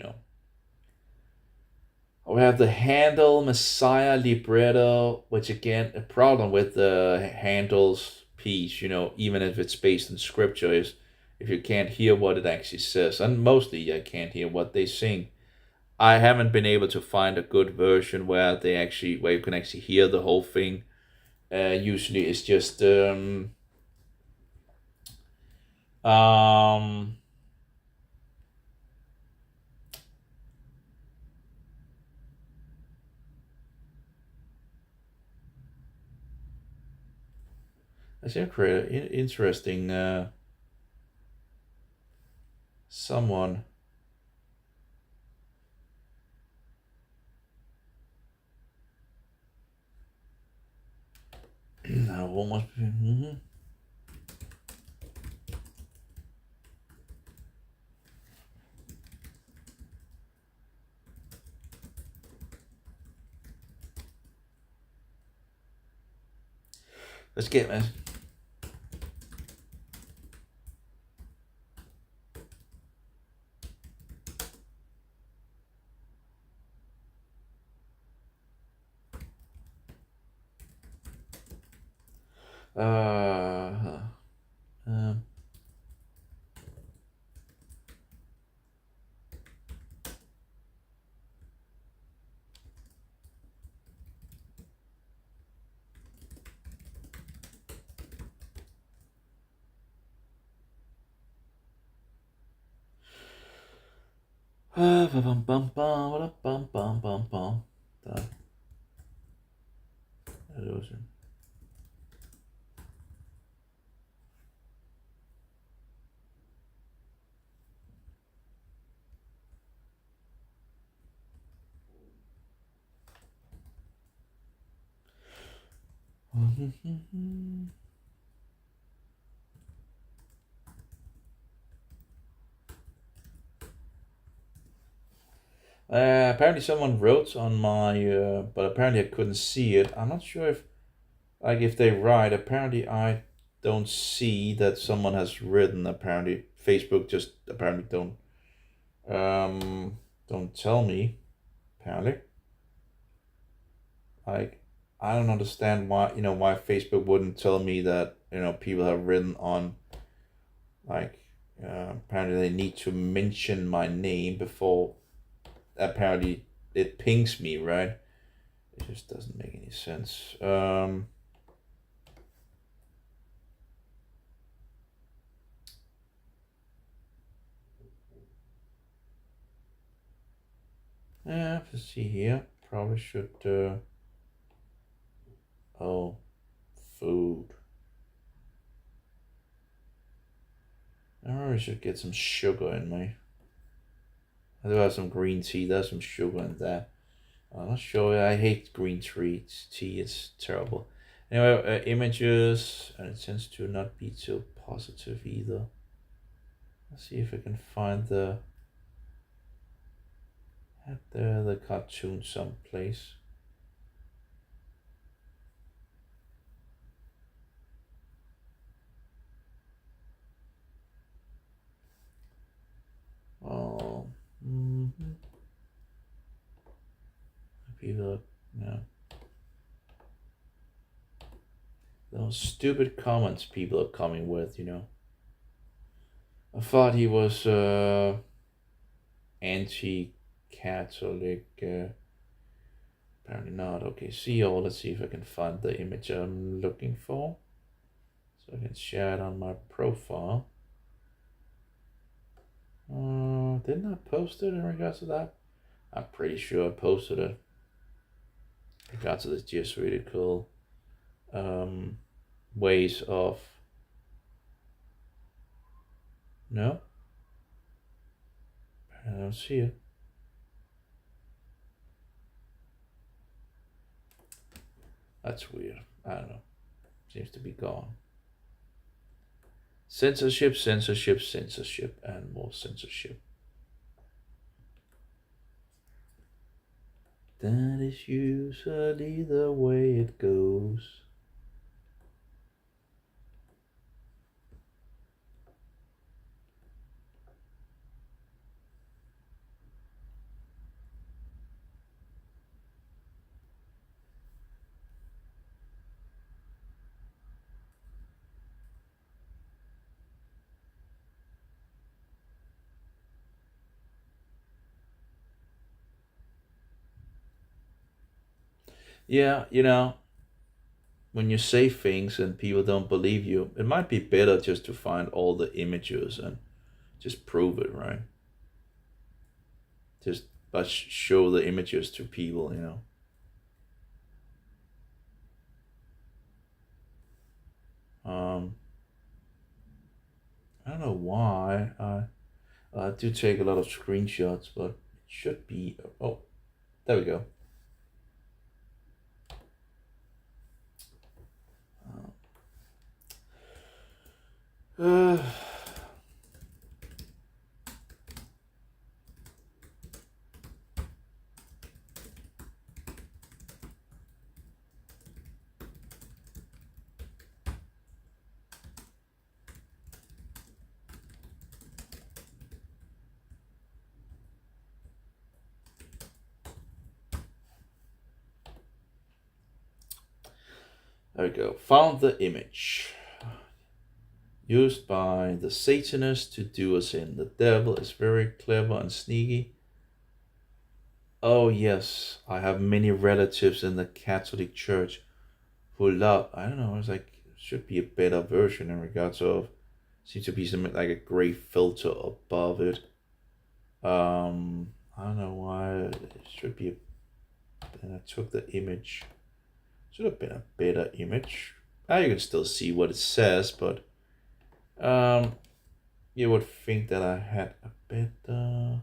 We have the Handel Messiah libretto, which again, a problem with the Handel's piece, even if it's based in scripture, is if you can't hear what it actually says. And mostly I can't hear what they sing. I haven't been able to find a good version where you can actually hear the whole thing. Usually it's just that's interesting. Someone. What must be? Let's get man. Apparently someone wrote on my, but apparently I couldn't see it. I'm not sure if they write. Apparently I don't see that someone has written. Apparently Facebook just apparently don't tell me. Apparently, like I don't understand why Facebook wouldn't tell me that people have written on apparently they need to mention my name before. Apparently it pings me, right? It just doesn't make any sense. Yeah, let's see here. Probably should. Oh, food. I probably should get some sugar in me. I do have some green tea. There's some sugar in there. I'm not sure. I hate green tea. It's terrible. Anyway, images, and it tends to not be too positive either. Let's see if I can find the cartoon someplace. Oh, people, those stupid comments people are coming with, I thought he was anti-Catholic. Apparently not. Okay, let's see if I can find the image I'm looking for, so I can share it on my profile. Didn't I post it in regards to that? I'm pretty sure I posted it. In regards to this Jesuitical ways of. No? I don't see it. That's weird. I don't know. Seems to be gone. Censorship, censorship, censorship, and more censorship. That is usually the way it goes. Yeah, when you say things and people don't believe you, it might be better just to find all the images and just prove it, right? Just show the images to people, I don't know why I do take a lot of screenshots, but it should be. Oh, there we go. There we go. Found the image. Used by the Satanist to do us in. The devil is very clever and sneaky. Oh yes, I have many relatives in the Catholic Church who love. I don't know. It's like should be a better version in regards of. Seems to be something like a gray filter above it. I don't know why it should be. And I took the image. Should have been a better image. You can still see what it says, but you would think that I had a better.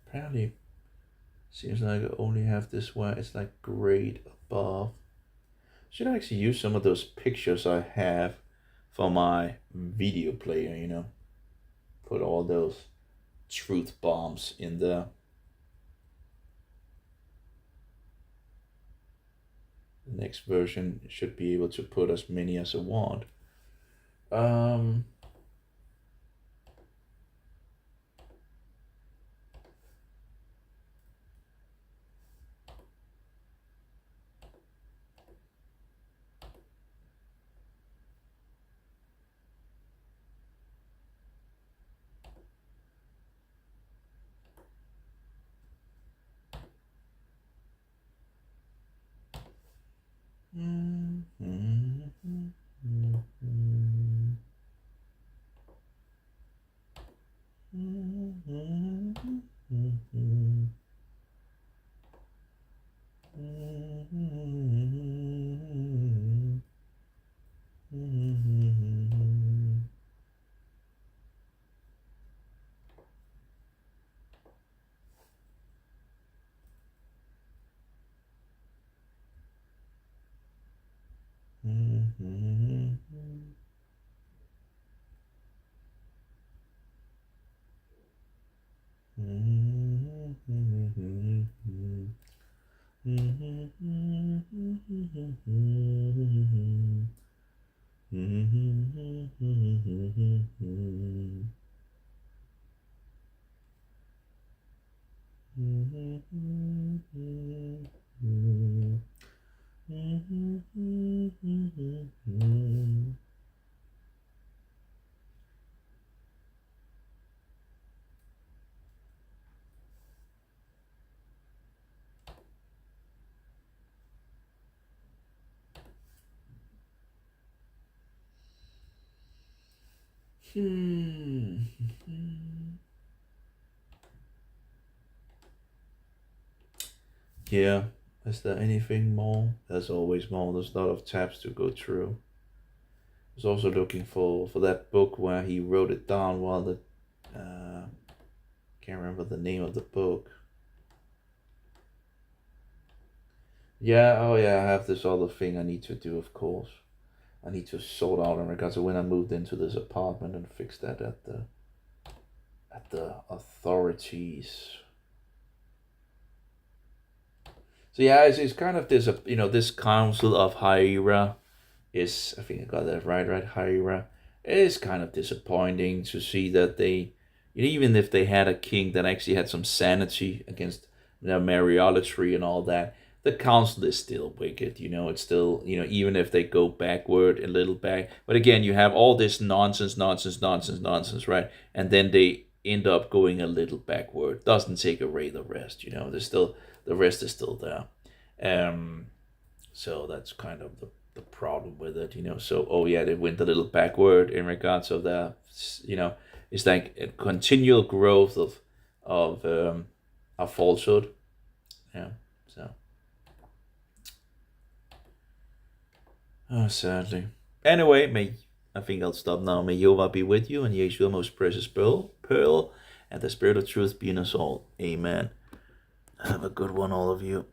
Apparently, seems like I only have this where it's like grayed above. Should I actually use some of those pictures I have for my video player, Put all those truth bombs in there. The next version should be able to put as many as I want. Yeah, is there anything more? There's always more. There's a lot of tabs to go through. I was also looking for that book where he wrote it down while the can't remember the name of the book. Yeah, oh yeah, I have this other thing I need to do, of course. I need to sort out in regards to when I moved into this apartment and fix that at the authorities. So yeah, it's kind of this, this Council of Hira is, I think I got that right, Hira. It is kind of disappointing to see that they, even if they had a king that actually had some sanity against Mariolatry and all that, the council is still wicked, it's still, even if they go backward a little back. But again, you have all this nonsense, right? And then they end up going a little backward. Doesn't take away the rest, there's still, the rest is still there. So that's kind of the problem with it, So, oh yeah, they went a little backward in regards of the, it's like a continual growth of a falsehood. Yeah, so. Oh, sadly. Anyway, I think I'll stop now. May Jehovah be with you, and Yeshua, most precious pearl, and the spirit of truth be in us all. Amen. Have a good one, all of you.